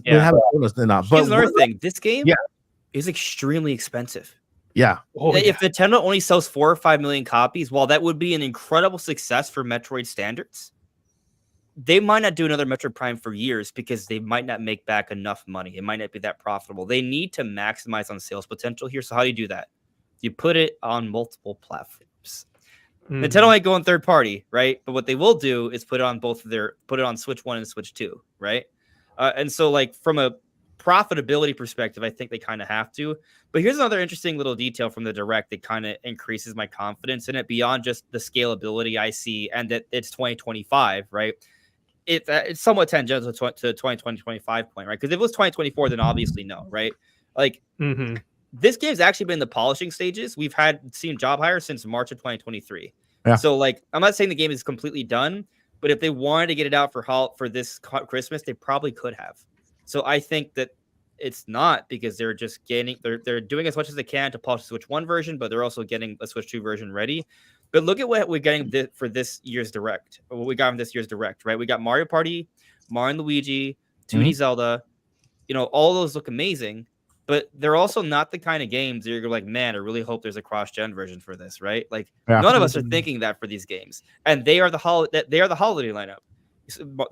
Speaker 2: we haven't told us enough.
Speaker 5: But here's another thing. This game
Speaker 2: Yeah.
Speaker 5: is extremely expensive.
Speaker 2: Yeah.
Speaker 5: If Nintendo only sells 4 or 5 million copies, while that would be an incredible success for Metroid standards, they might not do another Metroid Prime for years because they might not make back enough money. It might not be that profitable. They need to maximize on sales potential here. So how do you do that? You put it on multiple platforms. Nintendo might go on third party, right? But what they will do is put it on Switch 1 and Switch 2, right? And so like from a profitability perspective, I think they kind of have to. But here's another interesting little detail from the Direct that kind of increases my confidence in it beyond just the scalability I see and that it's 2025, right? It's somewhat tangential to 2025 point, right? Because if it was 2024, then obviously no, right? Like this game's actually been in the polishing stages. We've seen job hires since March of 2023.
Speaker 2: Yeah.
Speaker 5: So like, I'm not saying the game is completely done, but if they wanted to get it out for this Christmas, they probably could have. So I think that it's not because they're just they're doing as much as they can to polish the Switch 1 version, but they're also getting a Switch 2 version ready. But look at what we're getting for this year's Direct. What we got from this year's Direct, right? We got Mario Party, Mario and Luigi, 2D Zelda. All those look amazing, but they're also not the kind of games that you're like, man, I really hope there's a cross-gen version for this, right? Like none of us are thinking that for these games, and they are the holiday lineup.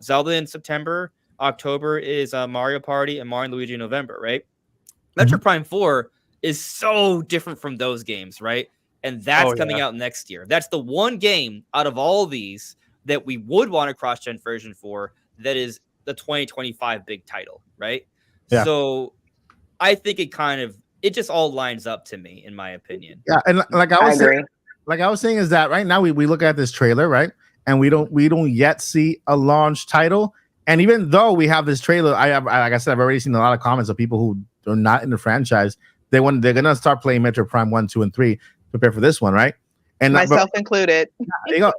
Speaker 5: Zelda in September. October is Mario Party and Mario and Luigi in November, right? Metroid Prime 4 is so different from those games, right? And that's coming out next year. That's the one game out of all these that we would want a cross-gen version for that is the 2025 big title, right? Yeah. So I think it just all lines up to me, in my opinion.
Speaker 2: Yeah, and like I was saying is that right now we look at this trailer, right? And we don't yet see a launch title. And even though we have this trailer, like I said, I've already seen a lot of comments of people who are not in the franchise. They're gonna start playing Metroid Prime 1, 2, and 3. Prepare for this one, right? And
Speaker 4: myself included.
Speaker 2: There you go.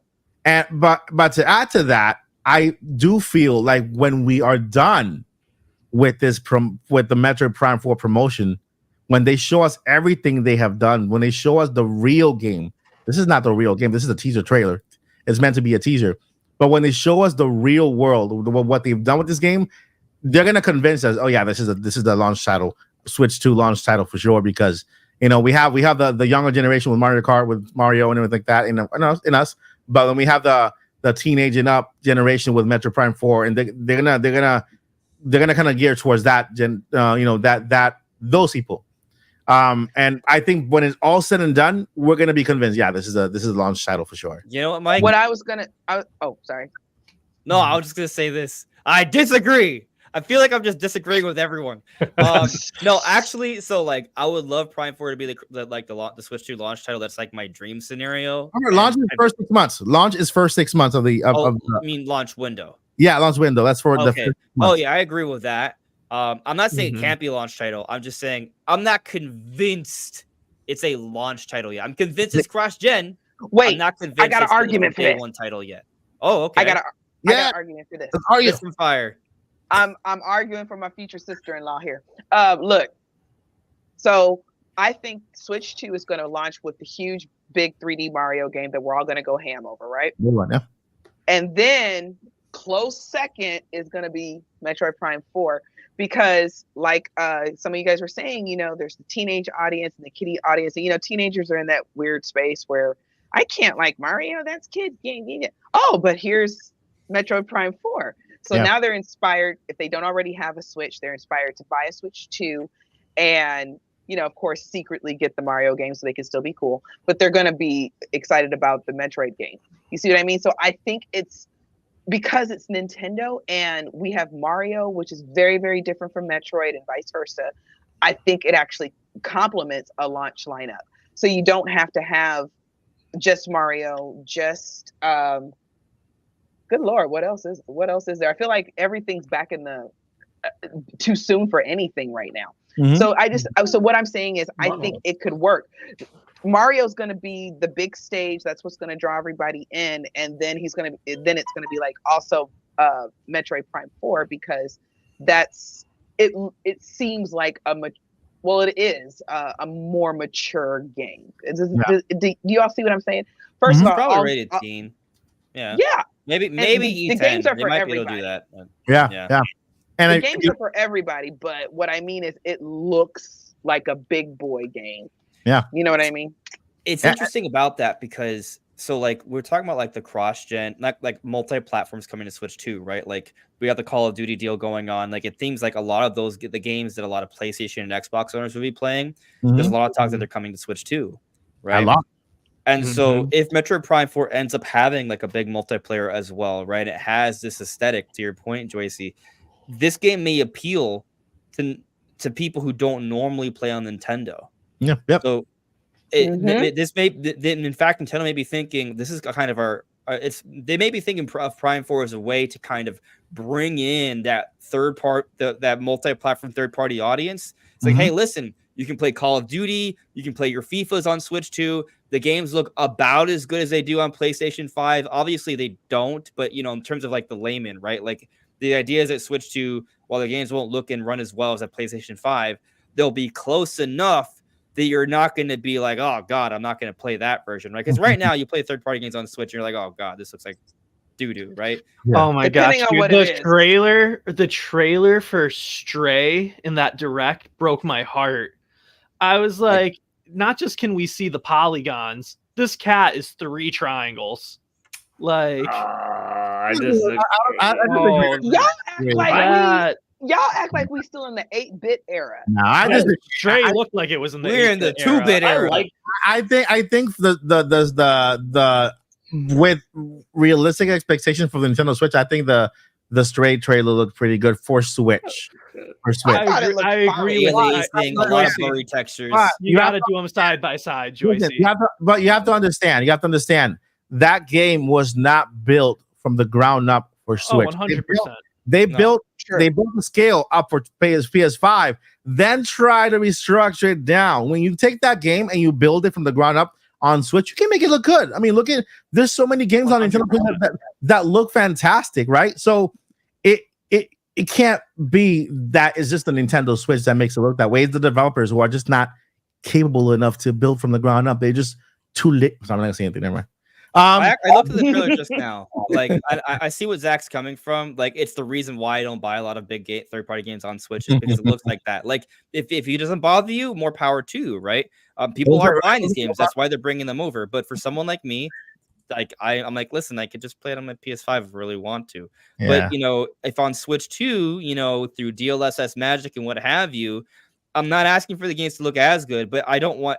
Speaker 2: And but to add to that, I do feel like when we are done with this with the Metroid Prime 4 promotion, when they show us everything they have done, when they show us the real game, this is not the real game. This is a teaser trailer. It's meant to be a teaser. But when they show us the real world, what they've done with this game, they're gonna convince us, oh yeah, this is the launch title, Switch 2 launch title for sure, because we have the younger generation with Mario Kart, with Mario and everything like that in us. But then we have the teenage and up generation with Metroid Prime 4, and they're gonna kind of gear towards that those people. And I think when it's all said and done, we're gonna be convinced. Yeah, this is a launch title for sure.
Speaker 5: You know what, Mike?
Speaker 4: Sorry.
Speaker 5: No, I was just gonna say this. I disagree. I feel like I'm just disagreeing with everyone. No, actually, so like I would love Prime 4 to be the Switch 2 launch title. That's like my dream scenario.
Speaker 2: Launch is first 6 months. Launch is first 6 months of the. I
Speaker 5: mean launch window.
Speaker 2: Yeah, launch window. That's for the.
Speaker 5: Oh yeah, I agree with that. I'm not saying it can't be a launch title. I'm just saying I'm not convinced it's a launch title yet. I'm convinced it's cross-gen.
Speaker 4: Wait,
Speaker 5: I'm not convinced
Speaker 4: I got an argument for this.
Speaker 5: One title yet. Oh, okay.
Speaker 4: I got an argument for this.
Speaker 5: Get some fire.
Speaker 4: I'm arguing for my future sister-in-law here. Look, so I think Switch 2 is going to launch with the huge, big 3D Mario game that we're all going to go ham over, right?
Speaker 2: Yeah.
Speaker 4: And then close second is going to be Metroid Prime 4. Because like some of you guys were saying, there's the teenage audience and the kiddie audience. And, teenagers are in that weird space where I can't like Mario. That's kids game. Oh, but here's Metroid Prime 4. So now they're inspired. If they don't already have a Switch, they're inspired to buy a Switch 2 and, of course, secretly get the Mario game so they can still be cool. But they're going to be excited about the Metroid game. You see what I mean? So I think it's because it's Nintendo and we have Mario, which is very, very different from Metroid and vice versa. I think it actually complements a launch lineup. So you don't have to have just Mario, just good Lord, what else is there? I feel like everything's back in the too soon for anything right now.
Speaker 2: Mhm.
Speaker 4: So what I'm saying is I think it could work. Mario's going to be the big stage. That's what's going to draw everybody in, and then it's going to be like also Metroid Prime 4, because that's it. It seems like it is a more mature game. Do you all see what I'm saying? First of all,
Speaker 5: Probably rated teen. Yeah. Maybe
Speaker 4: the
Speaker 5: E10.
Speaker 4: games are
Speaker 5: They
Speaker 4: for
Speaker 5: might be able to do
Speaker 4: everybody.
Speaker 5: that.
Speaker 2: Yeah. And
Speaker 4: The games are for everybody, but what I mean is it looks like a big boy game.
Speaker 2: Yeah.
Speaker 4: You know what I mean?
Speaker 5: It's interesting about that because we're talking about like the cross-gen, like multi-platforms coming to Switch 2, right? Like we got the Call of Duty deal going on. Like it seems like a lot of the games that a lot of PlayStation and Xbox owners will be playing, there's a lot of talk that they're coming to Switch 2, right? And so if Metroid Prime 4 ends up having like a big multiplayer as well, right? It has this aesthetic, to your point, Joycey. This game may appeal to people who don't normally play on Nintendo.
Speaker 2: Yeah. Yep.
Speaker 5: So in fact, Nintendo may be thinking this is kind of they may be thinking of Prime 4 as a way to kind of bring in that that multi-platform third-party audience. It's like, hey, listen, you can play Call of Duty, you can play your FIFAs on Switch 2. The games look about as good as they do on PlayStation 5. Obviously, they don't, but in terms of like the layman, right? Like the idea is that Switch 2, while the games won't look and run as well as at PlayStation 5, they'll be close enough that you're not going to be like, oh God, I'm not going to play that version, right? Because right now you play third-party games on Switch and you're like, oh God, this looks like doo-doo, right?
Speaker 2: Yeah.
Speaker 6: Oh my gosh,
Speaker 4: Depending on what
Speaker 6: dude,
Speaker 4: it
Speaker 6: the trailer for Stray in that direct broke my heart. I was like, not just can we see the polygons, this cat is 3 triangles. Like,
Speaker 3: I just
Speaker 4: y'all act like we still in the 8-bit era.
Speaker 2: No, I just
Speaker 6: Stray looked like it was in the
Speaker 5: We're in the 2-bit era.
Speaker 2: I think the with realistic expectations for the Nintendo Switch, I think the Stray trailer looked pretty good for Switch. For Switch,
Speaker 6: I agree with
Speaker 5: a lot of blurry textures.
Speaker 6: You got to do them side by side, Joycey.
Speaker 2: You have to understand. You have to understand that game was not built from the ground up for Switch.
Speaker 6: 100%.
Speaker 2: They built the scale up for PS5, then try to restructure it down. When you take that game and you build it from the ground up on Switch, you can make it look good. I mean, there's so many games 100%. on Nintendo that look fantastic, right? So it can't be that it's just the Nintendo Switch that makes it look that way. It's the developers who are just not capable enough to build from the ground up. They're just too lit. I'm not gonna say anything. Never mind.
Speaker 5: I looked at the trailer just now. Like, I see what Zach's coming from. Like, it's the reason why I don't buy a lot of big third-party games on Switch, is because it looks like that. Like, if he doesn't bother you, more power to you, right? People are buying these games. That's why they're bringing them over. But for someone like me, like I'm like, listen, I could just play it on my PS5 if I really want to. Yeah. But if on Switch 2, through DLSS magic and what have you, I'm not asking for the games to look as good, but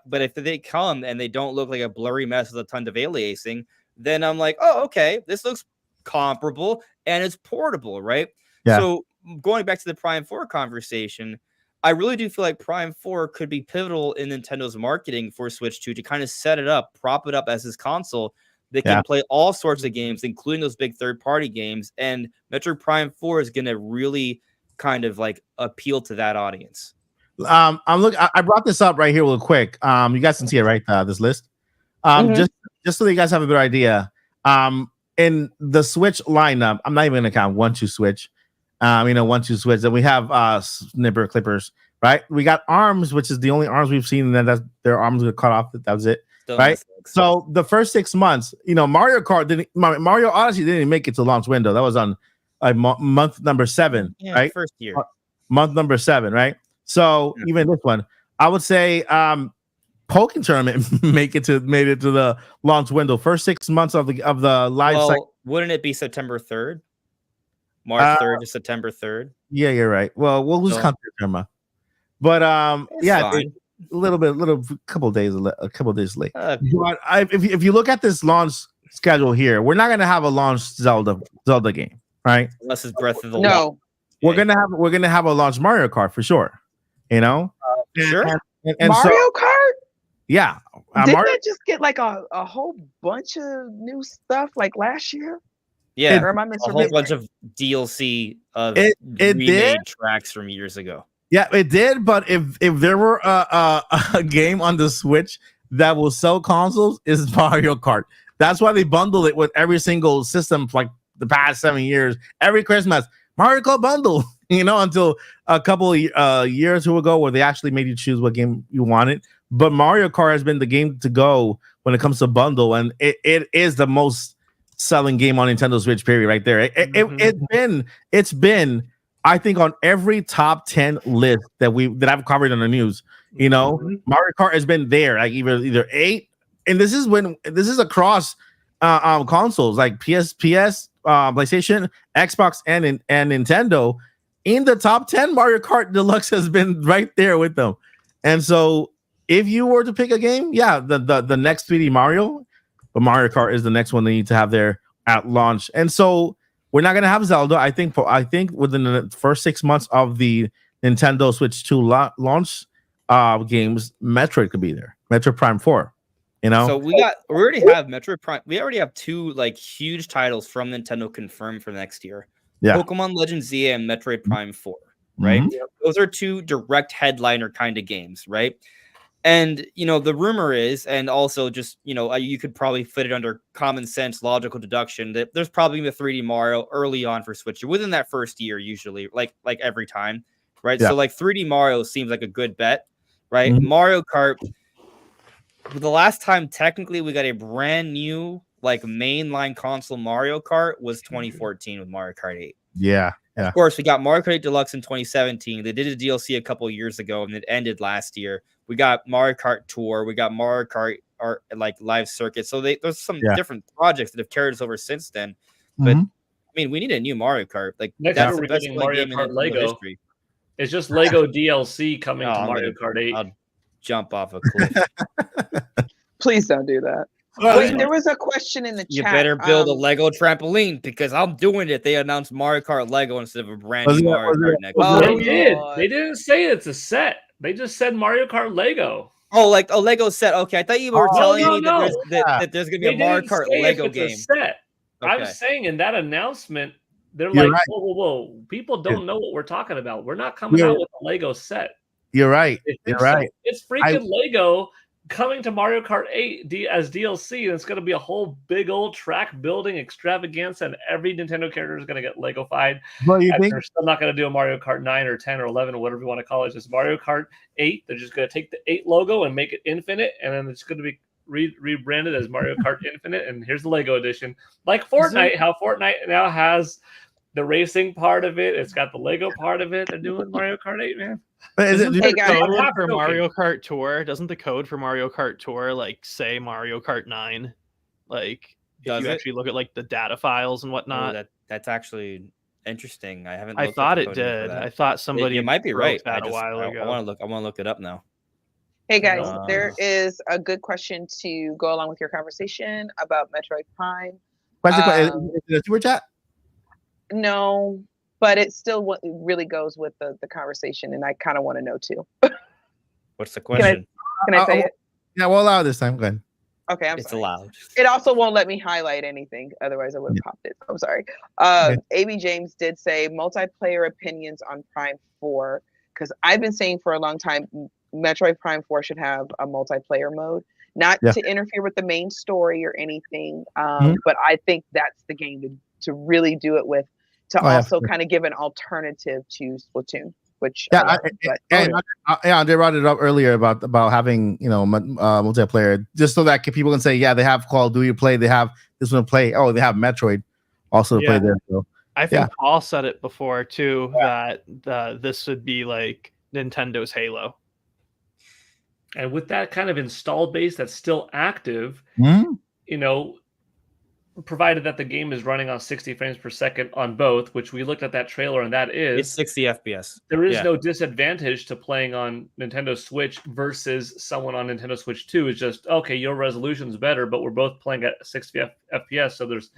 Speaker 5: but if they come and they don't look like a blurry mess with a ton of aliasing, then I'm like, oh, okay, this looks comparable and it's portable, right? Yeah. So going back to the Prime 4 conversation, I really do feel like Prime 4 could be pivotal in Nintendo's marketing for Switch 2 to kind of set it up, prop it up as his console that can play all sorts of games, including those big third-party games. And Metroid Prime 4 is going to really kind of like appeal to that audience.
Speaker 2: I brought this up right here real quick. You guys can see it, right? This list. Just so you guys have a better idea. In the Switch lineup, I'm not even gonna count 1-2 Switch. 1-2 Switch. And we have snipper clippers, right? We got ARMS, which is the only ARMS we've seen, and that their arms were cut off. That was it. Still right. So the first 6 months, Mario Odyssey didn't make it to launch window. That was on month number 7, right?
Speaker 5: First year.
Speaker 2: Month number 7, right? So even this one, I would say Pokken Tournament made it to the launch window. First 6 months of the live cycle.
Speaker 5: Wouldn't it be September 3rd? March 3rd to September 3rd?
Speaker 2: Yeah, you're right. Well, we'll lose content, but a couple days late. But if you look at this launch schedule here, we're not gonna have a launch Zelda game, right?
Speaker 5: Unless it's Breath of the
Speaker 4: Wild.
Speaker 2: We're gonna have a launch Mario Kart for sure.
Speaker 5: Sure.
Speaker 4: And Mario Kart?
Speaker 2: Yeah.
Speaker 4: Didn't it just get like a whole bunch of new stuff like last year?
Speaker 5: Yeah,
Speaker 4: Or am I
Speaker 5: a whole bunch
Speaker 4: misremembering?
Speaker 5: of DLC of
Speaker 2: It did.
Speaker 5: remade tracks from years ago.
Speaker 2: Yeah, it did. But if there were a game on the Switch that will sell consoles, is Mario Kart. That's why they bundle it with every single system for like the past 7 years. Every Christmas, Mario Kart bundle. Until a couple of years ago, where they actually made you choose what game you wanted. But Mario Kart has been the game to go when it comes to bundle, and it is the most selling game on Nintendo Switch. Period. Right there. It's been I think on every top 10 list that I've covered on the news, Mario Kart has been there, like either 8, and this is across consoles like PS, PlayStation, Xbox, and Nintendo. In the top 10, Mario Kart Deluxe has been right there with them. And so if you were to pick a game, the next 3D Mario, but Mario Kart is the next one they need to have there at launch. And so we're not going to have Zelda. I think within the first 6 months of the Nintendo Switch 2 launch games, Metroid could be there. Metroid Prime 4.
Speaker 5: So we already have Metroid Prime. We already have 2 like huge titles from Nintendo confirmed for next year.
Speaker 2: Yeah.
Speaker 5: Pokemon Legends Z and Metroid Prime 4, right?
Speaker 2: Mm-hmm.
Speaker 5: Those are 2 direct headliner kind of games, right? And the rumor is, and also just you could probably fit it under common sense, logical deduction, that there's probably a 3D Mario early on for Switch within that first year, usually, like every time, right?
Speaker 2: Yeah.
Speaker 5: So like 3D Mario seems like a good bet, right?
Speaker 2: Mm-hmm.
Speaker 5: Mario Kart. The last time technically we got a brand new like mainline console Mario Kart was 2014 with Mario Kart 8.
Speaker 2: Yeah.
Speaker 5: Of course, we got Mario Kart 8 Deluxe in 2017. They did a DLC a couple years ago, and it ended last year. We got Mario Kart Tour. We got Mario Kart like live circuit. So there's some different projects that have carried us over since then. But I mean, we need a new Mario Kart. Like
Speaker 3: next
Speaker 5: that's
Speaker 3: year
Speaker 5: the
Speaker 3: we're
Speaker 5: best
Speaker 3: getting
Speaker 5: Mario
Speaker 3: Mario
Speaker 5: game
Speaker 3: Kart
Speaker 5: in
Speaker 3: Lego.
Speaker 5: history.
Speaker 3: It's just Lego DLC coming to
Speaker 5: I'm
Speaker 3: Mario Kart 8.
Speaker 5: I'll jump off a cliff.
Speaker 4: Please don't do that.
Speaker 2: Well,
Speaker 4: Wait, there was a question in the
Speaker 5: You
Speaker 4: chat.
Speaker 5: better build a Lego trampoline because I'm doing it. They announced Mario Kart Lego instead of a brand new Mario Kart next
Speaker 4: Oh,
Speaker 5: year.
Speaker 3: They did.
Speaker 4: Lord.
Speaker 3: They didn't say it's a set. They just said Mario Kart Lego.
Speaker 5: Oh, like a Lego set. Okay, I thought you were telling me
Speaker 3: no.
Speaker 5: that there's gonna be
Speaker 3: They
Speaker 5: a Mario
Speaker 3: didn't
Speaker 5: Kart
Speaker 3: say
Speaker 5: Lego
Speaker 3: if it's
Speaker 5: game.
Speaker 3: a set. I'm
Speaker 5: Okay.
Speaker 3: saying in that announcement, they're
Speaker 2: You're
Speaker 3: like,
Speaker 2: right.
Speaker 3: whoa. People don't know what we're talking about. We're not coming out with a Lego set.
Speaker 2: You're right.
Speaker 3: They
Speaker 2: You're
Speaker 3: think so.
Speaker 2: right.
Speaker 3: It's freaking Lego coming to Mario Kart 8 as DLC, and it's going to be a whole big old track building extravaganza, and every Nintendo character is going to get Lego-fied.
Speaker 2: Well, you
Speaker 3: And
Speaker 2: think
Speaker 3: they're still not going to do a Mario Kart 9 or 10 or 11 or whatever you want to call it. It's just Mario Kart 8. They're just going to take the 8 logo and make it infinite, and then it's going to be rebranded as Mario Kart Infinite, and here's the Lego edition. Like Fortnite, how Fortnite now has the racing part of it. It's got the Lego part of it. They're doing Mario Kart 8, man.
Speaker 2: is it,
Speaker 4: Hey, guys.
Speaker 3: I'm half
Speaker 6: For
Speaker 3: joking.
Speaker 6: Mario Kart Tour, doesn't the code for Mario Kart Tour like say Mario Kart 9? Like if
Speaker 5: Does
Speaker 6: you
Speaker 5: it?
Speaker 6: actually look at like the data files and
Speaker 5: Oh,
Speaker 6: whatnot.
Speaker 5: that's actually interesting. I haven't.
Speaker 6: I
Speaker 5: looked at
Speaker 6: thought
Speaker 5: the
Speaker 6: it
Speaker 5: coding for
Speaker 6: did.
Speaker 5: that.
Speaker 6: I thought somebody
Speaker 5: You might be
Speaker 6: wrote
Speaker 5: right.
Speaker 6: that a while ago.
Speaker 5: I want to look it up now.
Speaker 4: Hey guys,
Speaker 5: Uh,
Speaker 4: there is a good question to go along with your conversation about Metroid Prime.
Speaker 2: is it a super chat?
Speaker 4: No, but it still really goes with the conversation, and I kind of want to know too.
Speaker 5: What's the question?
Speaker 4: Can I say it?
Speaker 2: Yeah, we'll allow this time. Go ahead.
Speaker 4: Okay, I'm
Speaker 5: It's
Speaker 4: sorry.
Speaker 5: allowed.
Speaker 4: It also won't let me highlight anything. Otherwise, I would have popped it. I'm sorry. AB James did say multiplayer opinions on Prime 4, because I've been saying for a long time Metroid Prime 4 should have a multiplayer mode, not to interfere with the main story or anything, but I think that's the game to really do it with, to also kind of give an alternative to Splatoon. Which
Speaker 2: they brought it up earlier about having multiplayer, just so that people can say, yeah, they have Call of Duty to play, they have this one to play, oh, they have Metroid also to play there. So
Speaker 6: I think Paul said it before too, that this would be like Nintendo's Halo.
Speaker 3: And with that kind of installed base that's still active, provided that the game is running on 60 frames per second on both, which we looked at that trailer, and that is
Speaker 5: It's 60 FPS.
Speaker 3: There is no disadvantage to playing on Nintendo Switch versus someone on Nintendo Switch 2. It's just, okay, your resolution's better, but we're both playing at 60 FPS, so there's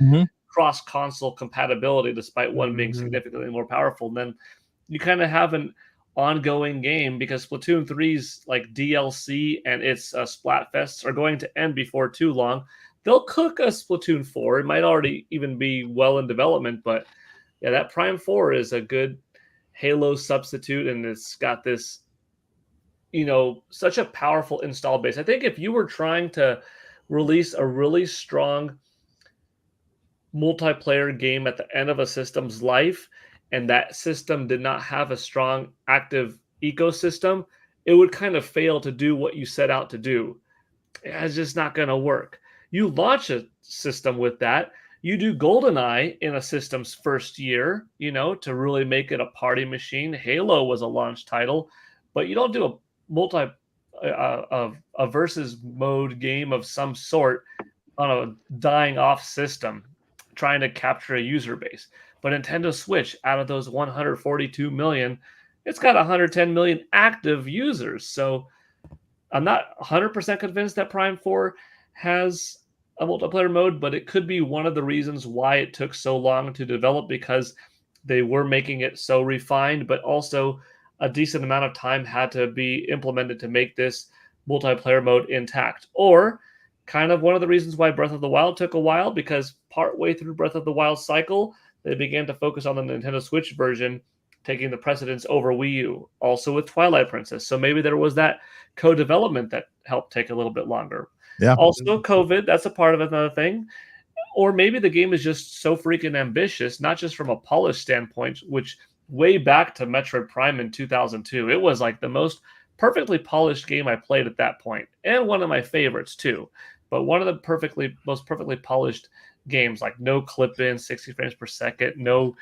Speaker 3: cross-console compatibility despite one being significantly more powerful. And then you kind of have an ongoing game, because Splatoon 3's like DLC and its Splatfests are going to end before too long. they'll cook a Splatoon 4. It might already even be well in development, but yeah, that Prime 4 is a good Halo substitute, and it's got this, such a powerful install base. I think if you were trying to release a really strong multiplayer game at the end of a system's life, and that system did not have a strong active ecosystem, it would kind of fail to do what you set out to do. It's just not going to work. You launch a system with that. You do GoldenEye in a system's first year, to really make it a party machine. Halo was a launch title, but you don't do a versus mode game of some sort on a dying off system trying to capture a user base. But Nintendo Switch, out of those 142 million, it's got 110 million active users. So I'm not 100% convinced that Prime 4 has a multiplayer mode, but it could be one of the reasons why it took so long to develop, because they were making it so refined, but also a decent amount of time had to be implemented to make this multiplayer mode intact. Or kind of one of the reasons why Breath of the Wild took a while, because partway through Breath of the Wild cycle, they began to focus on the Nintendo Switch version, taking the precedence over Wii U, also with Twilight Princess. So maybe there was that co-development that helped take a little bit longer.
Speaker 2: Yeah.
Speaker 3: Also COVID, that's a part of another thing. Or maybe the game is just so freaking ambitious, not just from a polish standpoint, which way back to Metroid Prime in 2002, it was like the most perfectly polished game I played at that point, and one of my favorites too. But one of the most perfectly polished games, like no clip-in, 60 frames per second, no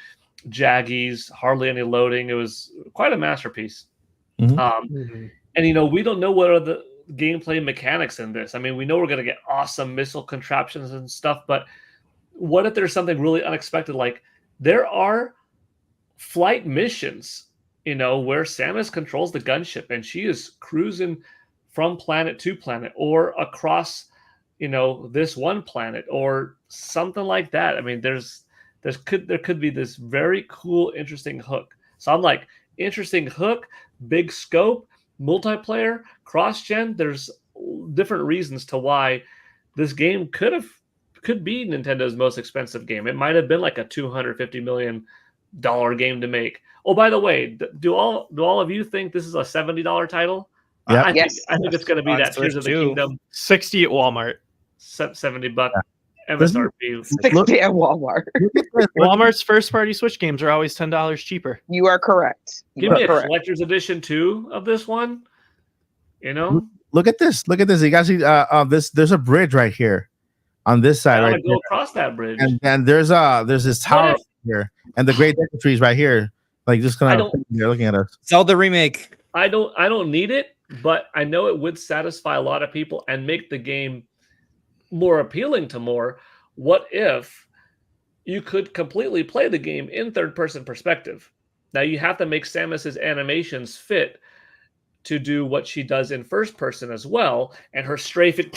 Speaker 3: jaggies, hardly any loading. It was quite a masterpiece.
Speaker 2: Mhm.
Speaker 3: And we don't know what are the gameplay mechanics in this. I mean, we know we're going to get awesome missile contraptions and stuff, but what if there's something really unexpected? Like there are flight missions, where Samus controls the gunship and she is cruising from planet to planet or across, this one planet or something like that. I mean, there could be this very cool, interesting hook. So I'm like, interesting hook, big scope, multiplayer, cross-gen. There's different reasons to why this game could be Nintendo's most expensive game. It might have been like a $250 million game to make. Oh, by the way, do all of you think this is a $70 title?
Speaker 2: Yeah.
Speaker 3: I
Speaker 4: Yes.
Speaker 3: think it's going to be
Speaker 5: On
Speaker 3: that
Speaker 5: Switch
Speaker 3: Tears of the
Speaker 5: too.
Speaker 3: Kingdom,
Speaker 6: 60 at Walmart.
Speaker 3: $70 MSRP.
Speaker 4: 60 at Walmart.
Speaker 6: Walmart's first party Switch games are always $10 cheaper.
Speaker 4: You are correct.
Speaker 3: Give
Speaker 4: You are
Speaker 3: me a
Speaker 4: correct.
Speaker 3: collector's edition too of this one.
Speaker 2: Look at this. Look at this. You guys see there's a bridge right here on this
Speaker 3: I
Speaker 2: side,
Speaker 3: want
Speaker 2: right
Speaker 3: to go across that bridge.
Speaker 2: and there's this tower
Speaker 3: What if-
Speaker 2: here, and the Great Deku Trees right here, like just
Speaker 3: I
Speaker 2: kind of
Speaker 3: don't-
Speaker 2: they're looking at us.
Speaker 5: Zelda remake.
Speaker 3: I don't need it, but I know it would satisfy a lot of people and make the game more appealing to more. What if you could completely play the game in third-person perspective? Now you have to make Samus's animations fit to do what she does in first person as well, and her strafing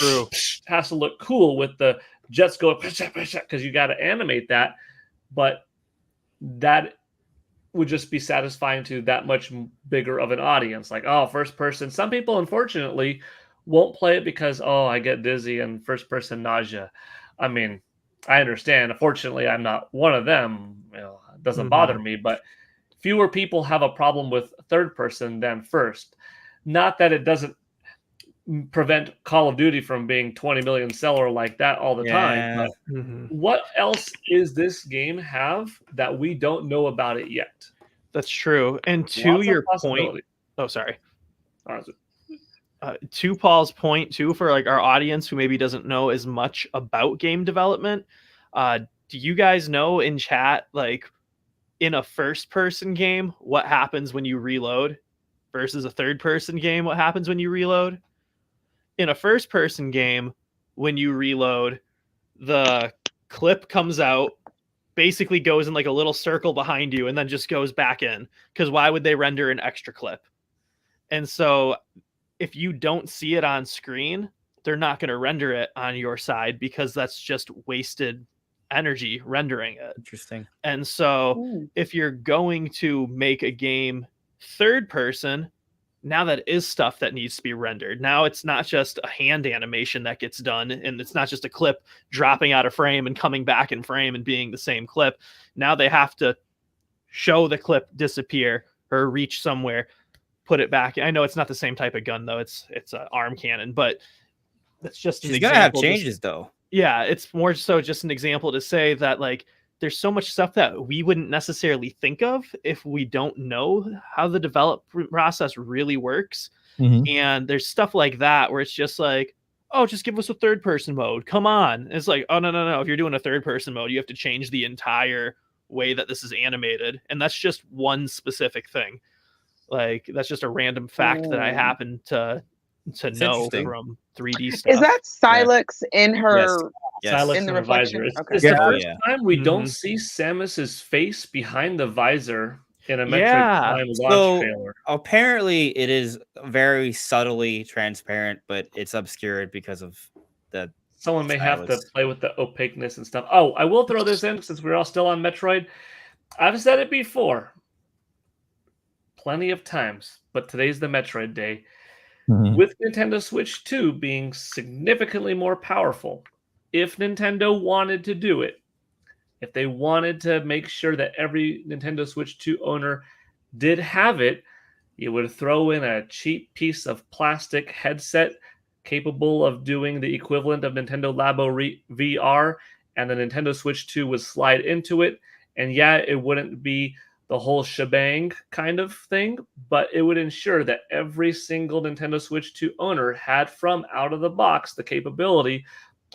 Speaker 3: has to look cool with the jets going because you got to animate that. But that would just be satisfying to that much bigger of an audience. Like, oh, first person. Some people, unfortunately, won't play it because, I get dizzy and first person nausea. I mean, I understand. Unfortunately, I'm not one of them. It doesn't bother me, but fewer people have a problem with third person than first. Not that it doesn't prevent Call of Duty from being 20 million seller like that all the time. But what else is this game have that we don't know about it yet?
Speaker 6: That's true. And to
Speaker 3: Lots of
Speaker 6: your point,
Speaker 3: possibility.
Speaker 6: oh, sorry.
Speaker 3: Honestly.
Speaker 6: To Paul's point too, for like our audience who maybe doesn't know as much about game development, do you guys know in chat, like in a first person game, what happens when you reload versus a third person game? What happens when you reload? In a first person game, when you reload, the clip comes out, basically goes in like a little circle behind you, and then just goes back in, because why would they render an extra clip? And so if you don't see it on screen, they're not going to render it on your side, because that's just wasted energy rendering it.
Speaker 5: Interesting.
Speaker 6: And so if you're going to make a game third person, now that is stuff that needs to be rendered. Now it's not just a hand animation that gets done, and it's not just a clip dropping out of frame and coming back in frame and being the same clip. Now they have to show the clip disappear or reach somewhere, put it back. I know it's not the same type of gun though. It's an arm cannon, but that's just an
Speaker 5: You're gonna have
Speaker 6: example.
Speaker 5: changes though.
Speaker 6: Yeah, it's more so just an example to say that like there's so much stuff that we wouldn't necessarily think of if we don't know how the development process really works.
Speaker 2: Mhm.
Speaker 6: And there's stuff like that where it's just like, oh, just give us a third person mode. Come on. And it's like, oh, no. If you're doing a third person mode, you have to change the entire way that this is animated. And that's just one specific thing. Like, that's just a random fact that I happen to know
Speaker 5: interesting.
Speaker 6: from 3D stuff.
Speaker 4: Is that Silex in her?
Speaker 5: Yes.
Speaker 3: Silex
Speaker 4: In the
Speaker 3: in the visor.
Speaker 4: reflection?
Speaker 3: It's,
Speaker 4: Okay.
Speaker 3: it's the
Speaker 2: Yeah.
Speaker 3: first
Speaker 5: Yeah.
Speaker 3: time we don't
Speaker 6: Mhm.
Speaker 3: see Samus's face behind the visor in a Metroid
Speaker 6: Yeah.
Speaker 3: Prime launch
Speaker 5: So-
Speaker 3: trailer.
Speaker 5: Apparently, it is very subtly transparent, but it's obscured because of the.
Speaker 3: Someone may have to
Speaker 5: Stylus.
Speaker 3: play with the opaqueness and stuff. Oh, I will throw this in since we're all still on Metroid. I've said it before plenty of times, but today's the Metroid day.
Speaker 2: Mhm.
Speaker 3: With Nintendo Switch 2 being significantly more powerful, if Nintendo wanted to do it, if they wanted to make sure that every Nintendo Switch 2 owner did have it, you would throw in a cheap piece of plastic headset capable of doing the equivalent of Nintendo Labo VR, and the Nintendo Switch 2 would slide into it. And yeah, it wouldn't be the whole shebang kind of thing, but it would ensure that every single Nintendo Switch 2 owner had from out of the box the capability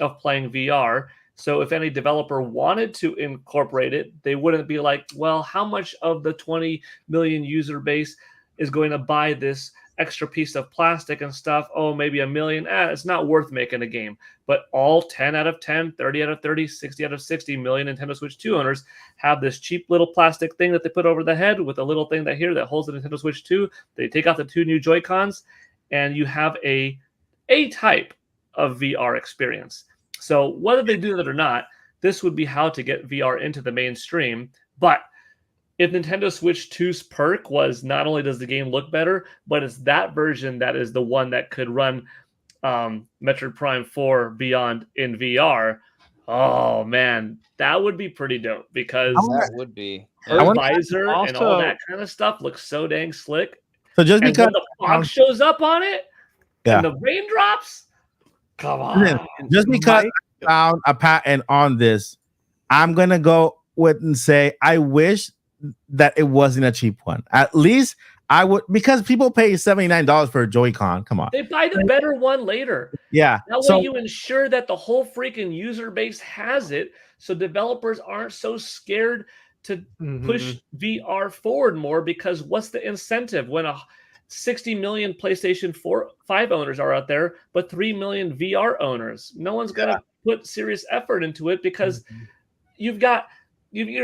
Speaker 3: of playing VR. So if any developer wanted to incorporate it, they wouldn't be like, well, how much of the 20 million user base is going to buy this extra piece of plastic and stuff? Oh, maybe a million. It's not worth making a game. But all 10 out of 10, 30 out of 30, 60 out of 60 million Nintendo Switch 2 owners have this cheap little plastic thing that they put over the head with a little thing that holds the Nintendo Switch 2. They take out the 2 new Joy-Cons, and you have a type of VR experience. So whether they do that or not, this would be how to get VR into the mainstream. But if Nintendo Switch 2's perk was not only does the game look better, but it's that version that is the one that could run Metroid Prime 4 Beyond in VR. Oh man, that would be pretty dope because
Speaker 5: That would be.
Speaker 2: I
Speaker 3: her
Speaker 2: wanna-
Speaker 3: visor and all
Speaker 6: Also-
Speaker 3: that kind of stuff looks so dang slick.
Speaker 2: So just
Speaker 3: And
Speaker 2: because
Speaker 3: when the fog shows up on it
Speaker 2: Yeah.
Speaker 3: and the raindrops, come on.
Speaker 2: just because I found a patent on this, I'm gonna go with and say I wish that it wasn't a cheap one. At least I would, because people pay $79 for a Joy-Con. Come on.
Speaker 3: They buy the better one later.
Speaker 2: Yeah.
Speaker 3: That way
Speaker 2: So
Speaker 3: you ensure that the whole freaking user base has it, so developers aren't so scared to push VR forward more, because what's the incentive when 60 million PlayStation 5 owners are out there, but 3 million VR owners? No one's going to put serious effort into it because you're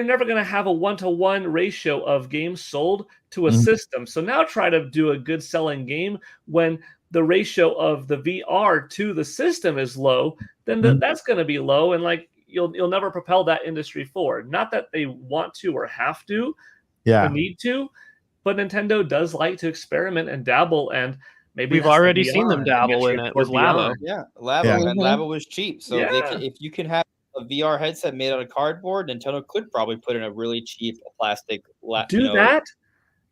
Speaker 3: never going to have a 1-to-1 ratio of games sold to a
Speaker 2: Mhm.
Speaker 3: system. So now try to do a good selling game when the ratio of the VR to the system is low, then
Speaker 2: Mhm.
Speaker 3: that's going to be low, and like you'll never propel that industry forward. Not that they want to or have to
Speaker 2: yeah.
Speaker 3: or need to, but Nintendo does like to experiment and dabble, and maybe
Speaker 6: We've
Speaker 3: that's the
Speaker 6: already seen them
Speaker 3: beyond.
Speaker 6: dabble in
Speaker 3: Metroid
Speaker 6: it with
Speaker 3: 4
Speaker 6: Labo.
Speaker 3: Beyond.
Speaker 5: Yeah, Labo,
Speaker 2: Yeah.
Speaker 5: and Labo was cheap. So
Speaker 3: Yeah.
Speaker 5: if you can have a VR headset made out of cardboard, Nintendo could probably put in a really cheap plastic.
Speaker 3: Do that,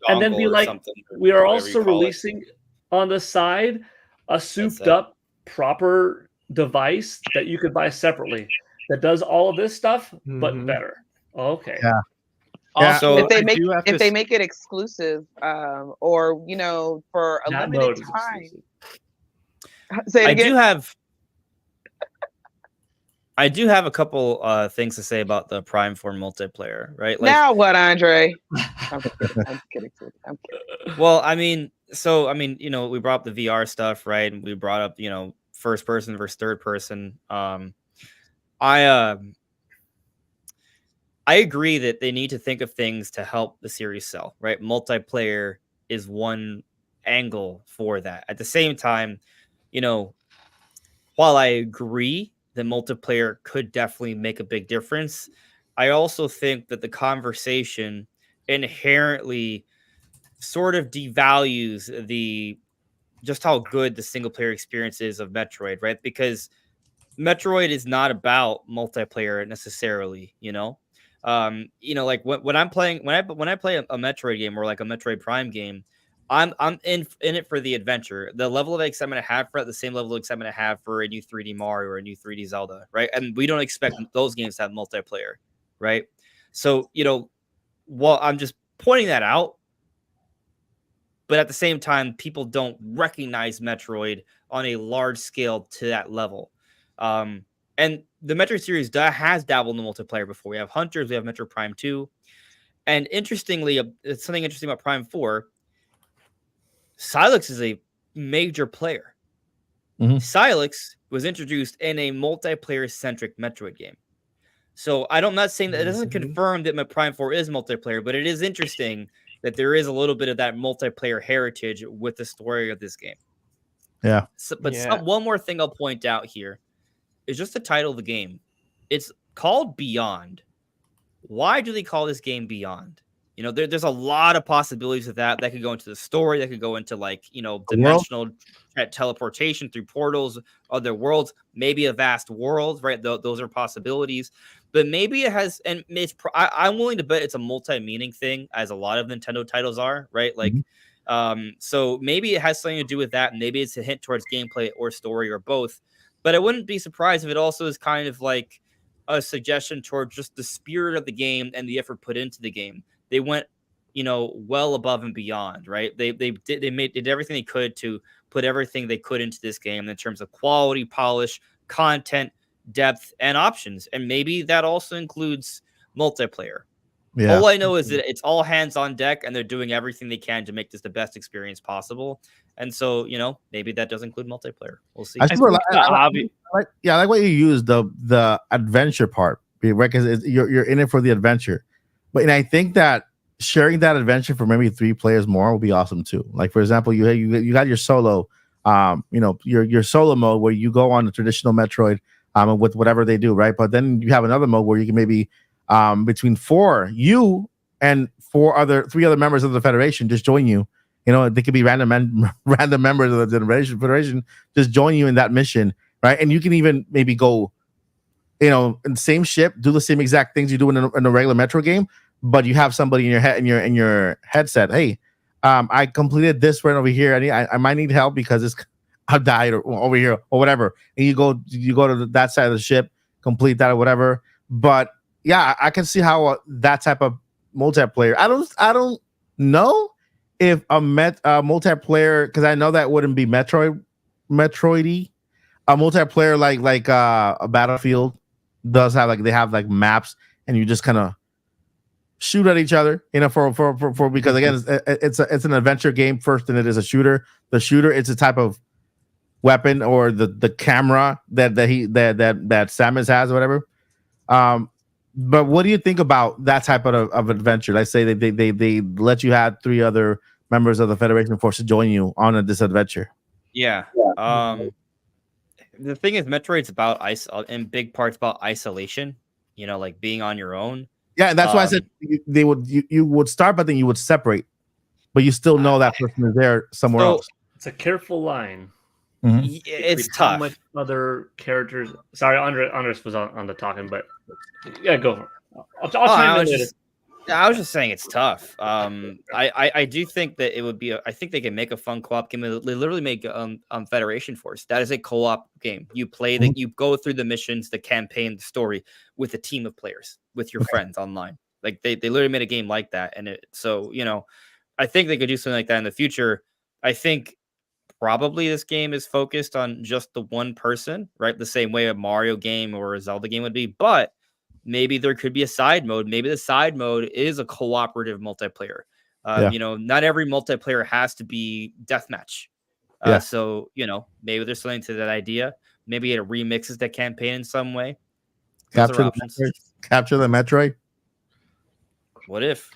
Speaker 3: and then
Speaker 5: dongle
Speaker 3: be
Speaker 5: or
Speaker 3: like,
Speaker 5: something, or
Speaker 3: we are
Speaker 5: whatever
Speaker 3: also
Speaker 5: you call it.
Speaker 3: releasing on the side a souped
Speaker 5: it.
Speaker 3: up proper device that you could buy separately that does all of this stuff but
Speaker 6: Mhm.
Speaker 3: better. Okay.
Speaker 2: Yeah.
Speaker 6: Also,
Speaker 4: If they
Speaker 6: I
Speaker 4: make
Speaker 6: do have to
Speaker 4: if they make it exclusive, or for a
Speaker 3: That
Speaker 4: limited
Speaker 3: mode is
Speaker 4: time.
Speaker 3: exclusive.
Speaker 4: Say it
Speaker 5: I
Speaker 4: again.
Speaker 5: do have a couple things to say about the Prime 4 multiplayer, right? Like,
Speaker 4: Now what, Andre? I'm kidding. I'm kidding. I'm kidding.
Speaker 5: well, we brought up the VR stuff, right? And we brought up, first person versus third person. I agree that they need to think of things to help the series sell, right? Multiplayer is one angle for that. At the same time, while I agree that multiplayer could definitely make a big difference, I also think that the conversation inherently sort of devalues just how good the single player experience is of Metroid, right? Because Metroid is not about multiplayer necessarily, like when I'm playing when I play a Metroid game or like a Metroid Prime game, I'm in it for the adventure. The level of excitement I have for it, the same level of excitement I have for a new 3D Mario or a new 3D Zelda, right? And we don't expect those games to have multiplayer, right? So, well, I'm just pointing that out. But at the same time, people don't recognize Metroid on a large scale to that level. And the Metroid series has dabbled in the multiplayer before. We have Hunters, we have Metroid Prime 2. And interestingly, it's something interesting about Prime 4. Sylux is a major player.
Speaker 2: Mhm.
Speaker 5: Sylux was introduced in a multiplayer-centric Metroid game. So I'm not saying that it doesn't confirm that Prime 4 is multiplayer, but it is interesting that there is a little bit of that multiplayer heritage with the story of this game.
Speaker 2: Yeah.
Speaker 5: So, one more thing I'll point out here is just the title of the game. It's called Beyond. Why do they call this game Beyond? There's a lot of possibilities of that. That could go into the story. That could go into dimensional teleportation through portals, other worlds, maybe a vast world, right? Those are possibilities. But maybe it has, and I'm willing to bet it's a multi-meaning thing, as a lot of Nintendo titles are, right? So maybe it has something to do with that. Maybe it's a hint towards gameplay or story or both. But I wouldn't be surprised if it also is kind of like a suggestion towards just the spirit of the game and the effort put into the game. They went, well above and beyond, right? They did everything they could to put everything they could into this game in terms of quality, polish, content, depth, and options. And maybe that also includes multiplayer. Yeah. All I know is that it's all hands on deck, and they're doing everything they can to make this the best experience possible. And so, maybe that does include multiplayer. We'll see.
Speaker 2: I like what you use the adventure part, right? Because you're in it for the adventure. And I think that sharing that adventure for maybe 3 players more will be awesome too. Like, for example, you got your solo, your solo mode where you go on the traditional Metroid with whatever they do, right? But then you have another mode where you can maybe between 4, you and 3 other members of the Federation just join you. They could be random members of the Federation just join you in that mission, right? And you can even maybe go, in the same ship, do the same exact things you do in a regular Metro game, but you have somebody in your head in your headset. Hey, I completed this right over here. I might need help because I've died or over here or whatever. And you go to that side of the ship, complete that or whatever. But yeah, I can see how that type of multiplayer. I don't know if a multiplayer, because I know that wouldn't be Metroidy. A multiplayer like a Battlefield does have they have maps, and you just kind of shoot at each other, for because again it's an adventure game first, and it is a shooter. The shooter, it's a type of weapon or the camera that Samus has or whatever. But what do you think about that type of adventure? Let's say they let you have 3 other members of the Federation Force to join you on this adventure.
Speaker 5: Yeah. The thing is, Metroid's about in big parts about isolation. Like being on your own.
Speaker 2: Yeah, and that's why I said you would start, but then you would separate, but you still know that person is there somewhere else.
Speaker 3: It's a careful line.
Speaker 5: Mm-hmm. It's tough.
Speaker 3: How much other characters? Sorry, Andres was on the talking, but yeah, go for it. I'll chime in later.
Speaker 5: I was just saying it's tough. I do think that it would be. I think they can make a fun co-op game. They literally make Federation Force. That is a co-op game. You play that. You go through the missions, the campaign, the story with a team of players, with your friends online. Like they literally made a game like that. And I think they could do something like that in the future. I think probably this game is focused on just the one person, right? The same way a Mario game or a Zelda game would be, but maybe there could be a side mode. Maybe the side mode is a cooperative multiplayer. Not every multiplayer has to be deathmatch. So, maybe there's something to that idea. Maybe it remixes the campaign in some way.
Speaker 2: Capture the Metroid.
Speaker 5: What if?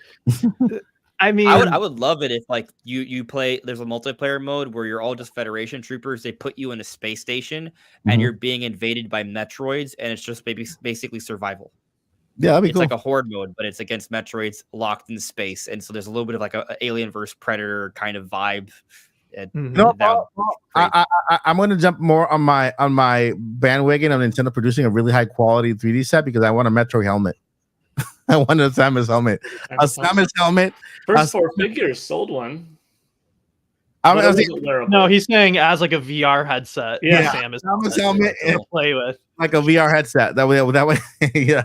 Speaker 6: I mean,
Speaker 5: I would love it if you play. There's a multiplayer mode where you're all just Federation troopers. They put you in a space station and you're being invaded by Metroids, and it's just basically survival.
Speaker 2: Yeah, that'd be
Speaker 5: It's
Speaker 2: cool.
Speaker 5: like a horde mode, but it's against Metroids locked in space, and so there's a little bit of like a Alien versus Predator kind of vibe.
Speaker 2: No,
Speaker 5: That would be great.
Speaker 2: I'm going to jump more on my bandwagon of Nintendo producing a really high quality 3D set because I want a Metro helmet. I want a Samus helmet. A Samus helmet.
Speaker 3: First 4 figures sold one.
Speaker 2: I
Speaker 3: But it
Speaker 2: was
Speaker 3: wasn't wearable.
Speaker 6: No, he's saying as like a VR headset.
Speaker 3: Yeah.
Speaker 6: Samus
Speaker 2: helmet
Speaker 6: to play with.
Speaker 2: like a VR headset. That way, yeah.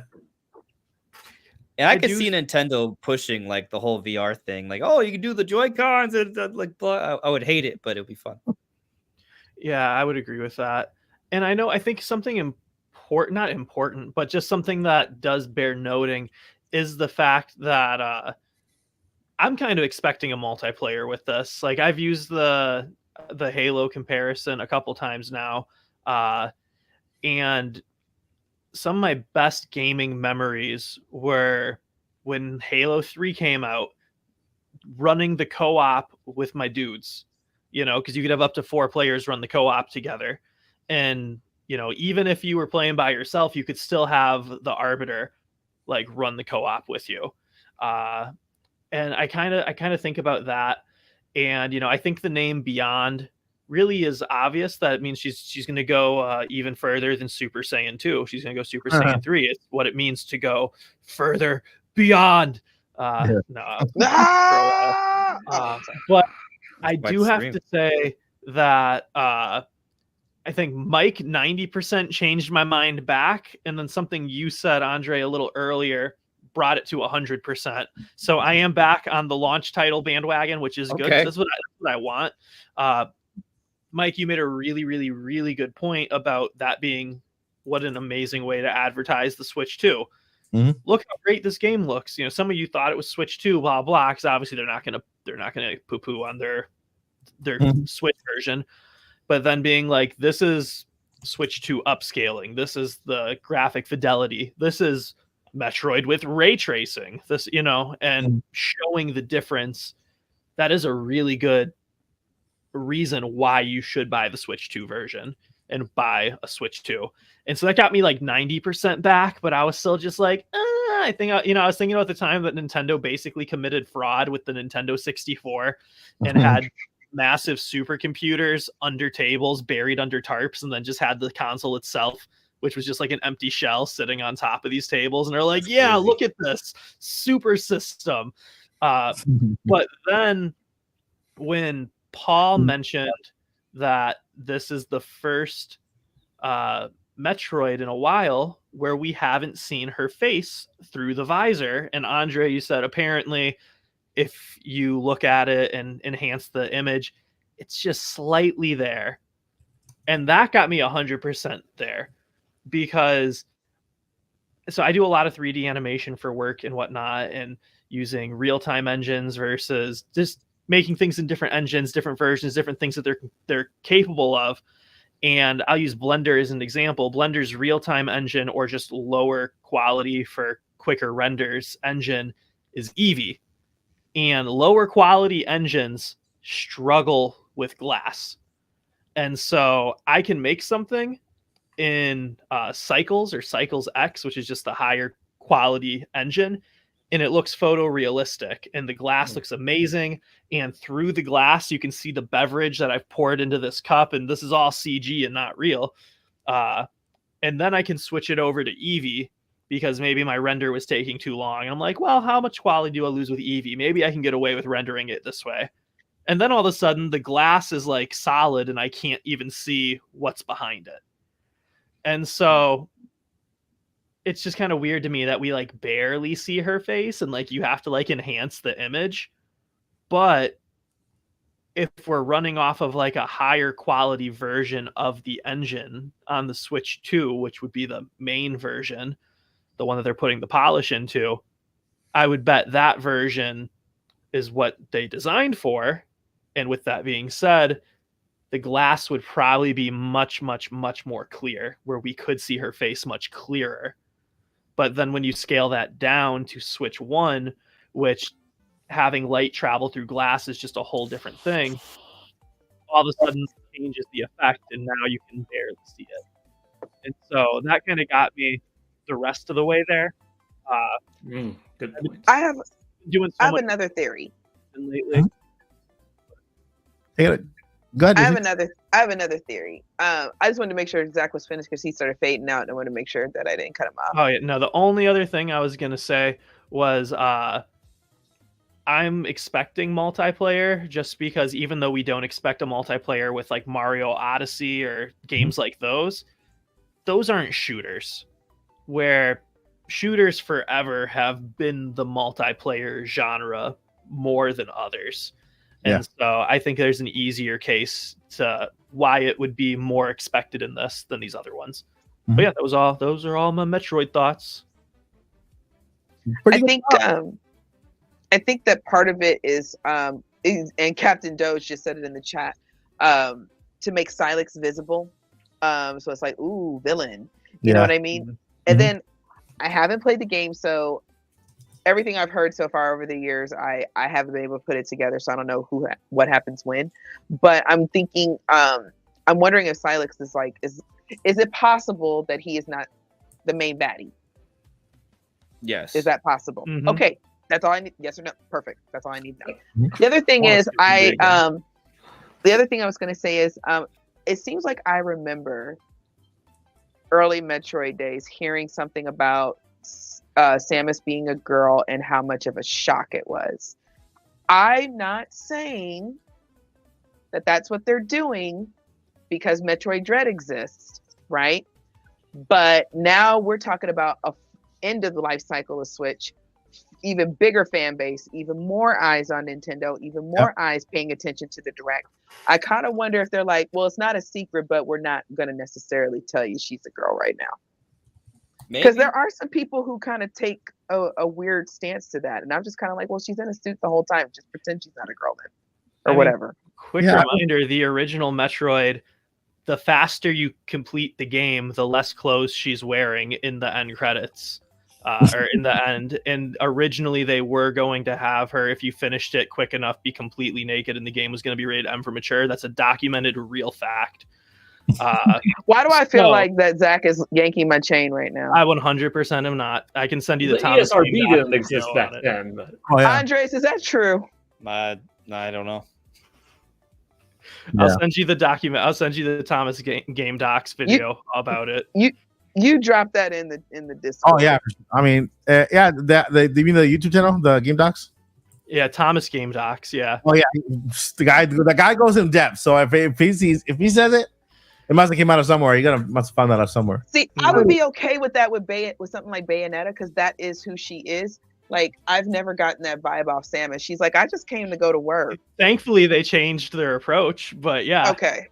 Speaker 5: And I
Speaker 6: I
Speaker 5: could
Speaker 6: do-
Speaker 5: see Nintendo pushing like the whole VR thing, like, oh, you can do the Joy-Cons and like, blah. I would hate it, but it'd be fun.
Speaker 6: Yeah, I would agree with that. And I think something important, not important, but just something that does bear noting is the fact that I'm kind of expecting a multiplayer with this. Like I've used the Halo comparison a couple times now, and some of my best gaming memories were when Halo 3 came out, running the co-op with my dudes, because you could have up to 4 players run the co-op together. And, even if you were playing by yourself, you could still have the Arbiter like run the co-op with you. And I kind of think about that. And, I think the name Beyond really is obvious that it means she's going to go even further than Super Saiyan 2. She's going to go Super Saiyan 3. It's what it means to go further beyond. No, but I do have to say that I think Mike 90% changed my mind back, and then something you said, Andre, a little earlier brought it to 100%. So I am back on the launch title bandwagon, which is good. That's what I want. Mike, you made a really, really, really good point about that being what an amazing way to advertise the Switch 2.
Speaker 2: Mm-hmm.
Speaker 6: Look how great this game looks. Some of you thought it was Switch 2, blah blah. Because obviously they're not gonna poo-poo on their Switch version. But then being like, this is Switch 2 upscaling. This is the graphic fidelity. This is Metroid with ray tracing. This, and showing the difference. That is a really good reason why you should buy the Switch 2 version and buy a Switch 2. And so that got me like 90% back, but I was still just like, I think, I was thinking about the time that Nintendo basically committed fraud with the Nintendo 64 and had massive supercomputers under tables buried under tarps, and then just had the console itself, which was just like an empty shell sitting on top of these tables. And they're like, yeah, look at this super system. But then when Paul mentioned that this is the first Metroid in a while where we haven't seen her face through the visor, and Andre, you said apparently if you look at it and enhance the image, it's just slightly there. And that got me 100% there, because so I do a lot of 3D animation for work and whatnot, and using real-time engines versus just making things in different engines, different versions, different things that they're capable of. And I'll use Blender as an example. Blender's real-time engine, or just lower quality for quicker renders engine, is Eevee. And lower quality engines struggle with glass. And so I can make something in Cycles or Cycles X, which is just the higher quality engine, and it looks photorealistic, and the glass looks amazing. And through the glass, you can see the beverage that I've poured into this cup, and this is all CG and not real. And then I can switch it over to Eevee, because maybe my render was taking too long. And I'm like, well, how much quality do I lose with Eevee? Maybe I can get away with rendering it this way. And then all of a sudden the glass is like solid and I can't even see what's behind it. And so it's just kind of weird to me that we like barely see her face, and like you have to like enhance the image. But if we're running off of like a higher quality version of the engine on the Switch 2, which would be the main version, the one that they're putting the polish into, I would bet that version is what they designed for. And with that being said, the glass would probably be much, much, much more clear, where we could see her face much clearer. But then when you scale that down to Switch 1, which having light travel through glass is just a whole different thing, all of a sudden it changes the effect, and now you can barely see it. And so that kind of got me the rest of the way there.
Speaker 3: Good point.
Speaker 4: I have
Speaker 6: Doing so
Speaker 4: I have
Speaker 6: much
Speaker 4: another theory.
Speaker 6: lately.
Speaker 2: Hey, go ahead.
Speaker 4: I have
Speaker 2: Disney.
Speaker 4: another theory. I just wanted to make sure Zach was finished because he started fading out, and I wanted to make sure that I didn't cut him off.
Speaker 6: Oh yeah, no. The only other thing I was gonna say was I'm expecting multiplayer just because even though we don't expect a multiplayer with like Mario Odyssey or games like those aren't shooters. Where shooters forever have been the multiplayer genre more than others. And so I think there's an easier case to why it would be more expected in this than these other ones. But yeah, those are all my Metroid thoughts.
Speaker 2: Pretty
Speaker 4: I
Speaker 2: good
Speaker 4: think
Speaker 2: job.
Speaker 4: I think that part of it is and Captain Doge just said it in the chat, to make Silex visible. So it's like, ooh, villain. You know what I mean? And then I haven't played the game, so everything I've heard so far over the years, I haven't been able to put it together, so I don't know what happens when. But I'm thinking, I'm wondering if Silex is like, is it possible that he is not the main baddie?
Speaker 5: Yes.
Speaker 4: Is that possible?
Speaker 6: Mhm.
Speaker 4: Okay, that's all I need. Yes or no? Perfect. That's all I need to know. The other thing is, the other thing I was going to say is, it seems like I remember early Metroid days hearing something about Samus being a girl and how much of a shock it was. I'm not saying that that's what they're doing because Metroid Dread exists, right? But now we're talking about a end of the life cycle of Switch, even bigger fan base, even more eyes on Nintendo, even more eyes paying attention to the Direct. I kind of wonder if they're like, well, it's not a secret, but we're not going to necessarily tell you she's a girl right now. Because there are some people who kind of take a weird stance to that. And I'm just kind of like, well, she's in a suit the whole time. Just pretend she's not a girl then. Or whatever.
Speaker 6: Quick reminder, the original Metroid, the faster you complete the game, the less clothes she's wearing in the end credits. Or in the end. And originally they were going to have her, if you finished it quick enough, be completely naked and the game was going to be rated M for mature. That's a documented real fact.
Speaker 4: Why do I feel like that Zach is yanking my chain right now?
Speaker 6: I 100% am not. I can send you the
Speaker 3: Thomas
Speaker 6: Thomas
Speaker 3: ESRB didn't exist back then. But...
Speaker 4: Andres, is that true?
Speaker 5: I don't know.
Speaker 6: I'll send you the document. I'll send you the Thomas Game Docs video about it.
Speaker 4: You drop that in the Discord.
Speaker 2: Oh yeah, I mean, you mean the YouTube channel, the Game Docs?
Speaker 6: Yeah, Thomas Game Docs. Yeah.
Speaker 2: Oh yeah, the guy goes in depth. So if he says it, it must have came out of somewhere. Must have found that out somewhere.
Speaker 4: See, I would be okay with that with something like Bayonetta because that is who she is. Like, I've never gotten that vibe off Samus. She's like, I just came to go to work.
Speaker 6: Thankfully, they changed their approach, but yeah.
Speaker 4: Okay.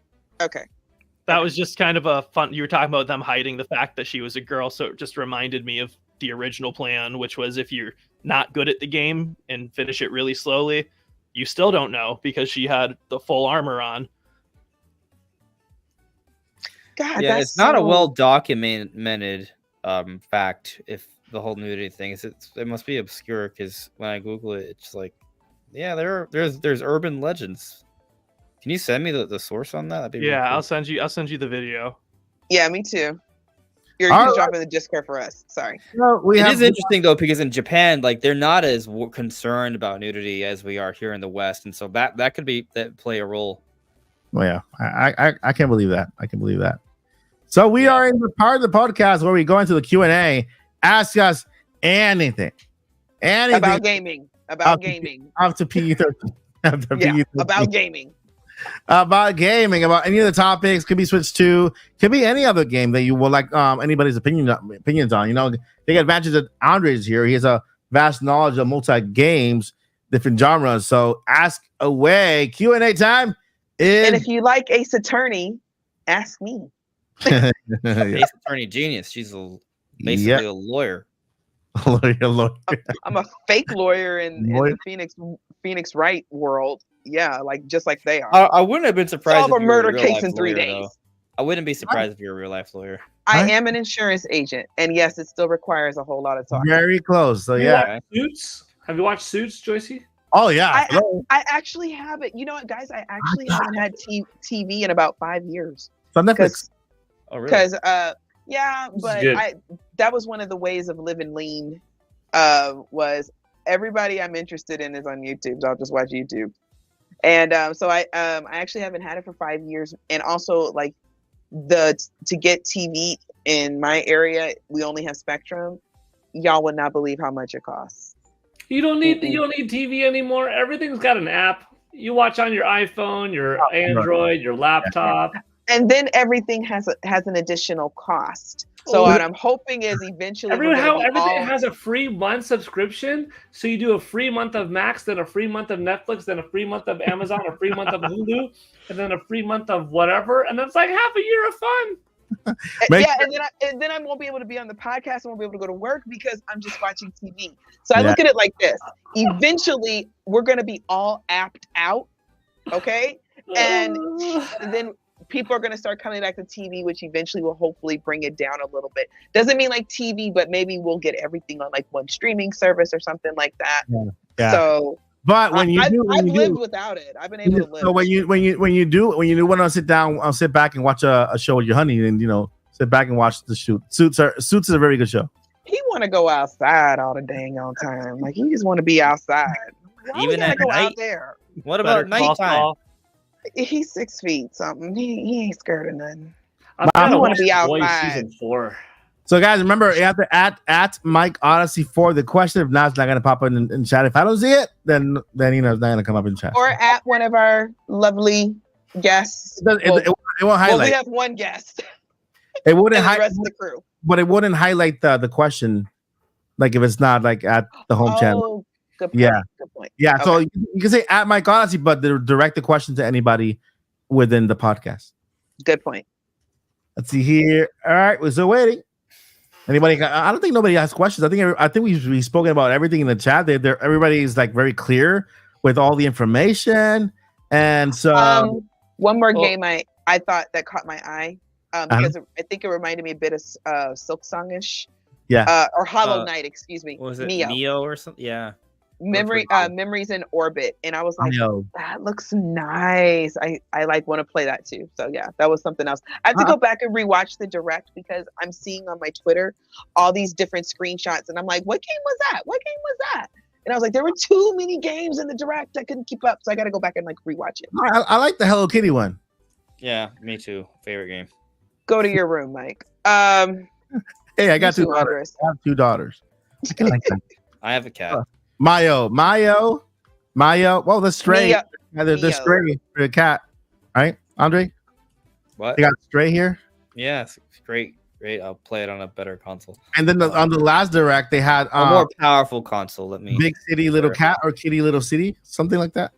Speaker 6: That was just kind of a fun. You were talking about them hiding the fact that she was a girl, so it just reminded me of the original plan, which was if you're not good at the game and finish it really slowly, you still don't know because she had the full armor on.
Speaker 4: God,
Speaker 5: yeah, it's not a well documented fact. If the whole nudity thing it must be obscure because when I Google it, it's like, yeah, there's urban legends. Can you send me the source on that? That'd be really cool.
Speaker 6: I'll send you the video.
Speaker 4: Yeah, me too. You're dropping the Discord for us. Sorry.
Speaker 2: No,
Speaker 5: it is interesting though because in Japan, like they're not as concerned about nudity as we are here in the West, and so that could play a role.
Speaker 2: Well, yeah, I can't believe that. I can believe that. So we are in the part of the podcast where we go into the Q&A. Ask us anything
Speaker 4: about gaming. Up
Speaker 2: to PG-13.
Speaker 4: About gaming.
Speaker 2: About gaming, about any of the topics. Could be Switch 2. Could be any other game that you would like anybody's opinions on. You know, take advantage that Andres here. He has a vast knowledge of multi games, different genres. So ask away. Q&A time.
Speaker 4: And if you like Ace Attorney, ask me.
Speaker 5: Ace Attorney genius. She's basically a lawyer.
Speaker 2: lawyer.
Speaker 4: I'm a fake lawyer in the Phoenix Wright world. Yeah, just like they are.
Speaker 5: I wouldn't have been surprised.
Speaker 4: Solve a murder case in 3 days.
Speaker 5: Though. I wouldn't be surprised if you're a real life lawyer.
Speaker 4: I am an insurance agent, and yes, it still requires a whole lot of talking.
Speaker 2: Very close. So yeah.
Speaker 3: Suits? Have you watched Suits, Joycey?
Speaker 2: Oh yeah.
Speaker 4: I actually haven't. You know what, guys? I actually haven't had TV in about 5 years.
Speaker 2: It's on Netflix.
Speaker 5: Oh really?
Speaker 4: Because that was one of the ways of living lean was everybody I'm interested in is on YouTube, so I'll just watch YouTube. And so I actually haven't had it for 5 years, and also like to get TV in my area, we only have Spectrum. Y'all would not believe how much it costs.
Speaker 3: You don't need TV anymore. Everything's got an app. You watch on your iPhone, your Android, your laptop.
Speaker 4: And then everything has an additional cost. So what I'm hoping is eventually
Speaker 3: everything has a free month subscription. So you do a free month of Max, then a free month of Netflix, then a free month of Amazon, a free month of Hulu, and then a free month of whatever, and that's like half a year of fun.
Speaker 4: And then I won't be able to be on the podcast. I won't be able to go to work because I'm just watching TV. So I look at it like this: eventually, we're going to be all apped out, okay? And then people are going to start coming back to TV, which eventually will hopefully bring it down a little bit. Doesn't mean like TV, but maybe we'll get everything on like one streaming service or something like that.
Speaker 2: Yeah.
Speaker 4: So,
Speaker 2: but when
Speaker 4: I've lived without it. I've been able to live.
Speaker 2: So when you do want to sit down, I'll sit back and watch a show with your honey, and sit back and watch the Suits is a very good show.
Speaker 4: He want to go outside all the dang on time. Like he just want to be outside. Why
Speaker 5: Even at
Speaker 4: go
Speaker 5: night.
Speaker 4: out there?
Speaker 5: What about nighttime?
Speaker 4: He's 6 feet something. He ain't scared of nothing.
Speaker 3: I
Speaker 4: want to be
Speaker 3: Boys
Speaker 4: outside.
Speaker 3: season 4.
Speaker 2: So guys, remember you have to at Mike Odyssey for the question. If not, it's not gonna pop up in chat. If I don't see it, then it's not gonna come up in chat.
Speaker 4: Or at one of our lovely guests.
Speaker 2: It won't highlight.
Speaker 4: Well, we have one guest.
Speaker 2: It wouldn't
Speaker 4: and the
Speaker 2: highlight
Speaker 4: rest of the crew.
Speaker 2: But it wouldn't highlight the question, like if it's not like at the home channel.
Speaker 4: Good point.
Speaker 2: Yeah.
Speaker 4: Good point.
Speaker 2: Yeah.
Speaker 4: Okay.
Speaker 2: So you can say at Mike Odyssey, but direct the question to anybody within the podcast.
Speaker 4: Good point.
Speaker 2: Let's see here. All right, we're still waiting. Anybody? I don't think nobody has questions. I think we've spoken about everything in the chat. Everybody is like very clear with all the information, and so
Speaker 4: one more game I thought that caught my eye because I think it reminded me a bit of Silk Songish.
Speaker 2: Yeah.
Speaker 4: Or Hollow Knight, excuse me.
Speaker 5: What was it?
Speaker 4: Neo.
Speaker 5: Neo or something? Yeah.
Speaker 4: Memories in Orbit, and I was like, that looks nice. I like want to play that too. So yeah, that was something else. I have to go back and rewatch the direct because I'm seeing on my Twitter all these different screenshots, and I'm like, what game was that? What game was that? And I was like, there were too many games in the direct. I couldn't keep up, so I got to go back and like rewatch it.
Speaker 2: I like the Hello Kitty one.
Speaker 5: Yeah, me too. Favorite game.
Speaker 4: Go to your room, Mike.
Speaker 2: Hey, I got 2 daughters. I have 2 daughters. I like that.
Speaker 5: I have a cat.
Speaker 2: Mayo. Well, the Stray. The Stray for the cat, right, Andre?
Speaker 5: What?
Speaker 2: You got Stray here.
Speaker 5: Yeah, it's great. I'll play it on a better console.
Speaker 2: And then on the last direct, they had
Speaker 5: a more powerful console. Big
Speaker 2: City Little Cat or Kitty Little City, something like that.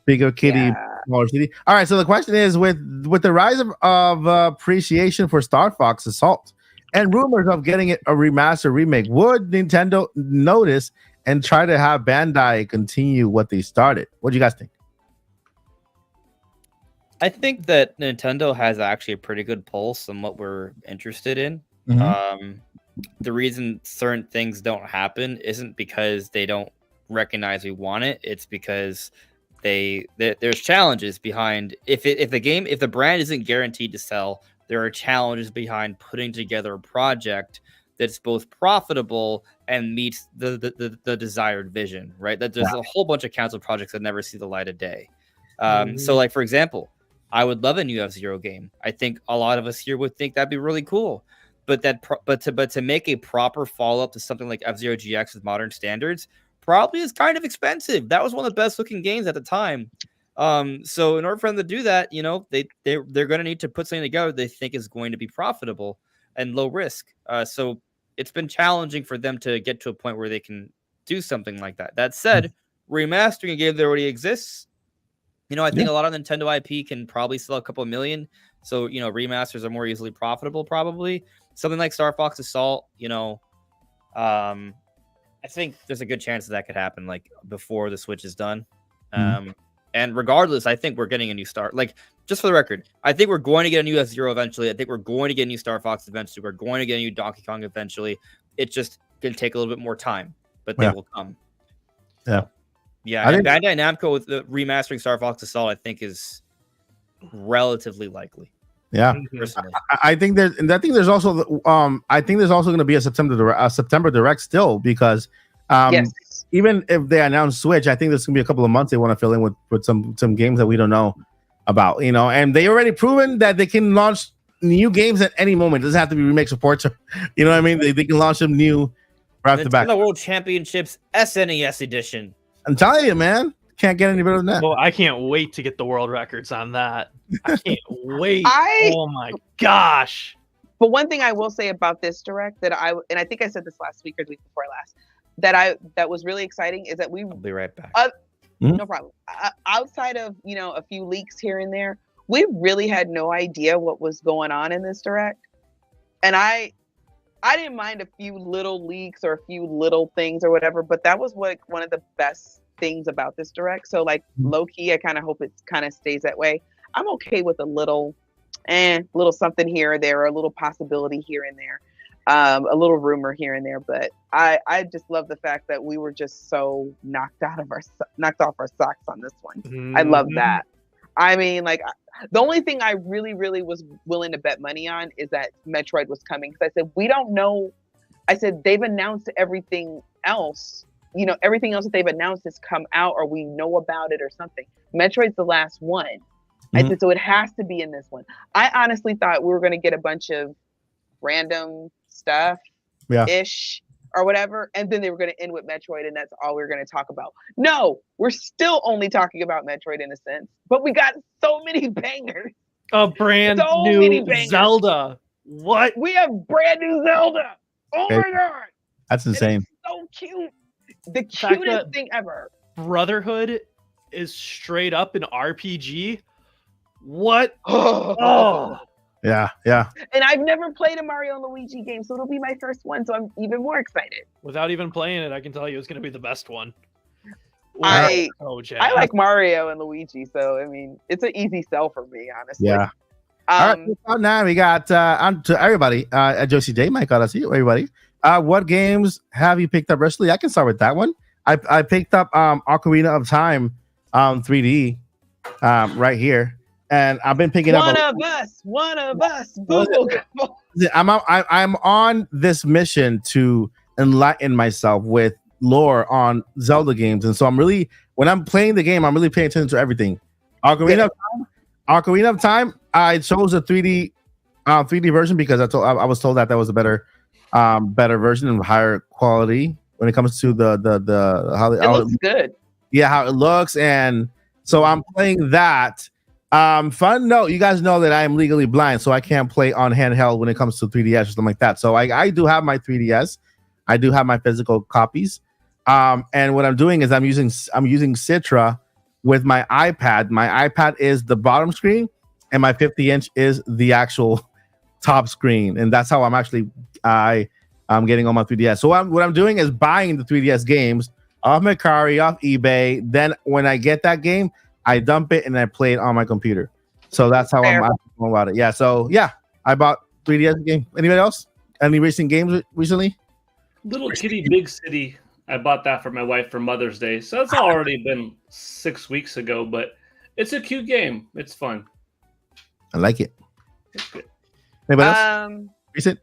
Speaker 2: Bigger Kitty, smaller city. All right. So the question is, with the rise of appreciation for Star Fox Assault and rumors of getting it a remaster remake, would Nintendo notice and try to have Bandai continue what they started? What do you guys think?
Speaker 5: I think that Nintendo has actually a pretty good pulse on what we're interested in.
Speaker 2: Mm-hmm.
Speaker 5: The reason certain things don't happen isn't because they don't recognize we want it. It's because there's challenges behind if the brand isn't guaranteed to sell, there are challenges behind putting together a project that's both profitable and meets the desired vision, right? That there's a whole bunch of council projects that never see the light of day. So like, for example, I would love a new F-Zero game. I think a lot of us here would think that'd be really cool. But to make a proper follow-up to something like F-Zero GX with modern standards probably is kind of expensive. That was one of the best looking games at the time. So in order for them to do that, they're going to need to put something together they think is going to be profitable and low risk. So it's been challenging for them to get to a point where they can do something like that. That said, remastering a game that already exists, I think a lot of Nintendo IP can probably sell a couple of million. So, remasters are more easily profitable, probably. Something like Star Fox Assault, I think there's a good chance that could happen, like, before the Switch is done. And regardless, I think we're getting a new Star. Like, just for the record, I think we're going to get a new F-Zero eventually. I think we're going to get a new Star Fox eventually. We're going to get a new Donkey Kong eventually. It's just going to take a little bit more time, but they will come. Yeah, and Bandai Namco with the remastering Star Fox Assault, I think, is relatively likely.
Speaker 2: Yeah.
Speaker 5: personally.
Speaker 2: I think there's, and I think there's also, I think there's also going to be a September direct still because,
Speaker 4: Yes.
Speaker 2: even if they announce Switch, I think there's gonna be a couple of months they want to fill in with some games that we don't know about, and they already proven that they can launch new games at any moment. It doesn't have to be remake supports, or, you know what I mean? They can launch them new right off the back.
Speaker 5: Nintendo World Championships SNES edition.
Speaker 2: I'm telling you, man, can't get any better than that.
Speaker 6: Well, I can't wait to get the world records on that. I can't wait.
Speaker 4: I-
Speaker 6: Oh my gosh.
Speaker 4: But one thing I will say about this direct and I think I said this last week or the week before last, that was really exciting is that we
Speaker 5: I'll be right back.
Speaker 4: no problem. Outside of a few leaks here and there, we really had no idea what was going on in this direct, and I didn't mind a few little leaks or a few little things or whatever, but that was one of the best things about this direct. So like low key, I kind of hope it kind of stays that way. I'm okay with a little something here or there, or a little possibility here and there. A little rumor here and there, but I just love the fact that we were just so knocked off our socks on this one. I love that. I mean, like, the only thing I really, really was willing to bet money on is that Metroid was coming. Because I said, we don't know. I said, they've announced everything else. Everything else that they've announced has come out, or we know about it or something. Metroid's the last one. I said, so it has to be in this one. I honestly thought we were going to get a bunch of random stuff ish or whatever, and then they were going to end with Metroid, and that's all we were going to talk about. No, we're still only talking about Metroid in a sense, but we got so many bangers.
Speaker 6: A brand
Speaker 4: So many
Speaker 6: new
Speaker 4: bangers.
Speaker 6: Zelda. What?
Speaker 4: We have brand new Zelda. Oh my god,
Speaker 2: That's insane.
Speaker 4: it's so cute. The
Speaker 6: fact
Speaker 4: cutest
Speaker 6: that-
Speaker 4: thing ever.
Speaker 6: Brotherhood is straight up an RPG. What?
Speaker 4: Oh.
Speaker 6: Oh,
Speaker 2: Yeah.
Speaker 4: And I've never played a Mario and Luigi game, so it'll be my first one, so I'm even more excited.
Speaker 6: without even playing it, I can tell you it's going to be the best one.
Speaker 4: I
Speaker 6: Jack.
Speaker 4: like Mario and Luigi, so I mean, it's an easy sell for me, honestly.
Speaker 2: Yeah. All right. So now we got on to everybody. Josie J, Mike Odyssey, everybody. What games have you picked up recently? I can start with that one. I picked up Ocarina of Time 3D right here. And I've been picking
Speaker 4: one
Speaker 2: up.
Speaker 4: of us. Boo.
Speaker 2: I'm on this mission to enlighten myself with lore on Zelda games, and so when I'm playing the game, I'm really paying attention to everything. Ocarina of Time. I chose a 3D version because I was told that was a better version and higher quality when it comes to the how
Speaker 4: It looks good.
Speaker 2: Yeah, how it looks, and so I'm playing that. Fun note, you guys know that I am legally blind, so I can't play on handheld when it comes to 3DS or something like that. So I do have my 3DS. I do have my physical copies. And what I'm doing is I'm using Citra with my iPad. My iPad is the bottom screen, and my 50-inch is the actual top screen. And that's how I'm actually I'm getting on my 3DS. So what I'm doing is buying the 3DS games off Mercari, off eBay. Then when I get that game, I dump it and I play it on my computer. So that's how I'm going about it. Yeah. So yeah, I bought 3DS game. Anybody else? Any recent games recently?
Speaker 3: Little Kitty Big City. I bought that for my wife for Mother's Day. So it's already been 6 weeks ago, but it's a cute game. It's fun.
Speaker 2: I like it.
Speaker 3: It's good.
Speaker 2: Anybody else? Recent?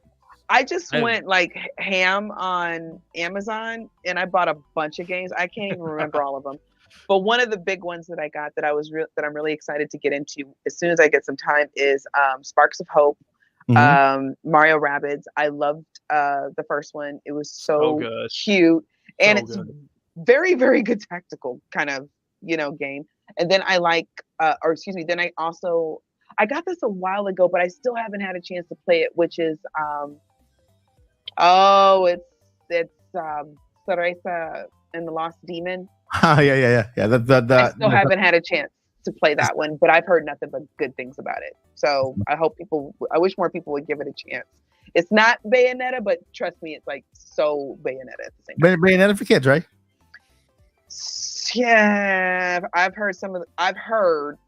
Speaker 4: I just went like ham on Amazon and I bought a bunch of games. I can't even remember all of them. But one of the big ones that I got that I'm really excited to get into as soon as I get some time is Sparks of Hope, Mario Rabbids. I loved the first one. It was so
Speaker 6: good.
Speaker 4: cute, and
Speaker 6: So
Speaker 4: it's
Speaker 6: good.
Speaker 4: very, very good tactical kind of game. And then I then I got this a while ago, but I still haven't had a chance to play it, which is it's Cereza and the Lost Demon.
Speaker 2: Yeah.
Speaker 4: I still haven't had a chance to play that one, but I've heard nothing but good things about it. So I wish more people would give it a chance. It's not Bayonetta, but trust me, it's like so Bayonetta at the same time.
Speaker 2: Bayonetta for kids, right?
Speaker 4: Yeah, I've heard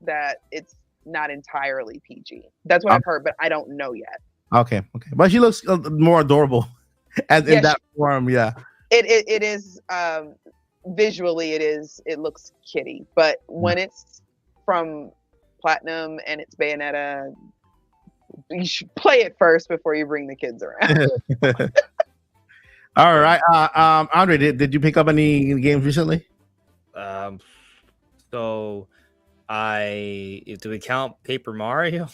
Speaker 4: that it's not entirely PG. That's what I've heard, but I don't know yet.
Speaker 2: Okay. But she looks more adorable in that form. Yeah.
Speaker 4: It is visually it looks kitty, but when it's from Platinum and it's Bayonetta, you should play it first before you bring the kids around.
Speaker 2: All right. Andre, did you pick up any games recently?
Speaker 5: So do we count Paper Mario?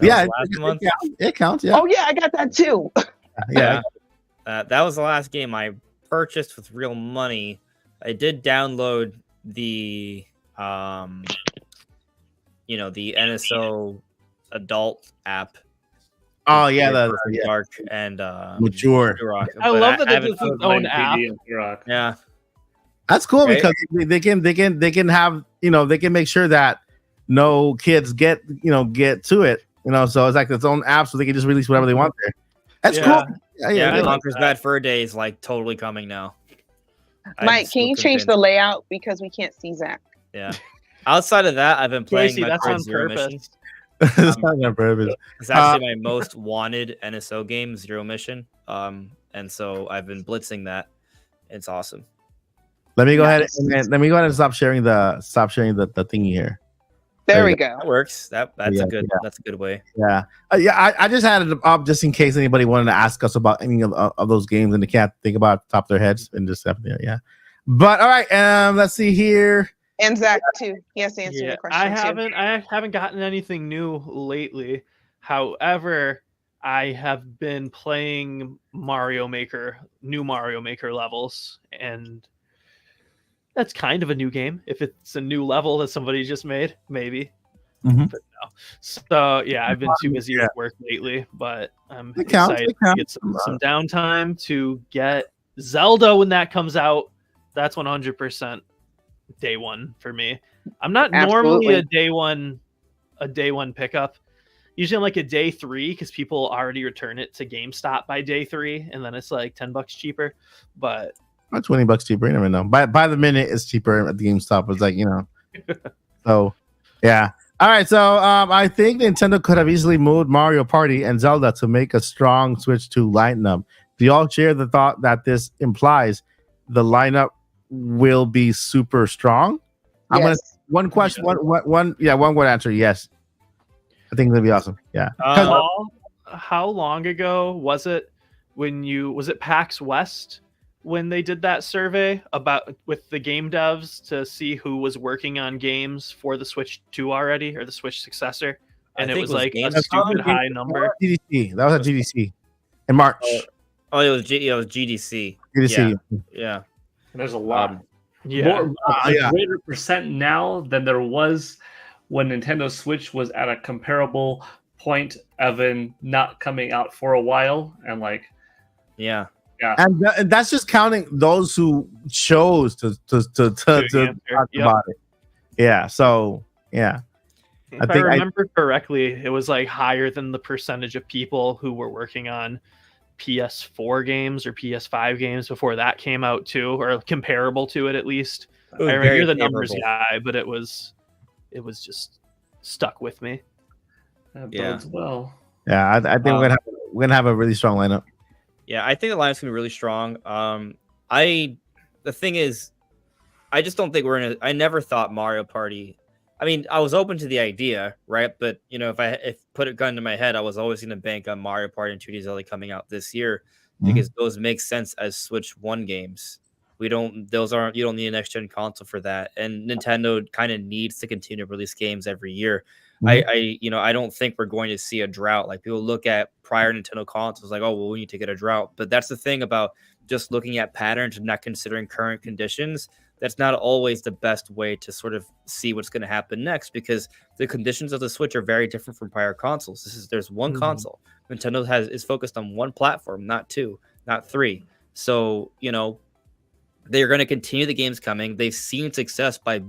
Speaker 2: Yeah,
Speaker 5: last month.
Speaker 2: It counts. Yeah.
Speaker 4: Oh yeah, I got that too.
Speaker 2: Yeah.
Speaker 5: That was the last game I purchased with real money. I did download the the NSO adult app.
Speaker 2: Oh yeah,
Speaker 5: Dark and
Speaker 2: Mature.
Speaker 5: Rock,
Speaker 6: I
Speaker 5: but
Speaker 6: love that they
Speaker 5: haven't-
Speaker 6: did its own app.
Speaker 3: PD and Turok.
Speaker 5: Yeah,
Speaker 2: That's cool
Speaker 5: Right?
Speaker 2: because they can have they can make sure that no kids get to it. So it's like its own app, so they can just release whatever they want there. That's
Speaker 6: Yeah.
Speaker 2: cool.
Speaker 5: yeah.
Speaker 6: I like
Speaker 5: Conker's
Speaker 6: that.
Speaker 5: Bad Fur Day is like totally coming now. I'm
Speaker 4: Mike, can you
Speaker 5: so
Speaker 4: change the
Speaker 5: convinced.
Speaker 4: layout because we can't see Zach?
Speaker 5: Yeah. Outside of that, I've been playing
Speaker 6: Casey, that's
Speaker 5: Metroid
Speaker 6: on
Speaker 5: Zero Mission.
Speaker 6: purpose.
Speaker 2: It's not on purpose.
Speaker 5: It's actually my most wanted NSO game, Zero Mission. And so I've been blitzing that. It's awesome.
Speaker 2: Let me go
Speaker 4: Nice.
Speaker 2: ahead and stop sharing the thingy here.
Speaker 4: There
Speaker 2: There
Speaker 4: we
Speaker 2: you
Speaker 4: go.
Speaker 5: That works. That's
Speaker 2: Yeah,
Speaker 5: that's a good way.
Speaker 2: Yeah, I just had it up just in case anybody wanted to ask us about any of those games and they can't think about it off the top of their heads and just have there. Yeah, but all right, let's see here.
Speaker 4: And Zach too. He has to answer
Speaker 6: Yeah,
Speaker 4: your question too.
Speaker 6: I haven't gotten anything new lately. However, I have been playing new Mario Maker levels, and that's kind of a new game. If it's a new level that somebody just made, maybe.
Speaker 2: Mhm.
Speaker 6: But no. So yeah, I've been too busy with work lately, but I'm
Speaker 2: It counts,
Speaker 6: excited
Speaker 2: it counts.
Speaker 6: to get some downtime to get Zelda when that comes out. That's 100% day one for me. I'm not normally a day one pickup. Usually I'm like a day 3 because people already return it to GameStop by day 3, and then it's like $10 cheaper. But
Speaker 2: About $20 cheaper. You never know. By the minute, it's cheaper at the GameStop. It's like So, yeah. All right. So, I think Nintendo could have easily moved Mario Party and Zelda to make a strong Switch 2 lineup. Do y'all share the thought that this implies the lineup will be super strong? I'm gonna
Speaker 4: Yes.
Speaker 2: one question. One word answer. Yes. I think that'd be awesome. Yeah.
Speaker 6: how long ago was it was it PAX West when they did that survey with the game devs to see who was working on games for the Switch 2 already, or the Switch successor? And
Speaker 5: I
Speaker 6: it
Speaker 5: think
Speaker 6: was
Speaker 5: it was
Speaker 6: like a
Speaker 5: GameStop.
Speaker 6: stupid high number.
Speaker 2: GDC. That was at GDC in March.
Speaker 5: Oh, it was GDC.
Speaker 2: GDC.
Speaker 5: Yeah.
Speaker 3: And there's a lot.
Speaker 6: Yeah.
Speaker 3: A greater percent now than there was when Nintendo Switch was at a comparable point of not coming out for a while, and
Speaker 5: Yeah.
Speaker 2: And that's just counting those who chose to talk
Speaker 6: Yep.
Speaker 2: about it. Yeah. So yeah.
Speaker 6: If I remember correctly, it was like higher than the percentage of people who were working on PS4 games or PS5 games before that came out too, or comparable to it at least.
Speaker 5: It was
Speaker 6: I
Speaker 5: very
Speaker 6: remember the numbers,
Speaker 5: favorable.
Speaker 6: yeah, but it was just stuck with me.
Speaker 3: that
Speaker 5: Yeah.
Speaker 3: bodes well.
Speaker 2: Yeah, I think we're gonna have a really strong lineup.
Speaker 5: Yeah, I think the lineup's gonna be really strong. The thing is, I just don't think I never thought Mario Party. I mean, I was open to the idea, right? But if put a gun to my head, I was always gonna bank on Mario Party and 2D Zelda coming out this year because those make sense as Switch 1 games. You don't need a next gen console for that, and Nintendo kind of needs to continue to release games every year. I don't think we're going to see a drought. Like, people look at prior Nintendo consoles like, oh well, we need to get a drought. But that's the thing about just looking at patterns and not considering current conditions. That's not always the best way to sort of see what's going to happen next, because the conditions of the Switch are very different from prior consoles. There's one console. Nintendo is focused on one platform, not 2, not 3. So they're going to continue the games coming. They've seen success by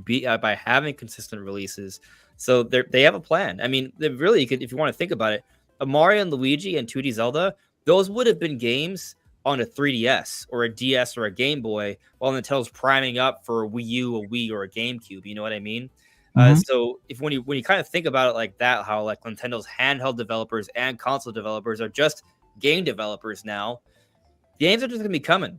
Speaker 5: having consistent releases. So they have a plan. I mean, they really could, if you want to think about it, a Mario and Luigi and 2D Zelda, those would have been games on a 3DS or a DS or a Game Boy while Nintendo's priming up for a Wii U, a Wii, or a GameCube. You know what I mean? So when you kind of think about it like that, how like Nintendo's handheld developers and console developers are just game developers now, games are just going to be coming.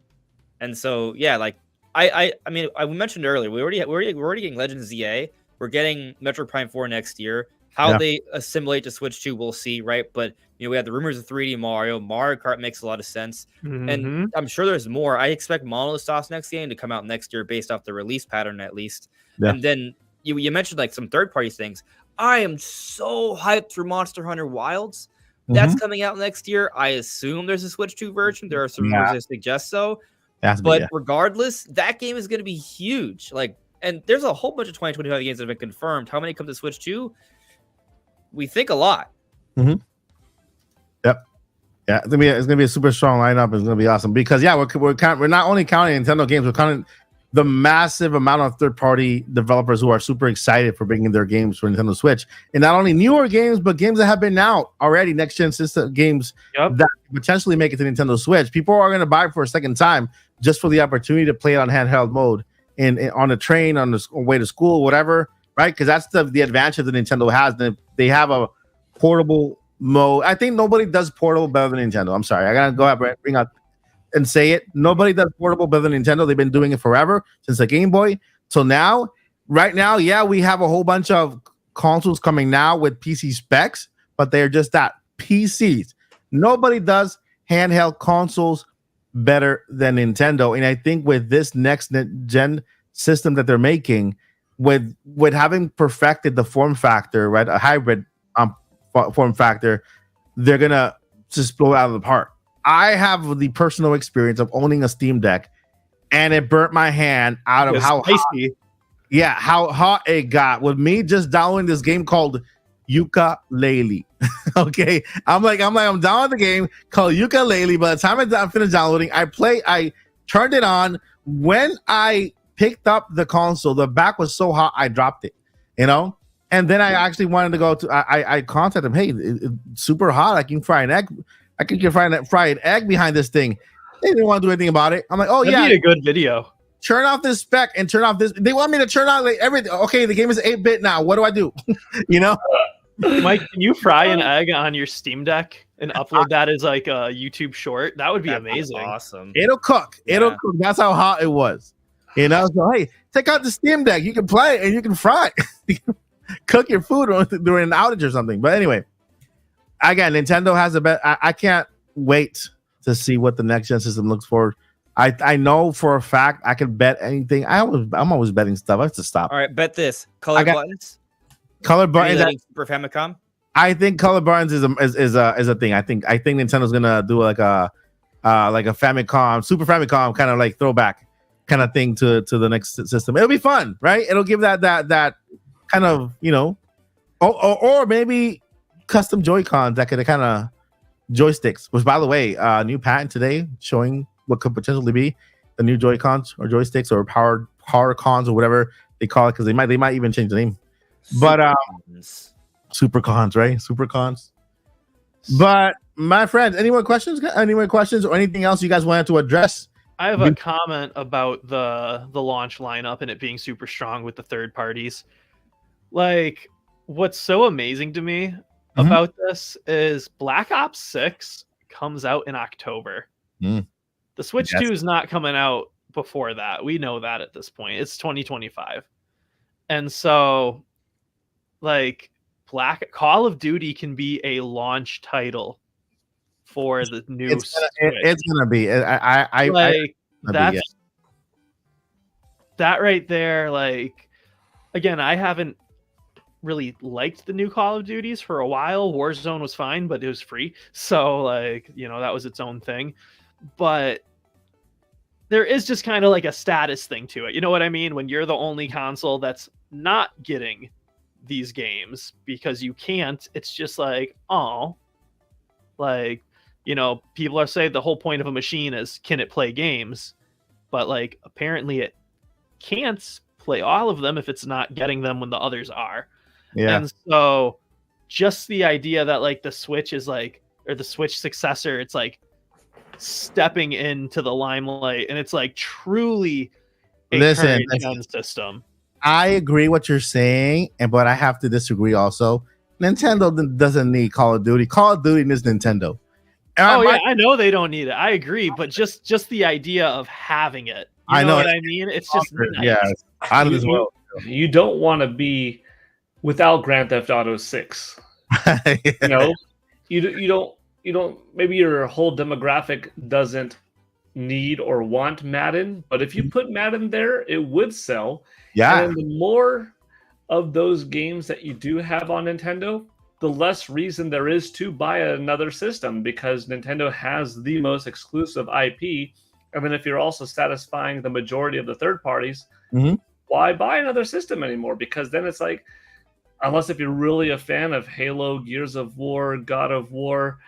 Speaker 5: And so, yeah, like I mean, we mentioned earlier, we're already getting Legends ZA. We're getting Metroid Prime 4 next year. How they assimilate to Switch 2, we'll see, right? But we have the rumors of 3D Mario. Mario Kart makes a lot of sense, and I'm sure there's more. I expect Monolith Soft's next game to come out next year, based off the release pattern, at least. Yeah. And then you mentioned like some third-party things. I am so hyped for Monster Hunter Wilds. That's coming out next year. I assume there's a Switch 2 version. There are some rumors that suggest so. But regardless, that game is going to be huge. And there's a whole bunch of 2025 games that have been confirmed. How many come to Switch 2? We think a lot.
Speaker 2: Yep. Yeah, it's gonna be a super strong lineup. It's gonna be awesome because we're not only counting Nintendo games, we're counting the massive amount of third-party developers who are super excited for bringing their games for Nintendo Switch, and not only newer games, but games that have been out already, next-gen system games that potentially make it to Nintendo Switch. People are gonna buy it for a second time just for the opportunity to play it on handheld mode and on a train, on the way to school, whatever. Right, because that's the advantage that Nintendo has. They have a portable mode. I think nobody does portable better than Nintendo. I'm sorry, I gotta go out bring out and say it. Nobody does portable better than Nintendo. They've been doing it forever, since the Game Boy. So now, right now, we have a whole bunch of consoles coming now with PC specs, but they're just that PCs. Nobody does handheld consoles better than Nintendo, and I think with this next gen system that they're making, with having perfected the form factor, right, a hybrid form factor, they're gonna just blow it out of the park. I have the personal experience of owning a Steam Deck, and it burnt my hand out of how hot it got with me just downloading this game called Yooka-Laylee. Okay, I'm down with the game called Yooka-Laylee. By the time I finished downloading, I turned it on. When I picked up the console, the back was so hot I dropped it, and then I actually wanted to go to I contacted him. Hey, it's super hot. I can fry an egg. I can fry an egg behind this thing. They didn't want to do anything about it. I'm like, oh,
Speaker 6: that'd be a good video.
Speaker 2: Turn off this spec and turn off this. They want me to turn on everything. Okay, the game is 8-bit now. What do I do?
Speaker 6: Mike, can you fry an egg on your Steam Deck and upload that as like a YouTube short? That would be amazing.
Speaker 5: Awesome.
Speaker 2: It'll cook. It'll cook. That's how hot it was. So hey, take out the Steam Deck. You can play it and you can fry it. Cook your food during an outage or something. But anyway, again, Nintendo has a bet. I can't wait to see what the next gen system looks for. I know for a fact I can bet anything. I'm always betting stuff. I have to stop.
Speaker 5: All right, bet this. Color buttons.
Speaker 2: Color buttons.
Speaker 5: Super Famicom.
Speaker 2: I think color buttons is a thing. I think Nintendo's gonna do like a Famicom, Super Famicom kind of like throwback kind of thing to the next system. It'll be fun, right? It'll give that kind of or maybe custom Joy-Cons that could kind of joysticks. Which, by the way, new patent today showing what could potentially be the new Joy-Cons or joysticks or power cons or whatever they call it, because they might even change the name. But super cons, right? Super cons. But my friends, any more questions? Any more questions or anything else you guys wanted to address?
Speaker 6: I have a comment about the launch lineup and it being super strong with the third parties. Like, what's so amazing to me about this is Black Ops 6 comes out in October. The Switch 2 is not coming out before that. We know that at this point. It's 2025. And so, like, Call of Duty can be a launch title for the new Switch.
Speaker 2: It's gonna be.
Speaker 6: That right there. Like, again, I haven't really liked the new Call of Duties for a while. Warzone was fine, but it was free, so like, that was its own thing. But there is just kind of like a status thing to it. You know what I mean? When you're the only console that's not getting these games because you can't, it's just like, oh, like, people are saying the whole point of a machine is, can it play games? But like, apparently it can't play all of them if it's not getting them when the others are. Yeah. And so just the idea that like the Switch is like, or the Switch successor, it's like stepping into the limelight, and it's like truly a current system.
Speaker 2: I agree what you're saying, but I have to disagree also. Nintendo doesn't need Call of Duty. Call of Duty is Nintendo.
Speaker 6: I know they don't need it. I agree, but just the idea of having it. You know what I mean? It's just nice.
Speaker 2: Yeah, out of this world.
Speaker 3: You don't want to be without Grand Theft Auto 6. You know, you don't. Maybe your whole demographic doesn't need or want Madden, but if you put Madden there, it would sell.
Speaker 2: Yeah.
Speaker 3: And the more of those games that you do have on Nintendo, the less reason there is to buy another system, because Nintendo has the most exclusive IP. And then if you're also satisfying the majority of the third parties,
Speaker 2: Mhm.
Speaker 3: why buy another system anymore? Because then it's like, unless if you're really a fan of Halo, Gears of War, God of War,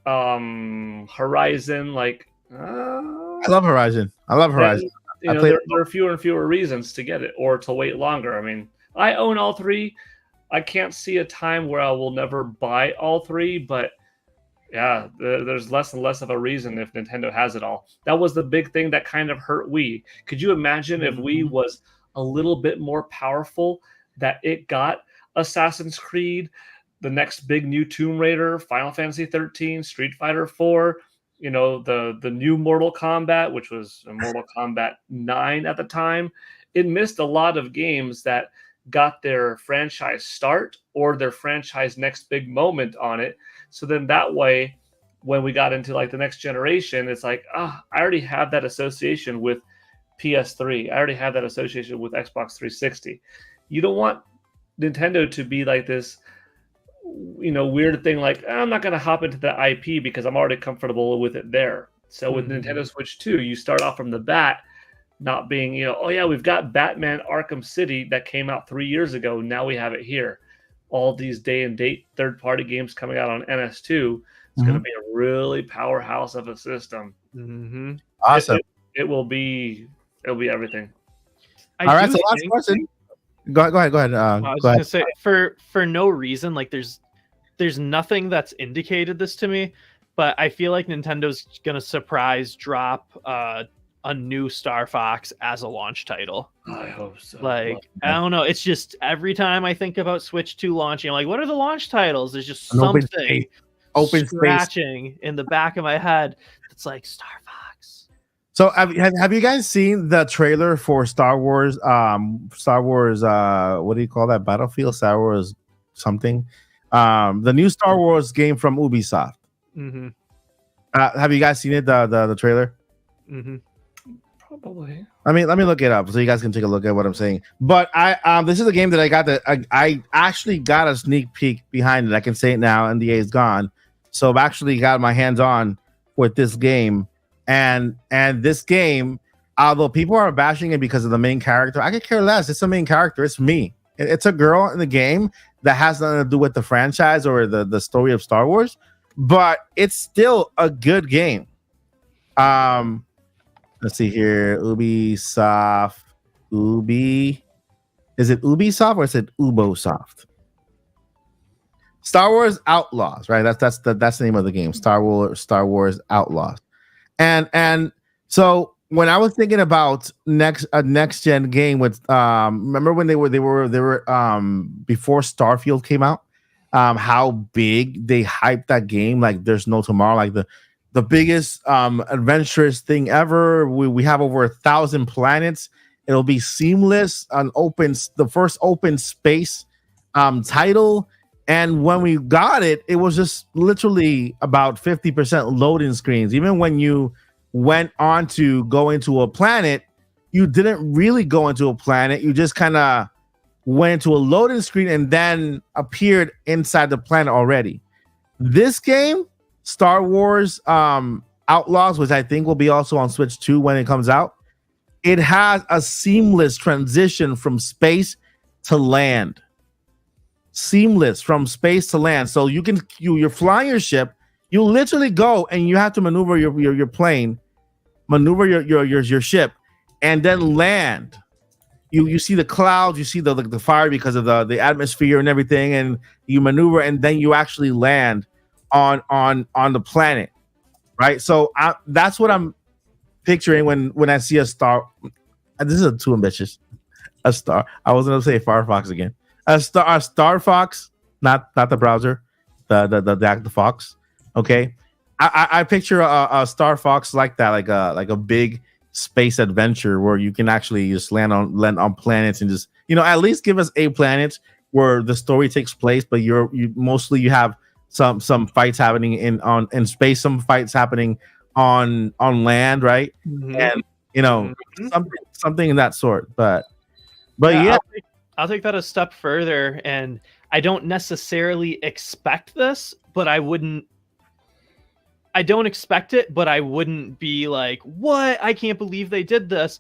Speaker 3: Horizon, like
Speaker 2: I love Horizon.
Speaker 3: then,
Speaker 2: I played-
Speaker 3: there are fewer and fewer reasons to get it or to wait longer. I mean, I own all three. I can't see a time where I will never buy all three, but yeah, there's less and less of a reason if Nintendo has it all. That was the big thing that kind of hurt Wii. Could you imagine if Wii was a little bit more powerful, that it got Assassin's Creed, the next big new Tomb Raider, Final Fantasy 13, Street Fighter 4, you know, the new Mortal Kombat, which was Mortal Kombat 9 at the time. It missed a lot of games that got their franchise start or their franchise next big moment on it. So then that way, when we got into like the next generation, it's like, I already have that association with PS3. I already have that association with Xbox 360. You don't want Nintendo to be like this, you know, weird thing like, I'm not going to hop into the IP because I'm already comfortable with it there. So with Nintendo Switch 2, you start off from the bat not being, you know, oh yeah, we've got Batman Arkham City that came out 3 years ago. Now we have it here. All these day and date third-party games coming out on NS2. It's going to be a really powerhouse of a system.
Speaker 2: Awesome.
Speaker 3: It'll be everything.
Speaker 6: I
Speaker 2: All right,
Speaker 6: do
Speaker 2: so last
Speaker 6: think-
Speaker 2: question. Go ahead.
Speaker 6: I was
Speaker 2: Go ahead.
Speaker 6: gonna say for no reason, like there's nothing that's indicated this to me, but I feel like Nintendo's gonna surprise drop a new Star Fox as a launch title.
Speaker 3: I hope so.
Speaker 6: Like, I don't know. It's just every time I think about Switch 2 launching, I'm like, what are the launch titles? There's just
Speaker 2: An open
Speaker 6: something
Speaker 2: space. Open space.
Speaker 6: scratching in the back of my head. It's like Star Fox.
Speaker 2: So have you guys seen the trailer for Star Wars? What do you call that? Battlefield? Star Wars something? The new Star Wars game from Ubisoft.
Speaker 6: Mm-hmm.
Speaker 2: Have you guys seen it? The trailer?
Speaker 6: Mm-hmm.
Speaker 3: Probably.
Speaker 2: Let me look it up so you guys can take a look at what I'm saying. But this is a game that I actually got a sneak peek behind it. I can say it now. NDA is gone, so I've actually got my hands on with this game. And this game, although people are bashing it because of the main character, I could care less. It's the main character. It's me. It's a girl in the game that has nothing to do with the franchise or the story of Star Wars, but it's still a good game. Let's see here. Ubisoft. Is it Ubisoft or is it Ubosoft? Star Wars Outlaws, right? That's the name of the game. Star Wars Outlaws. And so when I was thinking about next gen game with remember when they were before Starfield came out, how big they hyped that game, like there's no tomorrow, like the biggest adventurous thing ever. We have over 1,000 planets. It'll be seamless, the first open space title. And when we got it, it was just literally about 50% loading screens. Even when you went on to go into a planet, you didn't really go into a planet. You just kind of went to a loading screen and then appeared inside the planet already. This game, Star Wars Outlaws, which I think will be also on Switch 2 when it comes out, it has a seamless transition from space to land. Seamless from space to land. So you're flying your ship, you literally go and you have to maneuver your plane, maneuver your ship, and then land. You see the clouds, you see the fire because of the atmosphere and everything, and you maneuver and then you actually land on the planet, right? So that's what I'm picturing when I see a star. This is too ambitious. A star. I was gonna say Firefox again. A Star Fox, not the browser, the fox. Okay, I picture a Star Fox like that, like a big space adventure where you can actually just land on planets and just, at least give us a planet where the story takes place, but you mostly have some fights happening in space, some fights happening on land, right?
Speaker 6: Mhm.
Speaker 2: And something in that sort. But
Speaker 6: Yeah, I'll take that a step further, and I don't necessarily expect this, but I don't expect it, but I wouldn't be like, what? I can't believe they did this.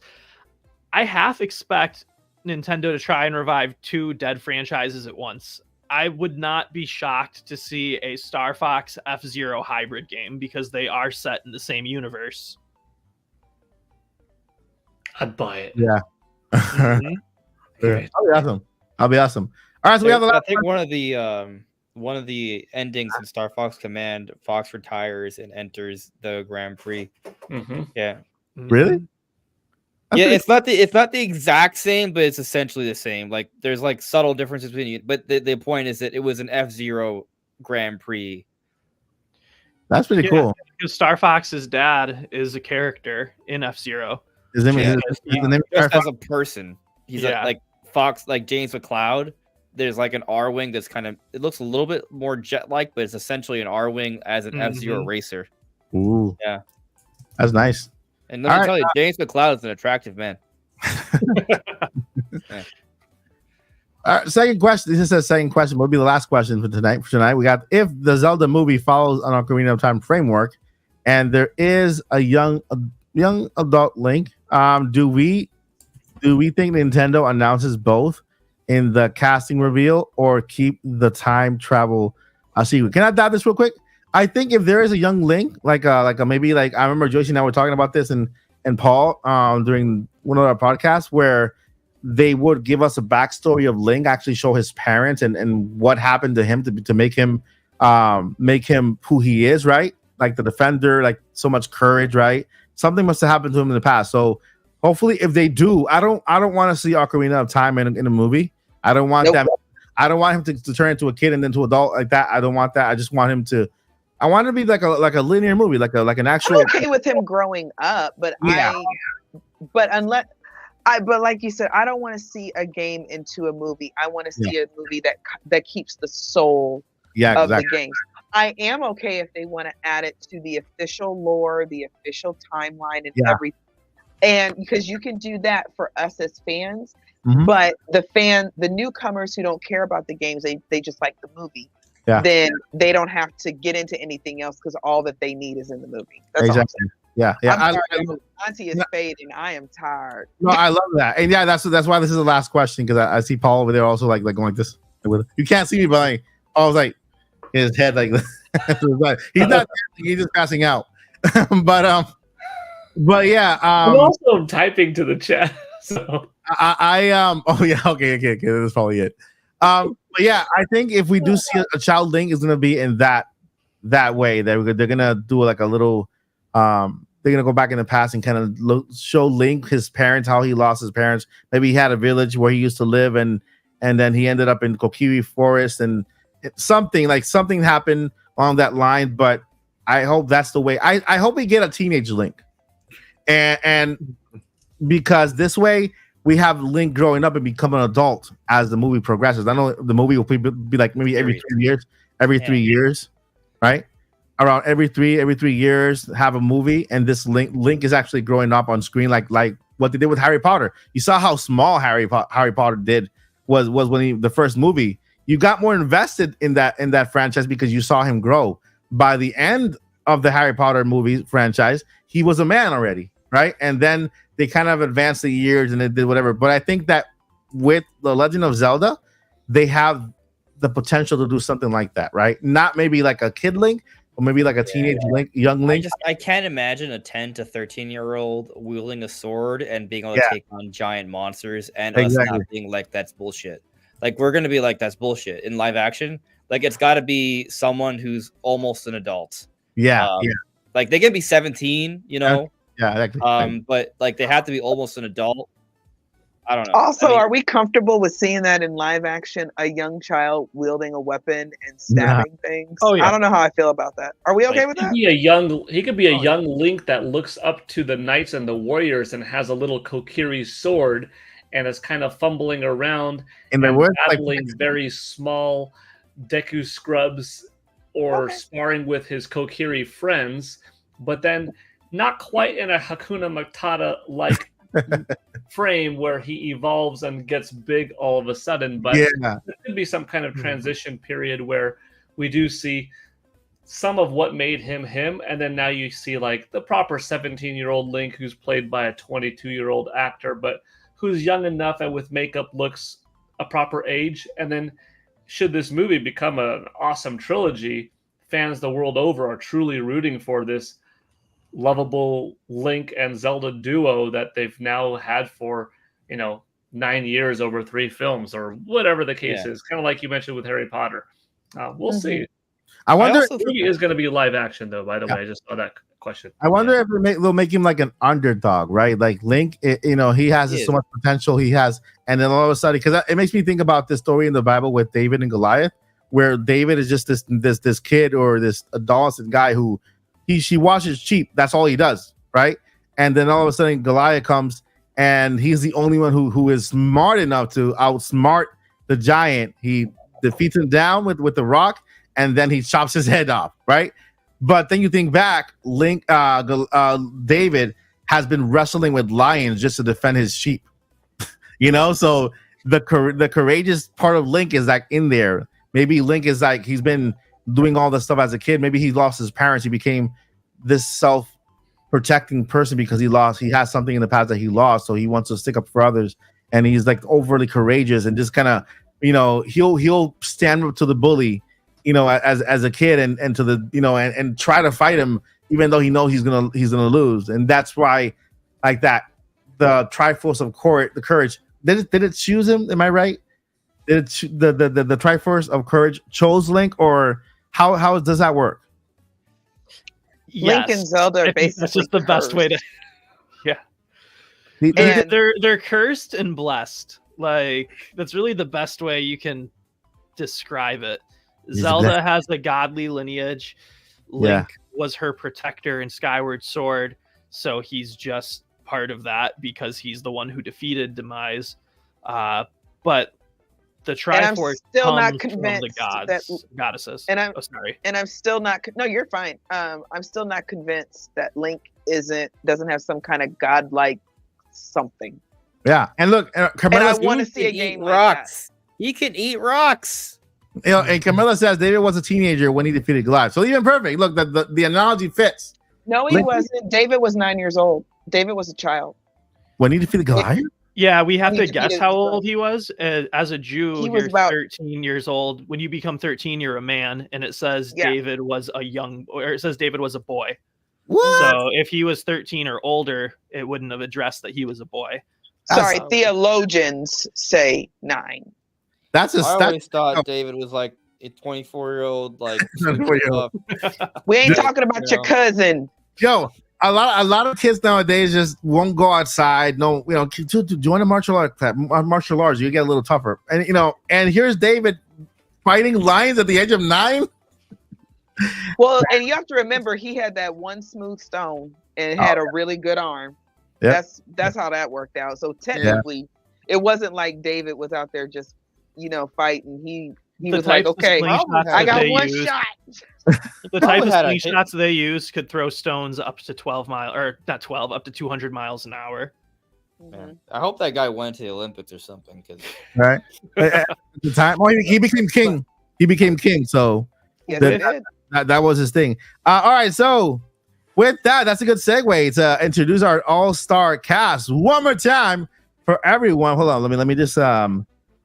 Speaker 6: I half expect Nintendo to try and revive 2 dead franchises at once. I would not be shocked to see a Star Fox F-Zero hybrid game because they are set in the same universe.
Speaker 3: I'd buy it.
Speaker 2: yeah.
Speaker 6: Mhm.
Speaker 2: Yeah. I'll be awesome. All right, so we have the
Speaker 5: I
Speaker 2: last
Speaker 5: think one of the endings in Star Fox Command, Fox retires and enters the Grand Prix.
Speaker 3: Mm-hmm.
Speaker 5: Yeah,
Speaker 2: Really? That's
Speaker 5: yeah.
Speaker 2: pretty-
Speaker 5: It's not the exact same, but it's essentially the same. Like there's like subtle differences between you, but the point is that it was an F-Zero Grand Prix.
Speaker 2: That's pretty
Speaker 6: Yeah.
Speaker 2: cool.
Speaker 6: Because Star Fox's dad is a character in F-Zero.
Speaker 2: His name
Speaker 5: Yeah.
Speaker 2: is the name
Speaker 5: Just as a person, he's
Speaker 6: Yeah.
Speaker 5: like Fox, like James McCloud. There's like an R-wing that's kind of, it looks a little bit more jet-like, but it's essentially an R-wing as an F-Zero
Speaker 6: Mhm.
Speaker 5: racer.
Speaker 2: Ooh,
Speaker 5: Yeah.
Speaker 2: that's nice.
Speaker 5: And let me
Speaker 2: All
Speaker 5: tell you, James McCloud is an attractive man.
Speaker 2: All right, second question. This is a second question. Will be the last question for tonight. We got, if the Zelda movie follows an Ocarina of Time framework, and there is a young adult Link, do we think Nintendo announces both in the casting reveal or keep the time travel secret? Can I dive this real quick? I think if there is a young Link, like maybe like I remember Joyce and I were talking about this and Paul during one of our podcasts where they would give us a backstory of Link, actually show his parents and what happened to him to make him who he is, right? Like the defender, like so much courage, right? Something must have happened to him in the past. So hopefully, if they do, I don't want to see Ocarina of Time in a movie. I don't want that. I don't want him to turn into a kid and then to adult like that. I don't want that. I just want him to. I want it to be like a linear movie, like an actual.
Speaker 4: I'm okay with him growing up, but
Speaker 2: Yeah.
Speaker 4: but like you said, I don't want to see a game into a movie. I want to see a movie that keeps the soul
Speaker 2: Yeah,
Speaker 4: of
Speaker 2: exactly.
Speaker 4: the games. I am okay if they want to add it to the official lore, the official timeline, and
Speaker 2: Yeah.
Speaker 4: everything. And because you can do that for us as fans,
Speaker 2: Mhm.
Speaker 4: but the newcomers who don't care about the games, they just like the movie.
Speaker 2: Yeah.
Speaker 4: Then they don't have to get into anything else because all that they need is in the movie. That's all I'm
Speaker 2: Exactly. Yeah, yeah.
Speaker 4: I'm sorry, Auntie is fading. I am tired.
Speaker 2: No, I love that, and yeah, that's why this is the last question because I see Paul over there also like going like this. You can't see me, but like, I was like his head like he's not. He's just passing out. but yeah.
Speaker 3: I'm also typing to the chat. So
Speaker 2: I oh yeah, okay, that's probably it. But yeah, I think if we do see a child Link is gonna be in that way, they're gonna do like a little they're gonna go back in the past and kind of show Link his parents, how he lost his parents. Maybe he had a village where he used to live and then he ended up in Kokiri Forest and something happened on that line. But I hope that's the way. I hope we get a teenage Link, and because this way we have Link growing up and become an adult as the movie progresses. I know the movie will be like maybe every 3 years, every 3 years, right? Around every three years, have a movie, and this Link is actually growing up on screen, like what they did with Harry Potter. You saw how small Harry Potter did was when the first movie. You got more invested in that franchise because you saw him grow. By the end of the Harry Potter movie franchise, he was a man already, right? And then they kind of advanced the years and they did whatever. But I think that with The Legend of Zelda, they have the potential to do something like that, right? Not maybe like a kid Link, or maybe like a teenage Link, young Link.
Speaker 5: I can't imagine a 10 to 13-year-old wielding a sword and being able to take on giant monsters and us not being like, that's bullshit. Like, we're going to be like, that's bullshit in live action. Like, it's got to be someone who's almost an adult.
Speaker 2: Yeah.
Speaker 5: Like, they can be 17, you know?
Speaker 2: Yeah, exactly.
Speaker 5: But like, they have to be almost an adult. I don't know.
Speaker 4: Also,
Speaker 5: I mean,
Speaker 4: are we comfortable with seeing that in live action? A young child wielding a weapon and stabbing things.
Speaker 6: Oh, yeah.
Speaker 4: I don't know how I feel about that. Are we okay
Speaker 5: Like,
Speaker 4: with
Speaker 3: He could
Speaker 4: that?
Speaker 3: be a young. He could be a
Speaker 6: Oh, yeah.
Speaker 3: young Link that looks up to the knights and the warriors and has a little Kokiri sword, and is kind of fumbling around
Speaker 2: In the
Speaker 3: and
Speaker 2: woods, like
Speaker 3: battling very small Deku scrubs or
Speaker 4: Okay.
Speaker 3: sparring with his Kokiri friends, but then not quite in a Hakuna Matata like frame where he evolves and gets big all of a sudden. But
Speaker 2: yeah,
Speaker 3: there could be some kind of transition period where we do see some of what made him him, and then now you see like the proper 17-year-old Link who's played by a 22-year-old actor, but who's young enough and with makeup looks a proper age. And then should this movie become an awesome trilogy, fans the world over are truly rooting for this lovable Link and Zelda duo that they've now had for 9 years over 3 films or whatever the case
Speaker 5: Yeah.
Speaker 3: is. Kind of like you mentioned with Harry Potter. We'll see.
Speaker 2: I wonder.
Speaker 5: also
Speaker 3: The movie is going to be live action, though. By the way, I just saw that question.
Speaker 2: I wonder if they'll make him like an underdog, right? Like Link, he has
Speaker 5: He
Speaker 2: so much potential. He has, and then all of a sudden, because it makes me think about this story in the Bible with David and Goliath, where David is just this kid or this adolescent guy who she washes sheep. That's all he does, right? And then all of a sudden, Goliath comes, and he's the only one who is smart enough to outsmart the giant. He defeats him down with the rock, and then he chops his head off, right? But then you think back, David has been wrestling with lions just to defend his sheep. So the courageous part of Link is like in there. Maybe Link is like he's been doing all this stuff as a kid. Maybe he lost his parents. He became this self-protecting person because he has something in the past that he lost. So he wants to stick up for others, and he's like overly courageous and just kind of he'll stand up to the bully. As a kid and to the and try to fight him even though he knows he's gonna lose, and that's why like that the Triforce of the Courage did it choose him? Am I right? Did it the Triforce of Courage chose Link, or how does that work?
Speaker 4: Link and Zelda are
Speaker 6: I think
Speaker 4: basically
Speaker 6: that's just the best way to.
Speaker 4: And-
Speaker 6: They're cursed and blessed. Like that's really the best way you can describe it. Zelda has a godly lineage. Link was her protector in Skyward Sword, so he's just part of that because he's the one who defeated Demise. But the Triforce
Speaker 4: still not
Speaker 6: comes from the
Speaker 4: convinced
Speaker 6: gods, goddesses.
Speaker 4: and I'm-
Speaker 6: sorry.
Speaker 4: And I'm still not. No, you're fine. I'm still not convinced that Link doesn't have some kind of godlike something.
Speaker 2: Yeah, and look, Camilla,
Speaker 4: And I want to
Speaker 5: He
Speaker 4: see a
Speaker 5: can
Speaker 4: game
Speaker 5: eat
Speaker 4: like
Speaker 5: rocks. He can eat rocks.
Speaker 2: and Camilla says David was a teenager when he defeated Goliath. So even perfect. Look, the analogy fits.
Speaker 4: that. No, he
Speaker 2: Link-
Speaker 4: wasn't. David was 9 years old. David was a child.
Speaker 2: When he defeated Goliath.
Speaker 6: Yeah, we have
Speaker 4: He
Speaker 6: to
Speaker 4: defeated
Speaker 6: guess how
Speaker 4: himself.
Speaker 6: old he was. As a Jew,
Speaker 4: He was
Speaker 6: you're
Speaker 4: about-
Speaker 6: 13 years old. When you become 13, you're a man, and it says
Speaker 4: Yeah.
Speaker 6: David was a young, or it says David was a boy.
Speaker 2: What?
Speaker 6: So if he was 13 or older, it wouldn't have addressed that he was a boy.
Speaker 4: Sorry,
Speaker 6: That's-
Speaker 4: theologians say 9.
Speaker 2: That's a
Speaker 5: I
Speaker 2: stat.
Speaker 5: always thought David was like a 24-year-old, like
Speaker 2: 24-year-old.
Speaker 4: We ain't
Speaker 2: Dude,
Speaker 4: talking about your
Speaker 5: no.
Speaker 4: cousin.
Speaker 2: Yo, a lot of kids nowadays just won't go outside. No, to join a martial arts, you get a little tougher. And and here's David fighting lions at the age of 9.
Speaker 4: Well, and you have to remember he had that one smooth stone and had a really good arm.
Speaker 2: Yeah.
Speaker 4: That's how that worked out. So technically, it wasn't like David was out there just fighting. He
Speaker 6: The
Speaker 4: was like,
Speaker 6: types of
Speaker 4: okay,
Speaker 6: slingshots
Speaker 4: I
Speaker 6: that
Speaker 4: got
Speaker 6: they
Speaker 4: one
Speaker 6: use-
Speaker 4: shot.
Speaker 6: The type of
Speaker 5: Probably had a hit-
Speaker 6: slingshots they use could throw stones up to 12 miles, or not 12, up to 200 miles an hour.
Speaker 5: Man, I hope that guy went to the Olympics or something. Because
Speaker 2: Right. At the time, well, he became king. He became king. So
Speaker 4: Yes,
Speaker 2: The-
Speaker 4: it did.
Speaker 2: that was his thing. All right. So with that's a good segue to introduce our all-star cast one more time for everyone. Hold on. Let me just let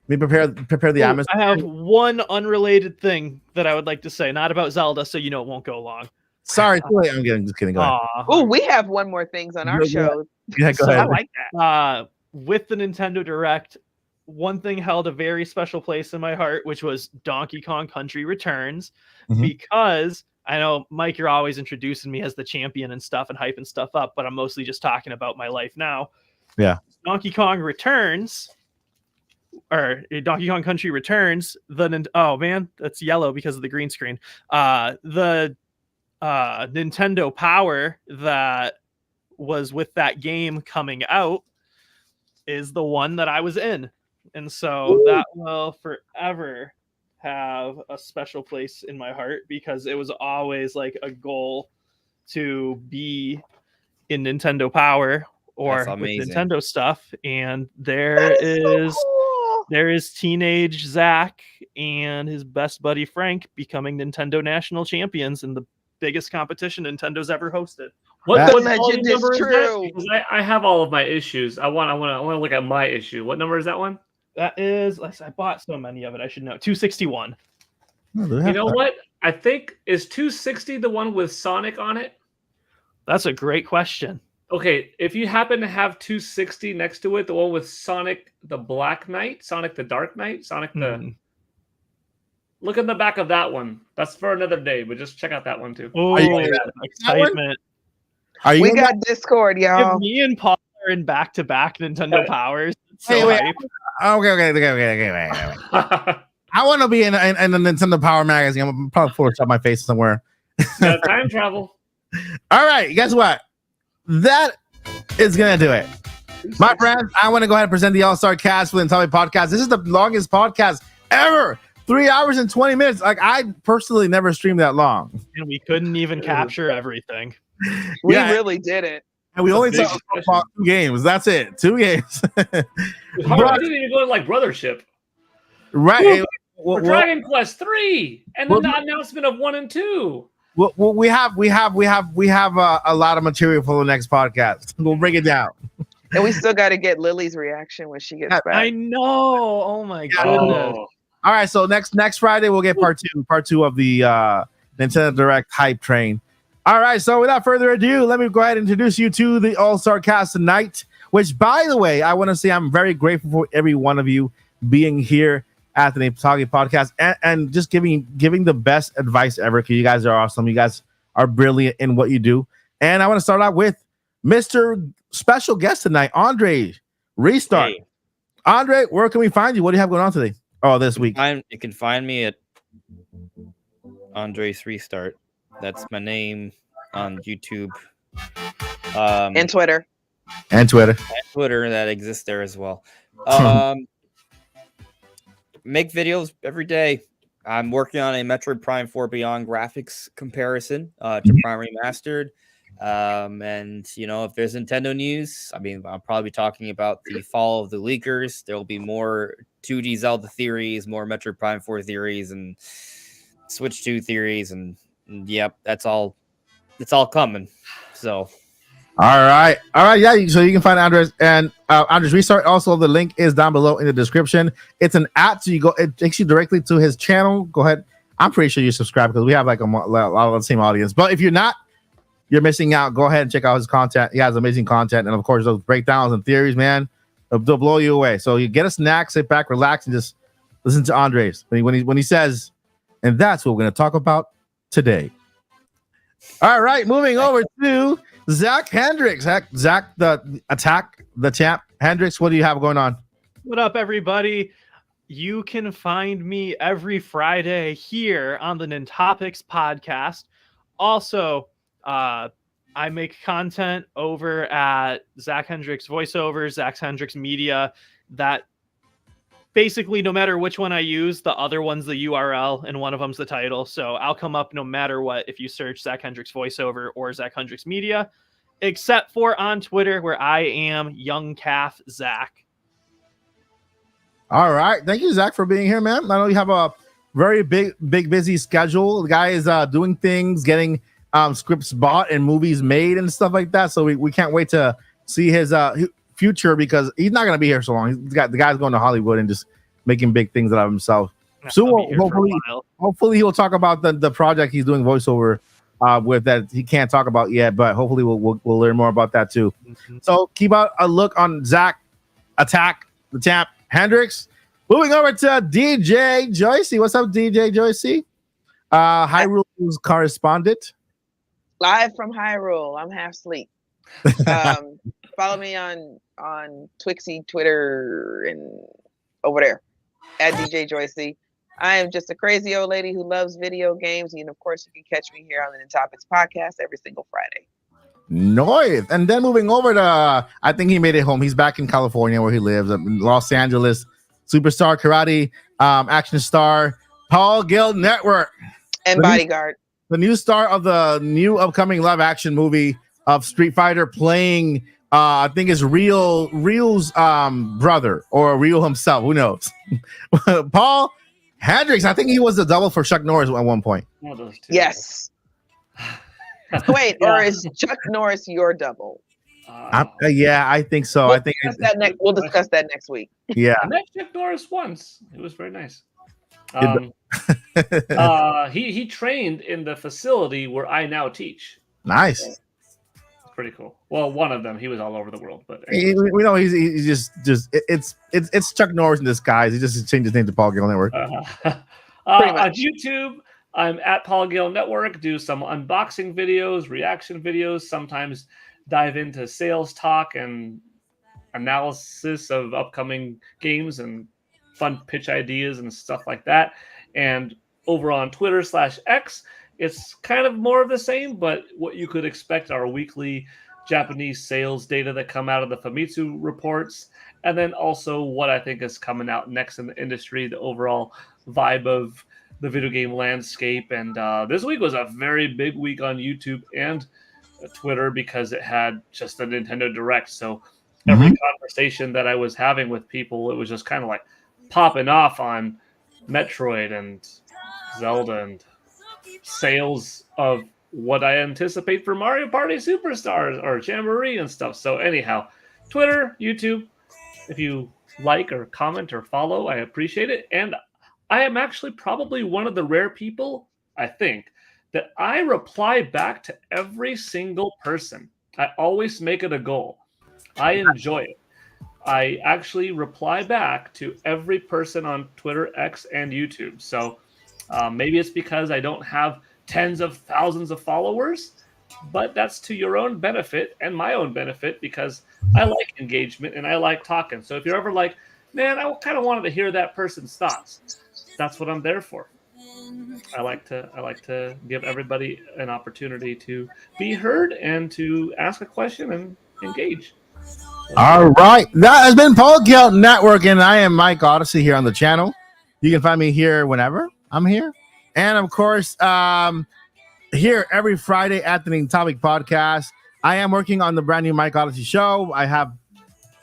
Speaker 2: me prepare the
Speaker 6: Ooh,
Speaker 2: atmosphere.
Speaker 6: I have one unrelated thing that I would like to say, not about Zelda, so it won't go long.
Speaker 2: Sorry, too late. I'm just kidding. Go ahead.
Speaker 6: Aw.
Speaker 4: Oh, we have one more things on our
Speaker 2: Yeah, yeah.
Speaker 4: show.
Speaker 2: Yeah, go
Speaker 6: So
Speaker 2: ahead.
Speaker 6: I like that. With the Nintendo Direct, one thing held a very special place in my heart, which was Donkey Kong Country Returns,
Speaker 2: Mhm.
Speaker 6: because I know, Mike, you're always introducing me as the champion and stuff and hyping stuff up, but I'm mostly just talking about my life now.
Speaker 2: Yeah.
Speaker 6: Donkey Kong Returns, or Donkey Kong Country Returns, oh man, that's yellow because of the green screen. The Nintendo Power that was with that game coming out is the one that I was in. And so that will forever have a special place in my heart because it was always like a goal to be in Nintendo Power or with Nintendo stuff. And there is teenage Zach and his best buddy Frank becoming Nintendo national champions in the biggest competition Nintendo's ever hosted.
Speaker 3: What
Speaker 4: legend is true?
Speaker 3: Because I have all of my issues. I want to look at my issue. What number is that one?
Speaker 6: That is, I bought so many of it. I should know. 261.
Speaker 3: You know what? I think is 260 the one with Sonic on it.
Speaker 6: That's a great question.
Speaker 3: Okay, if you happen to have 260 next to it, the one with Sonic the Black Knight, Sonic the Dark Knight, Sonic the... Look in the back of that one. That's for another day, but just check out that one too.
Speaker 6: Oh, excitement.
Speaker 4: We got Discord, y'all.
Speaker 6: If me and Paul are in back-to-back Nintendo Powers.
Speaker 2: Hey, wait. Okay. I want to be in the Nintendo Power magazine. I'm gonna probably Photoshop my face somewhere.
Speaker 3: Time travel.
Speaker 2: All right, guess what? That is gonna do it, my friends. I want to go ahead and present the All-Star Cast for the Nintendo Podcast. This is the longest podcast ever. 3 hours and 20 minutes. Like, I personally never streamed that long,
Speaker 6: and we couldn't even capture everything.
Speaker 4: We really did it.
Speaker 2: And we only talked about 2 games. That's it. 2 games.
Speaker 3: I didn't even go to like Brothership.
Speaker 2: Right.
Speaker 3: For Dragon Quest 3 and then the announcement of 1 and 2.
Speaker 2: We have a lot of material for the next podcast. We'll break it down.
Speaker 4: And we still got to get Lily's reaction when she gets back.
Speaker 6: I know. Oh my goodness.
Speaker 2: All right. So next Friday we'll get part two of the Nintendo Direct hype train. All right. So without further ado, let me go ahead and introduce you to the All-Star Cast tonight. Which, by the way, I want to say I'm very grateful for every one of you being here at the Nintendo Podcast and just giving the best advice ever, because you guys are awesome. You guys are brilliant in what you do. And I want to start out with Mr. Special Guest tonight, Andre Restart. Hey. Andre, where can we find you? What do you have going on today? Oh, this week.
Speaker 5: You can find me at Andre's Restart. That's my name on YouTube.
Speaker 4: And Twitter.
Speaker 2: And Twitter.
Speaker 5: That exists there as well. Make videos every day. I'm working on a Metroid Prime 4 Beyond graphics comparison to Prime Remastered. And if there's Nintendo news, I'll probably be talking about the fall of the leakers. There will be more 2D Zelda theories, more Metroid Prime 4 theories, and Switch 2 theories, and yep, it's all coming. So
Speaker 2: all right, yeah. So you can find Andres and Andres Restart. Also, the link is down below in the description. It's an app, so it takes you directly to his channel. Go ahead. I'm pretty sure you subscribe because we have like a lot of the same audience. But if you're not, you're missing out. Go ahead and check out his content. He has amazing content, and of course, those breakdowns and theories, man, they'll blow you away. So you get a snack, sit back, relax, and just listen to Andres when he says, and that's what we're going to talk about today. All right, moving over to Zach Hendricks. Zach, the champ. Hendricks, what do you have going on?
Speaker 6: What up, everybody? You can find me every Friday here on the Nintopics podcast. Also, I make content over at Zach Hendricks Voiceover, Zach Hendricks Media. That basically, no matter which one I use, the other one's the URL and one of them's the title. So I'll come up no matter what if you search Zach Hendricks Voiceover or Zach Hendricks Media, except for on Twitter where I am Young Calf Zach.
Speaker 2: All right. Thank you, Zach, for being here, man. I know you have a very big, busy schedule. The guy is doing things, getting scripts bought and movies made and stuff like that. So we can't wait to see his future, because he's not going to be here so long. The guy's going to Hollywood and just making big things out of himself. So hopefully he'll talk about the project he's doing voiceover with that he can't talk about yet, but hopefully we'll learn more about that too. Mm-hmm. So keep a look on Zach Attack the Champ Hendricks. Moving over to DJ Joycey. What's up, DJ Joycey? Hyrule's correspondent.
Speaker 4: Live from Hyrule. I'm half asleep. Follow me on Twixie, Twitter, and over there at DJ Joycey. I am just a crazy old lady who loves video games, and of course, you can catch me here on the Topics podcast every single Friday.
Speaker 2: Nice. And then moving over to, I think he made it home. He's back in California where he lives, in Los Angeles. Superstar karate action star Paul Gill Network
Speaker 4: And Bodyguard.
Speaker 2: The new star of the new upcoming live action movie of Street Fighter, playing I think is Real's brother or Real himself. Who knows? Paul Hendricks. I think he was the double for Chuck Norris at one point.
Speaker 3: One of those two.
Speaker 4: Yes. Wait, or is Chuck Norris your double?
Speaker 2: Yeah, I think so. I think
Speaker 4: We'll discuss that next week.
Speaker 2: Yeah.
Speaker 3: I met Chuck Norris once. It was very nice. He trained in the facility where I now teach.
Speaker 2: Nice.
Speaker 3: It's pretty cool. Well, one of them. He was all over the world, but
Speaker 2: we know he's just it's Chuck Norris in disguise. He just changed his name to Paul Gill Network.
Speaker 3: On YouTube, I'm at Paul Gill Network. Do some unboxing videos, reaction videos. Sometimes dive into sales talk and analysis of upcoming games and fun pitch ideas and stuff like that. And over on Twitter/X, it's kind of more of the same, but what you could expect are weekly Japanese sales data that come out of the Famitsu reports, and then also what I think is coming out next in the industry, the overall vibe of the video game landscape. And this week was a very big week on YouTube and Twitter because it had just the Nintendo Direct. So every conversation that I was having with people, it was just kind of like popping off on Metroid and Zelda and sales of what I anticipate for Mario Party Superstars or Jamboree and stuff. So anyhow, Twitter, YouTube, if you like or comment or follow, I appreciate it. And I am actually probably one of the rare people, I think, that I reply back to every single person. I always make it a goal. I enjoy it. I actually reply back to every person on Twitter, X, and YouTube. So maybe it's because I don't have tens of thousands of followers, but that's to your own benefit and my own benefit because I like engagement and I like talking. So if you're ever like, man, I kind of wanted to hear that person's thoughts, that's what I'm there for. I like to give everybody an opportunity to be heard and to ask a question and engage.
Speaker 2: All right. That has been Paul Gill Network, and I am Mike Odyssey here on the channel. You can find me here whenever I'm here. And of course, here every Friday at the Topic Podcast. I am working on the brand new Mike Odyssey show. I have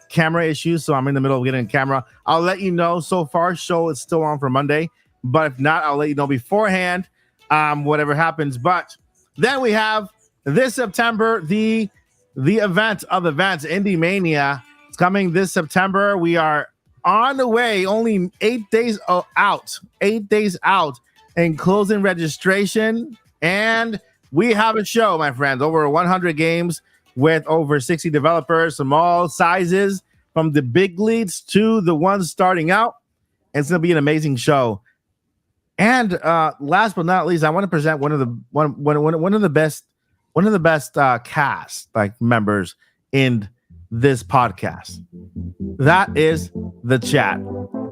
Speaker 2: camera issues, so I'm in the middle of getting a camera. I'll let you know. So far, show is still on for Monday, but if not, I'll let you know beforehand, whatever happens. But then we have this September, the event of events, Indie Mania. It's coming this September. We are on the way, only 8 days out. 8 days out. And closing registration, and we have a show, my friends. Over 100 games with over 60 developers from all sizes, from the big leads to the ones starting out. It's going to be an amazing show. And last but not least, I want to present one of the best cast members in this podcast. That is the chat,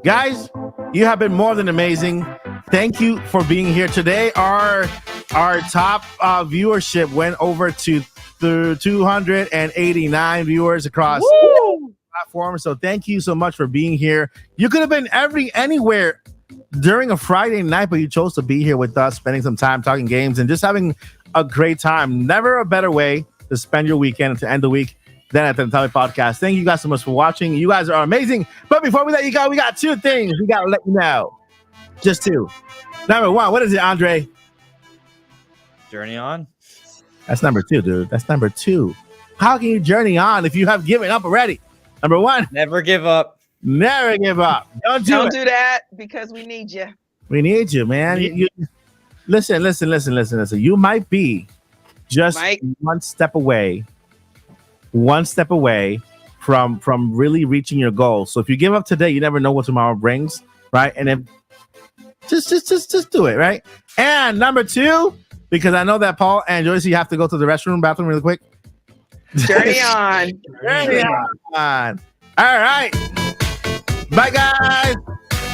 Speaker 2: guys. You have been more than amazing. Thank you for being here today. Our top viewership went over to 289 viewers across platforms. So thank you so much for being here. You could have been anywhere during a Friday night, but you chose to be here with us, spending some time talking games and just having a great time. Never a better way to spend your weekend and to end the week than at the Topic Podcast. Thank you guys so much for watching. You guys are amazing. But before we let you go, we got two things we got to let you know. Just two. Number one, what is it, Andre?
Speaker 5: Journey on.
Speaker 2: That's number two, dude. That's number two. How can you journey on if you have given up already? Number one.
Speaker 5: Never give up.
Speaker 2: Never give up. Don't do
Speaker 4: that because we need you.
Speaker 2: We need you, man. You listen. You might be just one step away from really reaching your goal. So if you give up today, you never know what tomorrow brings, right? And if just do it, right? And number two, because I know that Paul and Joyce, you have to go to the bathroom really quick.
Speaker 4: Journey on.
Speaker 2: Journey on. All right. Bye, guys.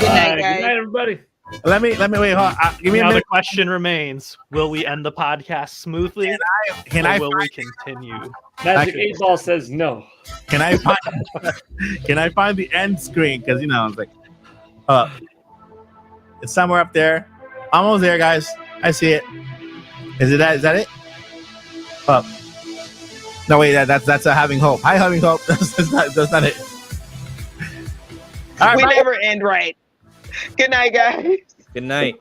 Speaker 4: Good night,
Speaker 3: Good
Speaker 4: guys.
Speaker 3: night, everybody.
Speaker 2: Let me wait. Hold on. Give me a
Speaker 6: Now the
Speaker 2: minute.
Speaker 6: question remains: will we end the podcast smoothly,
Speaker 2: Can
Speaker 6: or
Speaker 2: I
Speaker 6: will we
Speaker 2: find,
Speaker 6: continue?
Speaker 3: Magic
Speaker 2: Okay.
Speaker 3: 8 Ball says no.
Speaker 2: can I find the end screen? Because it's like it's somewhere up there. Almost there, guys. I see it. Is that it? Up. No, wait. That's a having hope. Hi, having hope. That's not it. All right,
Speaker 4: We
Speaker 2: bye.
Speaker 4: never end right. Good night, guys.
Speaker 5: Good night.